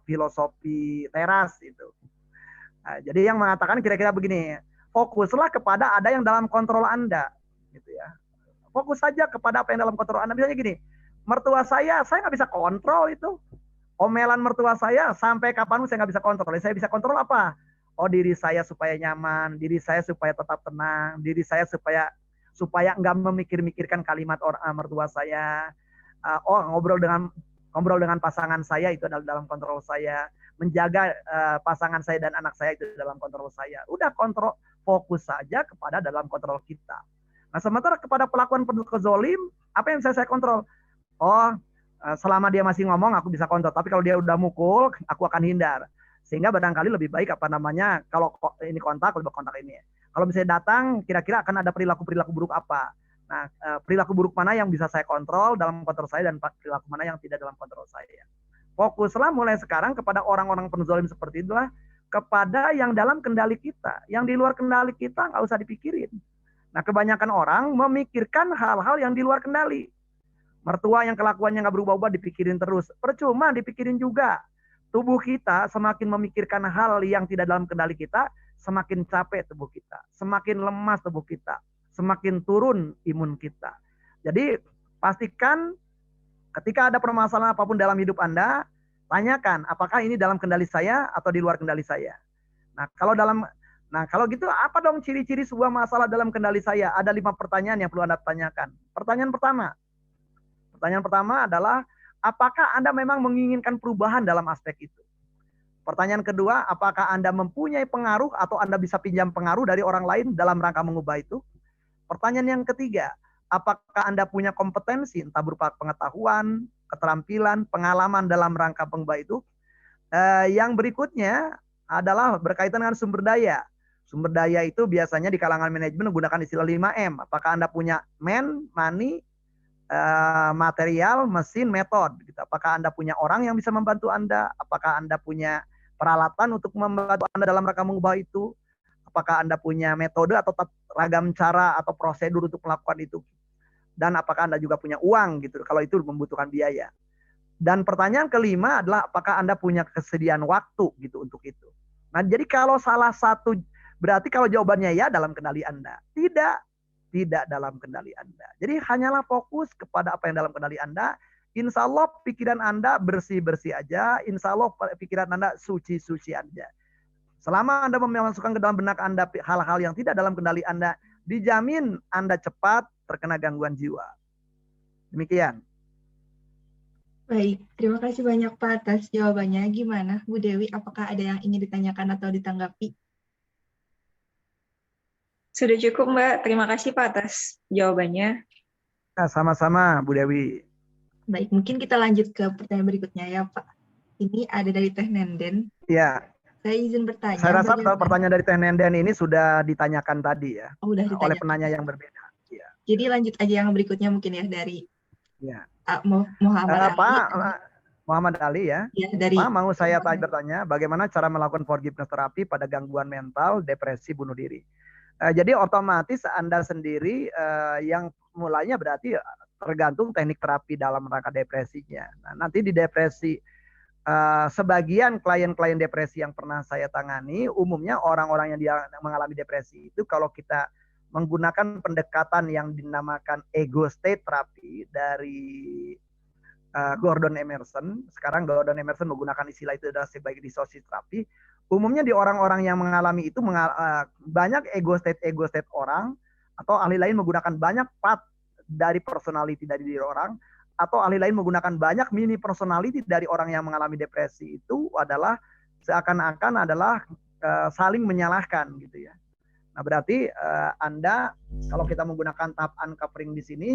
Speaker 2: filosofi teras itu. Nah, jadi yang mengatakan kira-kira begini, fokuslah kepada ada yang dalam kontrol Anda, gitu ya. Fokus saja kepada apa yang dalam kontrol Anda. Misalnya gini, mertua saya nggak bisa kontrol itu. Omelan mertua saya sampai kapanpun saya nggak bisa kontrol. Saya bisa kontrol apa? Oh, diri saya supaya nyaman, diri saya supaya tetap tenang, diri saya supaya nggak memikir-mikirkan kalimat mertua saya. Ngobrol dengan pasangan saya itu adalah dalam kontrol saya. Menjaga pasangan saya dan anak saya itu dalam kontrol saya. Udah kontrol, fokus saja kepada dalam kontrol kita. Nah, sementara kepada pelakuan kezolim, apa yang bisa saya kontrol? Selama dia masih ngomong aku bisa kontrol, tapi kalau dia udah mukul aku akan hindar. Sehingga barangkali lebih baik kalau ini kontak, lebih kontak ini. Kalau misalnya datang, kira-kira akan ada perilaku buruk apa? Nah, perilaku buruk mana yang bisa saya kontrol dalam kontrol saya dan perilaku mana yang tidak dalam kontrol saya. Fokuslah mulai sekarang kepada orang-orang penzolim seperti itulah, kepada yang dalam kendali kita. Yang di luar kendali kita nggak usah dipikirin. Nah, kebanyakan orang memikirkan hal-hal yang di luar kendali. Mertua yang kelakuannya nggak berubah-ubah dipikirin terus. Percuma dipikirin juga. Tubuh kita semakin memikirkan hal yang tidak dalam kendali kita, semakin capek tubuh kita. Semakin lemas tubuh kita. Semakin turun imun kita. Jadi pastikan ketika ada permasalahan apapun dalam hidup Anda, tanyakan apakah ini dalam kendali saya atau di luar kendali saya. Nah, kalau gitu apa dong ciri-ciri sebuah masalah dalam kendali saya? Ada 5 pertanyaan yang perlu Anda tanyakan. Pertanyaan pertama adalah, apakah Anda memang menginginkan perubahan dalam aspek itu? Pertanyaan kedua, apakah Anda mempunyai pengaruh atau Anda bisa pinjam pengaruh dari orang lain dalam rangka mengubah itu? Pertanyaan yang ketiga, apakah Anda punya kompetensi, entah berupa pengetahuan, keterampilan, pengalaman dalam rangka mengubah itu? Yang berikutnya adalah berkaitan dengan sumber daya. Sumber daya itu biasanya di kalangan manajemen menggunakan istilah 5M. Apakah Anda punya money, material, mesin, metode. Gitu. Apakah Anda punya orang yang bisa membantu Anda? Apakah Anda punya peralatan untuk membantu Anda dalam rangka mengubah itu? Apakah Anda punya metode atau ragam cara atau prosedur untuk melakukan itu? Dan apakah Anda juga punya uang gitu? Kalau itu membutuhkan biaya. Dan pertanyaan kelima adalah apakah Anda punya kesediaan waktu gitu untuk itu? Nah, jadi kalau salah satu, berarti kalau jawabannya ya dalam kendali Anda. Tidak dalam kendali Anda. Jadi hanyalah fokus kepada apa yang dalam kendali Anda. Insya Allah pikiran Anda bersih-bersih aja. Insya Allah pikiran Anda suci-suci aja. Selama Anda memasukkan ke dalam benak Anda hal-hal yang tidak dalam kendali Anda, dijamin Anda cepat terkena gangguan jiwa. Demikian.
Speaker 1: Baik, terima kasih banyak Pak atas jawabannya. Gimana Bu Dewi, apakah ada yang ingin ditanyakan atau ditanggapi?
Speaker 9: Sudah cukup Mbak, terima kasih Pak atas jawabannya.
Speaker 2: Nah, sama-sama Bu Dewi.
Speaker 1: Baik, mungkin kita lanjut ke pertanyaan berikutnya ya Pak. Ini ada dari Teh Nenden.
Speaker 2: Ya.
Speaker 1: Saya izin bertanya.
Speaker 2: Saya rasa pertanyaan dari Teh Nenden ini sudah ditanyakan tadi ya.
Speaker 1: Oh, sudah ditanyakan.
Speaker 2: Oleh penanya yang berbeda. Ya.
Speaker 1: Jadi lanjut aja yang berikutnya mungkin ya dari
Speaker 2: ya.
Speaker 1: Muhammad Ali.
Speaker 2: Muhammad Ali ya.
Speaker 1: Ya, dari
Speaker 2: Pak, mau saya bertanya, bagaimana cara melakukan forgiveness terapi pada gangguan mental, depresi, bunuh diri? Jadi otomatis Anda sendiri yang mulainya berarti tergantung teknik terapi dalam rangka depresinya. Nah, nanti di depresi, sebagian klien-klien depresi yang pernah saya tangani, umumnya orang-orang yang mengalami depresi itu kalau kita menggunakan pendekatan yang dinamakan ego state terapi dari Gordon Emerson. Sekarang Gordon Emerson menggunakan istilah itu adalah sebagai dissociative terapi. Umumnya di orang-orang yang mengalami itu banyak ego state orang, atau ahli lain menggunakan banyak part dari personality dari diri orang, atau ahli lain menggunakan banyak mini personality dari orang yang mengalami depresi. Itu adalah seakan-akan adalah saling menyalahkan gitu ya. Nah, berarti Anda kalau kita menggunakan tahap uncovering di sini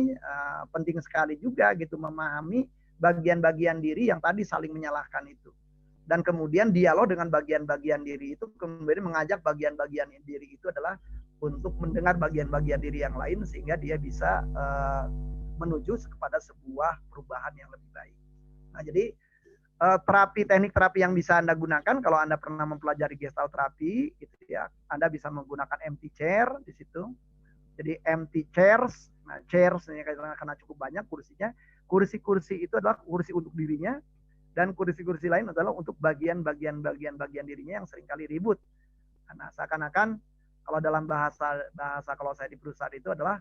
Speaker 2: penting sekali juga gitu memahami bagian-bagian diri yang tadi saling menyalahkan itu. Dan kemudian dialog dengan bagian-bagian diri itu, kemudian mengajak bagian-bagian diri itu adalah untuk mendengar bagian-bagian diri yang lain sehingga dia bisa menuju kepada sebuah perubahan yang lebih baik. Nah, jadi teknik terapi yang bisa Anda gunakan kalau Anda pernah mempelajari gestalt terapi gitu ya, Anda bisa menggunakan empty chair di situ. Jadi empty chairs, nah chairs karena cukup banyak kursinya. Kursi-kursi itu adalah kursi untuk dirinya, dan kursi-kursi lain adalah untuk bagian-bagian dirinya yang seringkali ribut. Nah, seakan-akan kalau dalam bahasa kalau saya di perusahaan itu adalah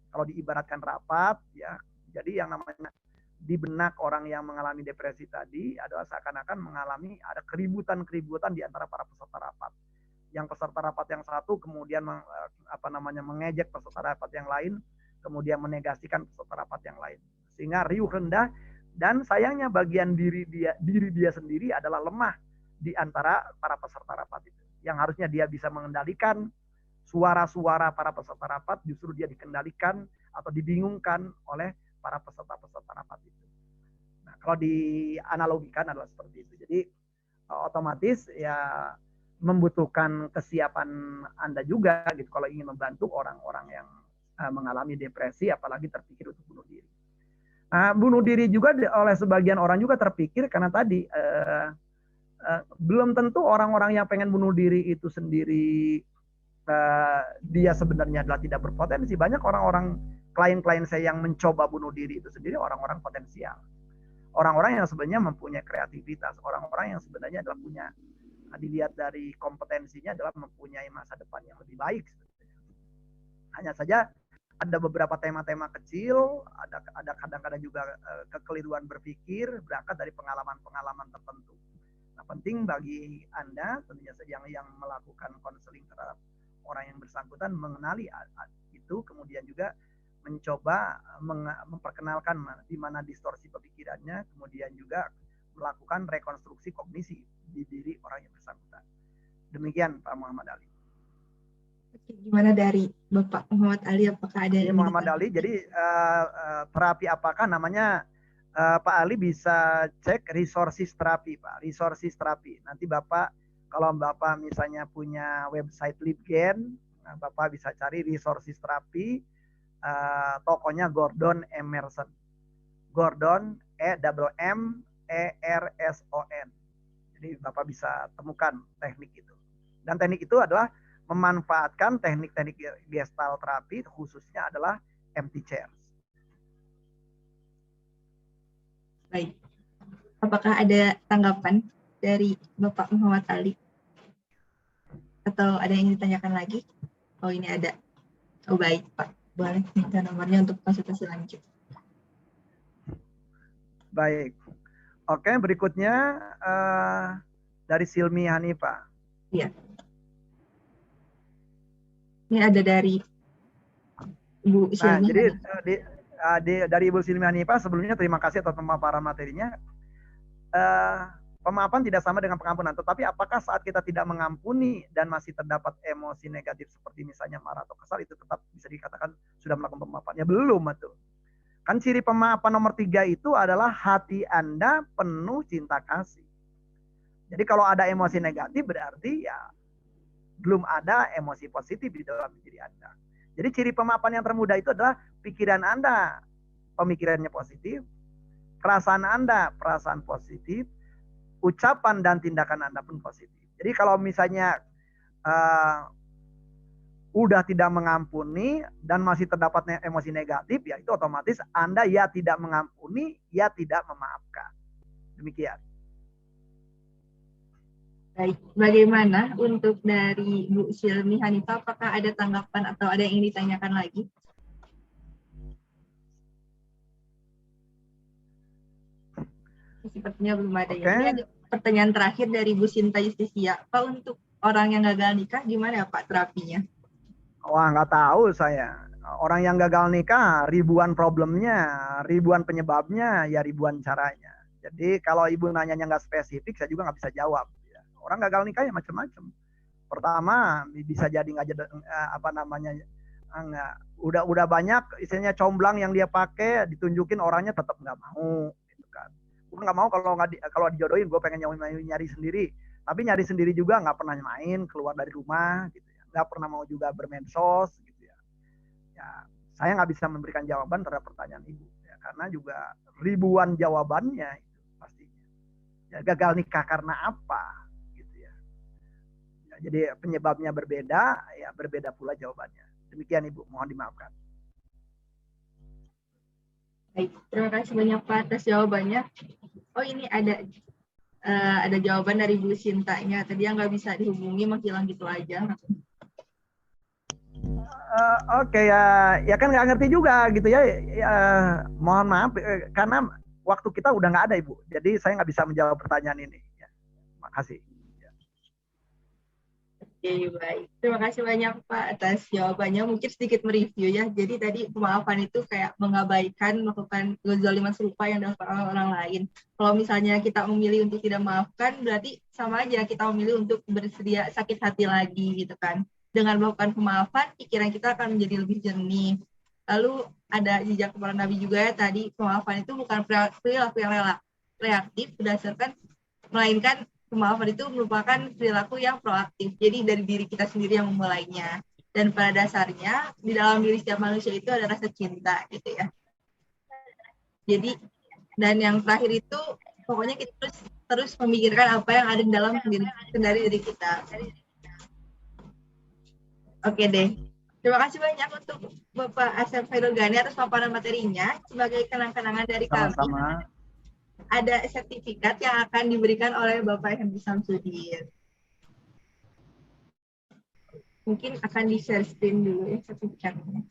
Speaker 2: kalau diibaratkan rapat ya. Jadi yang namanya di benak orang yang mengalami depresi tadi adalah seakan-akan mengalami ada keributan di antara para peserta rapat. Yang peserta rapat yang satu kemudian mengejek peserta rapat yang lain, kemudian menegasikan peserta rapat yang lain. Sehingga riuh rendah, dan sayangnya bagian diri dia sendiri adalah lemah di antara para peserta rapat itu. Yang harusnya dia bisa mengendalikan suara-suara para peserta rapat, justru dia dikendalikan atau dibingungkan oleh para peserta-peserta rapat itu. Nah, kalau dianalogikan adalah seperti itu. Jadi otomatis ya membutuhkan kesiapan Anda juga gitu kalau ingin membantu orang-orang yang mengalami depresi, apalagi terpikir untuk bunuh diri. Bunuh diri juga oleh sebagian orang juga terpikir karena tadi belum tentu orang-orang yang pengen bunuh diri itu sendiri dia sebenarnya adalah tidak berpotensi. Banyak orang-orang klien-klien saya yang mencoba bunuh diri itu sendiri orang-orang potensial. Orang-orang yang sebenarnya mempunyai kreativitas, orang-orang yang sebenarnya adalah punya, dilihat dari kompetensinya adalah mempunyai masa depan yang lebih baik. Hanya saja ada beberapa tema-tema kecil, ada kadang-kadang juga kekeliruan berpikir berangkat dari pengalaman-pengalaman tertentu. Nah, penting bagi Anda tentunya yang melakukan konseling terhadap orang yang bersangkutan mengenali itu, kemudian juga mencoba memperkenalkan di mana distorsi pemikirannya, kemudian juga melakukan rekonstruksi kognisi di diri orang yang bersangkutan. Demikian Pak Muhammad Ali.
Speaker 1: Oke, gimana dari Bapak Muhammad Ali? Apakah ada
Speaker 2: yang Muhammad Ali? Jadi terapi apakah namanya? Pak Ali bisa cek resources terapi, Pak. Resources terapi. Nanti Bapak kalau Bapak misalnya punya website LibGen, Bapak bisa cari resources terapi. Tokonya Gordon Emerson. Gordon EMMERSON. Jadi Bapak bisa temukan teknik itu. Dan teknik itu adalah memanfaatkan teknik-teknik gestalt terapi, khususnya adalah empty chairs.
Speaker 1: Baik. Apakah ada tanggapan dari Bapak Muhammad Ali? Atau ada yang ditanyakan lagi? Oh, ini ada. Oh, baik, Pak. Boleh minta nomornya untuk konsultasi lanjut.
Speaker 2: Baik. Oke, berikutnya dari Silmi Hanifah.
Speaker 1: Iya. Ini ada dari Bu Silmi.
Speaker 2: Nah, jadi dari Ibu Silmi Hanifah sebelumnya terima kasih atas pemaparan materinya. Pemaafan tidak sama dengan pengampunan, tetapi apakah saat kita tidak mengampuni dan masih terdapat emosi negatif seperti misalnya marah atau kesal, itu tetap bisa dikatakan sudah melakukan pemaafan? Ya belum itu. Kan ciri pemaafan nomor 3 itu adalah hati Anda penuh cinta kasih. Jadi kalau ada emosi negatif berarti ya belum ada emosi positif di dalam diri Anda. Jadi ciri pemaafan yang termudah itu adalah pikiran Anda, pemikirannya positif, perasaan Anda perasaan positif, ucapan dan tindakan Anda pun positif. Jadi kalau misalnya udah tidak mengampuni dan masih terdapat emosi negatif, ya itu otomatis Anda ya tidak mengampuni, ya tidak memaafkan. Demikian.
Speaker 1: Baik, bagaimana untuk dari Bu Silmi Hanifah, apakah ada tanggapan atau ada yang ingin ditanyakan lagi? Sepertinya belum ada ya. Ini ada pertanyaan terakhir dari Bu Sinta Justisia. Pak, untuk orang yang gagal nikah gimana ya Pak terapinya?
Speaker 2: Wah, nggak tahu saya. Orang yang gagal nikah, ribuan problemnya, ribuan penyebabnya, ya ribuan caranya. Jadi kalau ibu nanyanya nggak spesifik, saya juga nggak bisa jawab. Orang gagal nikah ya macam-macam. Pertama, bisa jadi nggak jadi udah banyak istilahnya comblang yang dia pakai, ditunjukin orangnya tetap nggak mau. Gitu kan. Gue nggak mau kalau dijodohin, gue pengen nyari sendiri. Tapi nyari sendiri juga nggak pernah main keluar dari rumah, gitu ya. Nggak pernah mau juga bermensos, gitu ya. Ya, saya nggak bisa memberikan jawaban terhadap pertanyaan ibu, ya, karena juga ribuan jawabannya itu pastinya. Ya, gagal nikah karena apa? Jadi penyebabnya berbeda, ya berbeda pula jawabannya. Demikian Ibu, mohon dimaafkan.
Speaker 1: Baik, terima kasih banyak Pak atas jawabannya. Oh ini ada jawaban dari Bu Sintanya. Tadi yang nggak bisa dihubungi menghilang gitu aja.
Speaker 2: Oke, ya kan nggak ngerti juga gitu ya. Mohon maaf karena waktu kita udah nggak ada Ibu. Jadi saya nggak bisa menjawab pertanyaan ini. Ya, makasih.
Speaker 1: Oke, baik. Terima kasih banyak Pak atas jawabannya. Mungkin sedikit mereview ya. Jadi tadi pemaafan itu kayak mengabaikan melakukan kezaliman serupa yang dilakukan oleh orang lain. Kalau misalnya kita memilih untuk tidak memaafkan, berarti sama aja kita memilih untuk bersedia sakit hati lagi gitu kan. Dengan melakukan pemaafan, pikiran kita akan menjadi lebih jernih. Lalu ada jejak para nabi juga ya, tadi pemaafan itu bukan perilaku yang reaktif berdasarkan, melainkan pemaafan itu merupakan perilaku yang proaktif. Jadi dari diri kita sendiri yang memulainya. Dan pada dasarnya di dalam diri setiap manusia itu ada rasa cinta gitu ya. Jadi dan yang terakhir itu pokoknya kita terus memikirkan apa yang ada di dalam diri kita. Oke deh. Terima kasih banyak untuk Bapak Asep Khairul Ghani atas paparan materinya. Sebagai kenang-kenangan dari kami, ada sertifikat yang akan diberikan oleh Bapak Henry Samsudin. Mungkin akan di-share screen dulu ya sertifikatnya.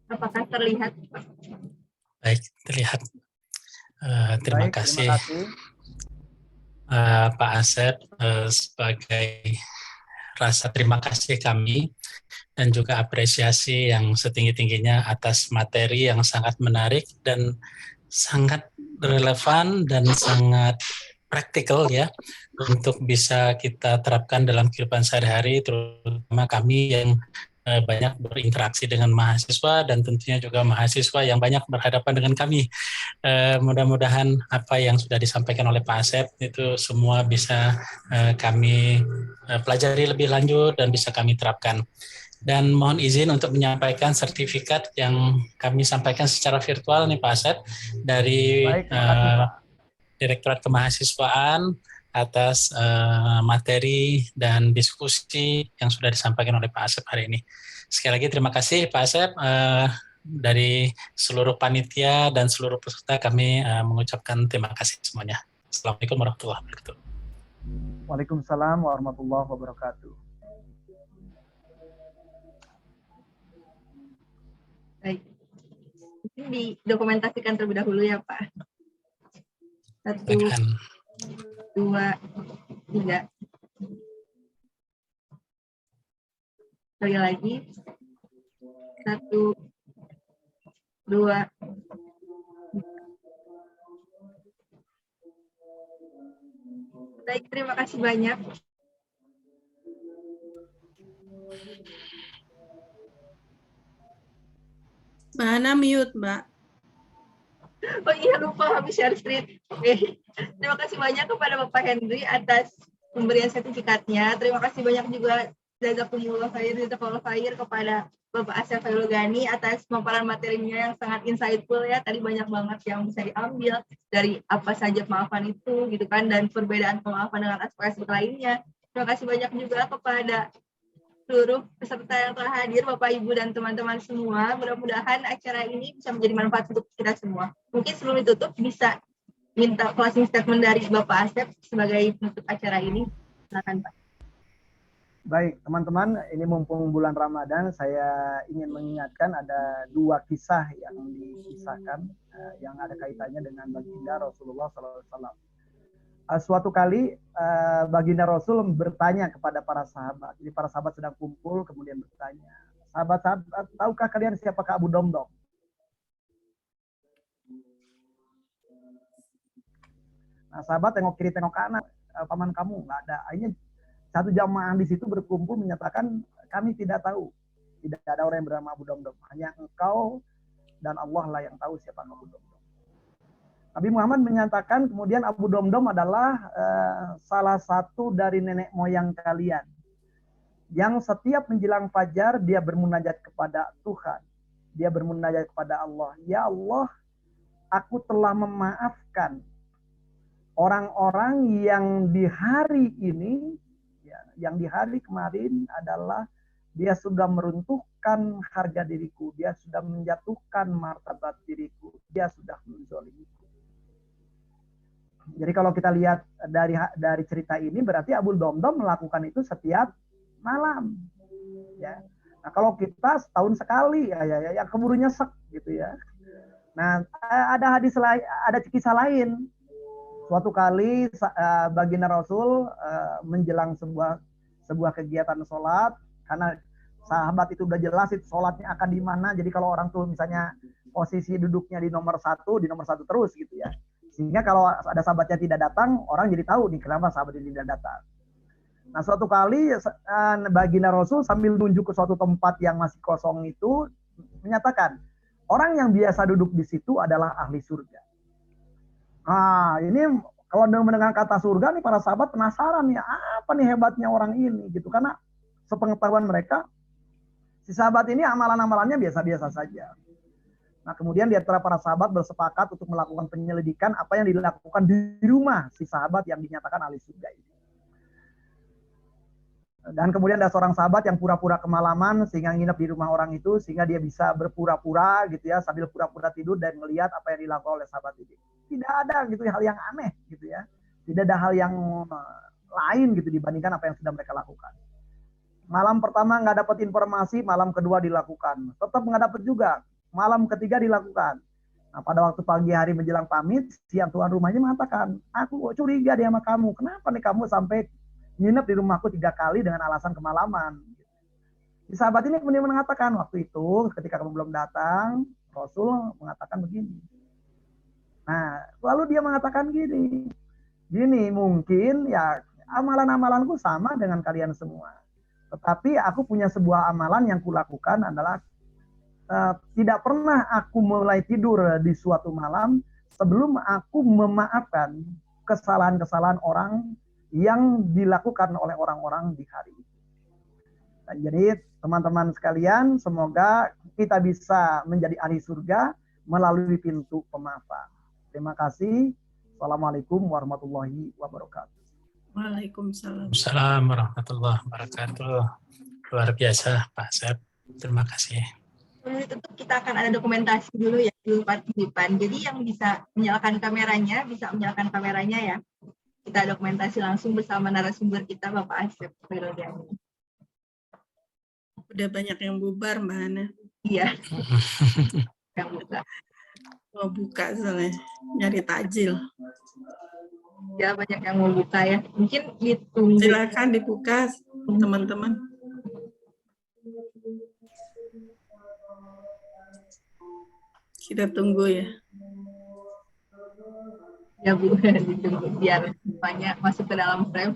Speaker 1: Apakah terlihat?
Speaker 3: Baik, terlihat. Terima kasih. Pak Asep, sebagai rasa terima kasih kami dan juga apresiasi yang setinggi-tingginya atas materi yang sangat menarik dan sangat relevan dan sangat praktikal ya untuk bisa kita terapkan dalam kehidupan sehari-hari, terutama kami yang banyak berinteraksi dengan mahasiswa dan tentunya juga mahasiswa yang banyak berhadapan dengan kami. Mudah-mudahan apa yang sudah disampaikan oleh Pak Asep itu semua bisa kami pelajari lebih lanjut dan bisa kami terapkan. Dan mohon izin untuk menyampaikan sertifikat yang kami sampaikan secara virtual nih Pak Asep dari Direktorat Kemahasiswaan atas materi dan diskusi yang sudah disampaikan oleh Pak Asep hari ini. Sekali lagi terima kasih Pak Asep. Dari seluruh panitia dan seluruh peserta kami mengucapkan terima kasih semuanya. Assalamualaikum warahmatullahi wabarakatuh.
Speaker 2: Waalaikumsalam warahmatullahi wabarakatuh.
Speaker 1: Baik. Mungkin didokumentasikan terlebih dahulu ya Pak. 1, 2, 3. Sekali lagi. 1, 2. Baik, terima kasih banyak.
Speaker 10: Mbak Hana mute, Mbak.
Speaker 1: Oh iya, lupa habis share screen. Oke. Terima kasih banyak kepada Bapak Henry atas pemberian sertifikatnya. Terima kasih banyak juga jazakumullah khair kepada Bapak Asep Khairul Ghani atas pemaparan materinya yang sangat insightful ya. Tadi banyak banget yang bisa diambil dari apa saja pemaafan itu gitu kan, dan perbedaan pemaafan dengan aspek-aspek lainnya. Terima kasih banyak juga kepada seluruh peserta yang telah hadir, Bapak, Ibu, dan teman-teman semua. Mudah-mudahan acara ini bisa menjadi manfaat untuk kita semua. Mungkin sebelum ditutup bisa minta closing statement dari Bapak Asep sebagai penutup acara ini. Silakan, Pak.
Speaker 2: Baik, teman-teman, ini mumpung bulan Ramadan, saya ingin mengingatkan ada dua kisah yang dikisahkan yang ada kaitannya dengan baginda Rasulullah SAW. Suatu kali baginda Rasul bertanya kepada para sahabat. Jadi para sahabat sedang kumpul, kemudian bertanya, sahabat-sahabat, tahukah kalian siapakah Abu Domdom? Nah, sahabat tengok kiri, tengok kanan, paman kamu nggak ada. Akhirnya satu jamaah di situ berkumpul menyatakan, kami tidak tahu. Tidak ada orang yang bernama Abu Domdom. Hanya engkau dan Allah lah yang tahu siapa Abu Domdom. Nabi Muhammad menyatakan kemudian Abu Domdom adalah salah satu dari nenek moyang kalian. Yang setiap menjelang fajar dia bermunajat kepada Tuhan. Dia bermunajat kepada Allah. Ya Allah, aku telah memaafkan orang-orang yang di hari ini, yang di hari kemarin adalah dia sudah meruntuhkan harga diriku, dia sudah menjatuhkan martabat diriku, dia sudah menzalimiku. Jadi kalau kita lihat dari cerita ini berarti Abu Domdom melakukan itu setiap malam. Ya. Nah, kalau kita setahun sekali ya keburu nyesek gitu ya. Nah, ada hadis lain, ada kisah lain. Suatu kali baginda Rasul menjelang sebuah kegiatan sholat, karena sahabat itu udah jelas itu sholatnya akan di mana. Jadi kalau orang tuh misalnya posisi duduknya di nomor satu terus gitu ya. Sehingga kalau ada sahabatnya tidak datang, orang jadi tahu nih kenapa sahabat ini tidak datang. Nah, suatu kali baginda Rasul sambil nunjuk ke suatu tempat yang masih kosong itu menyatakan, orang yang biasa duduk di situ adalah ahli surga. Nah, ini kalau mendengar kata surga nih para sahabat penasaran ya, apa nih hebatnya orang ini gitu, karena sepengetahuan mereka si sahabat ini amalan-amalannya biasa-biasa saja. Nah, kemudian di antara para sahabat bersepakat untuk melakukan penyelidikan apa yang dilakukan di rumah si sahabat yang dinyatakan ahli surga ini. Dan kemudian ada seorang sahabat yang pura-pura kemalaman sehingga nginep di rumah orang itu, sehingga dia bisa berpura-pura gitu ya, sambil pura-pura tidur dan melihat apa yang dilakukan oleh sahabat ini. Tidak ada gitu hal yang aneh gitu ya. Tidak ada hal yang lain gitu dibandingkan apa yang sudah mereka lakukan. Malam pertama nggak dapat informasi, malam kedua dilakukan. Tetap nggak dapat juga. Malam ketiga dilakukan. Nah, pada waktu pagi hari menjelang pamit, si tuan rumahnya mengatakan, aku curiga dia sama kamu. Kenapa nih kamu sampai nginep di rumahku 3 kali dengan alasan kemalaman? Si sahabat ini kemudian mengatakan, waktu itu ketika kamu belum datang, Rasul mengatakan begini. Nah, lalu dia mengatakan gini, mungkin ya amalan-amalanku sama dengan kalian semua. Tetapi aku punya sebuah amalan yang kulakukan adalah tidak pernah aku mulai tidur di suatu malam sebelum aku memaafkan kesalahan-kesalahan orang yang dilakukan oleh orang-orang di hari itu. Nah, jadi teman-teman sekalian, semoga kita bisa menjadi ahli surga melalui pintu pemaafan. Terima kasih. Assalamualaikum warahmatullahi wabarakatuh.
Speaker 9: Waalaikumsalam.
Speaker 3: Assalamualaikum warahmatullahi wabarakatuh. Luar biasa Pak Asep. Terima kasih.
Speaker 1: Sebelum ditutup kita akan ada dokumentasi dulu ya dulu partisipan. Jadi yang bisa menyalakan kameranya ya. Kita dokumentasi langsung bersama narasumber kita Bapak Asep Khairul Ghani.
Speaker 9: Udah banyak yang bubar Mbak Hana.
Speaker 1: Iya. Yang buka.
Speaker 9: Mau buka soalnya nyari takjil.
Speaker 1: Ya banyak yang mau buka ya. Mungkin ditunggu.
Speaker 9: Silakan dibuka teman-teman. Kita tunggu ya.
Speaker 1: Ya Bu, ditunggu biar semuanya masuk ke dalam frame.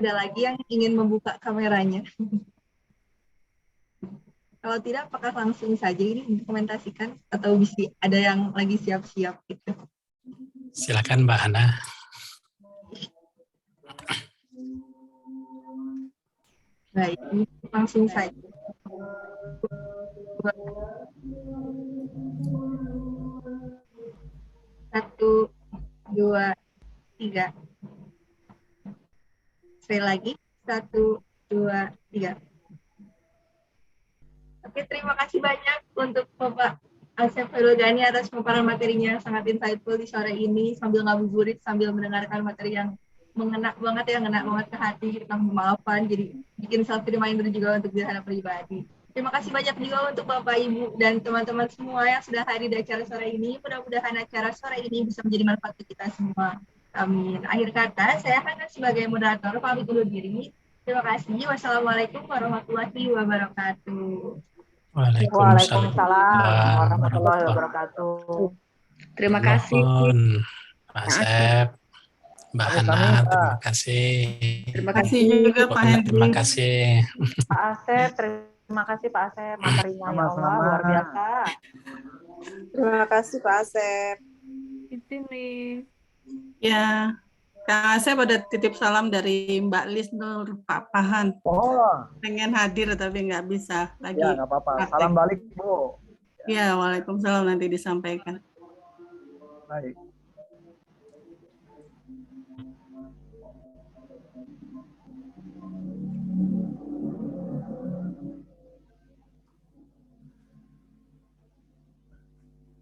Speaker 1: Ada lagi yang ingin membuka kameranya? Kalau tidak, apakah langsung saja ini dokumentasikan atau bisa ada yang lagi siap-siap gitu?
Speaker 3: Silakan Mbak Hana.
Speaker 1: Baik, langsung saja. Satu, dua, tiga. Sekali lagi, 1, 2, 3. Oke, terima kasih banyak untuk Bapak Asep Ferudani atas pemaparan materinya yang sangat insightful di sore ini, sambil ngabuburit, sambil mendengarkan materi yang mengena banget ya, ngena banget ke hati tentang pemaafan, jadi bikin self reminder juga untuk diri saya pribadi. Terima kasih banyak juga untuk Bapak, Ibu, dan teman-teman semua yang sudah hadir di acara sore ini. Mudah-mudahan acara sore ini bisa menjadi manfaat untuk kita semua. Amin. Akhir kata, saya akan sebagai moderator pamit undur diri. Terima kasih. Wassalamualaikum warahmatullahi wabarakatuh.
Speaker 3: Waalaikumsalam
Speaker 10: warahmatullahi wabarakatuh.
Speaker 9: Terima kasih.
Speaker 3: Pak Asep, Mbak Hana, terima kasih.
Speaker 9: Terima kasih juga Pak Hendri.
Speaker 3: Terima kasih.
Speaker 10: Pak Asep, terima kasih Pak Asep, materinya ya Allah luar biasa.
Speaker 11: Terima kasih Pak Asep.
Speaker 6: Itu nih.
Speaker 9: Ya, Kang Asep ada titip salam dari Mbak Lis Nur, Pak Pahan.
Speaker 2: Oh,
Speaker 9: Pengen hadir tapi nggak bisa lagi.
Speaker 2: ya nggak apa-apa. Salam balik, Bu.
Speaker 9: Ya, waalaikumsalam, nanti disampaikan.
Speaker 2: Baik.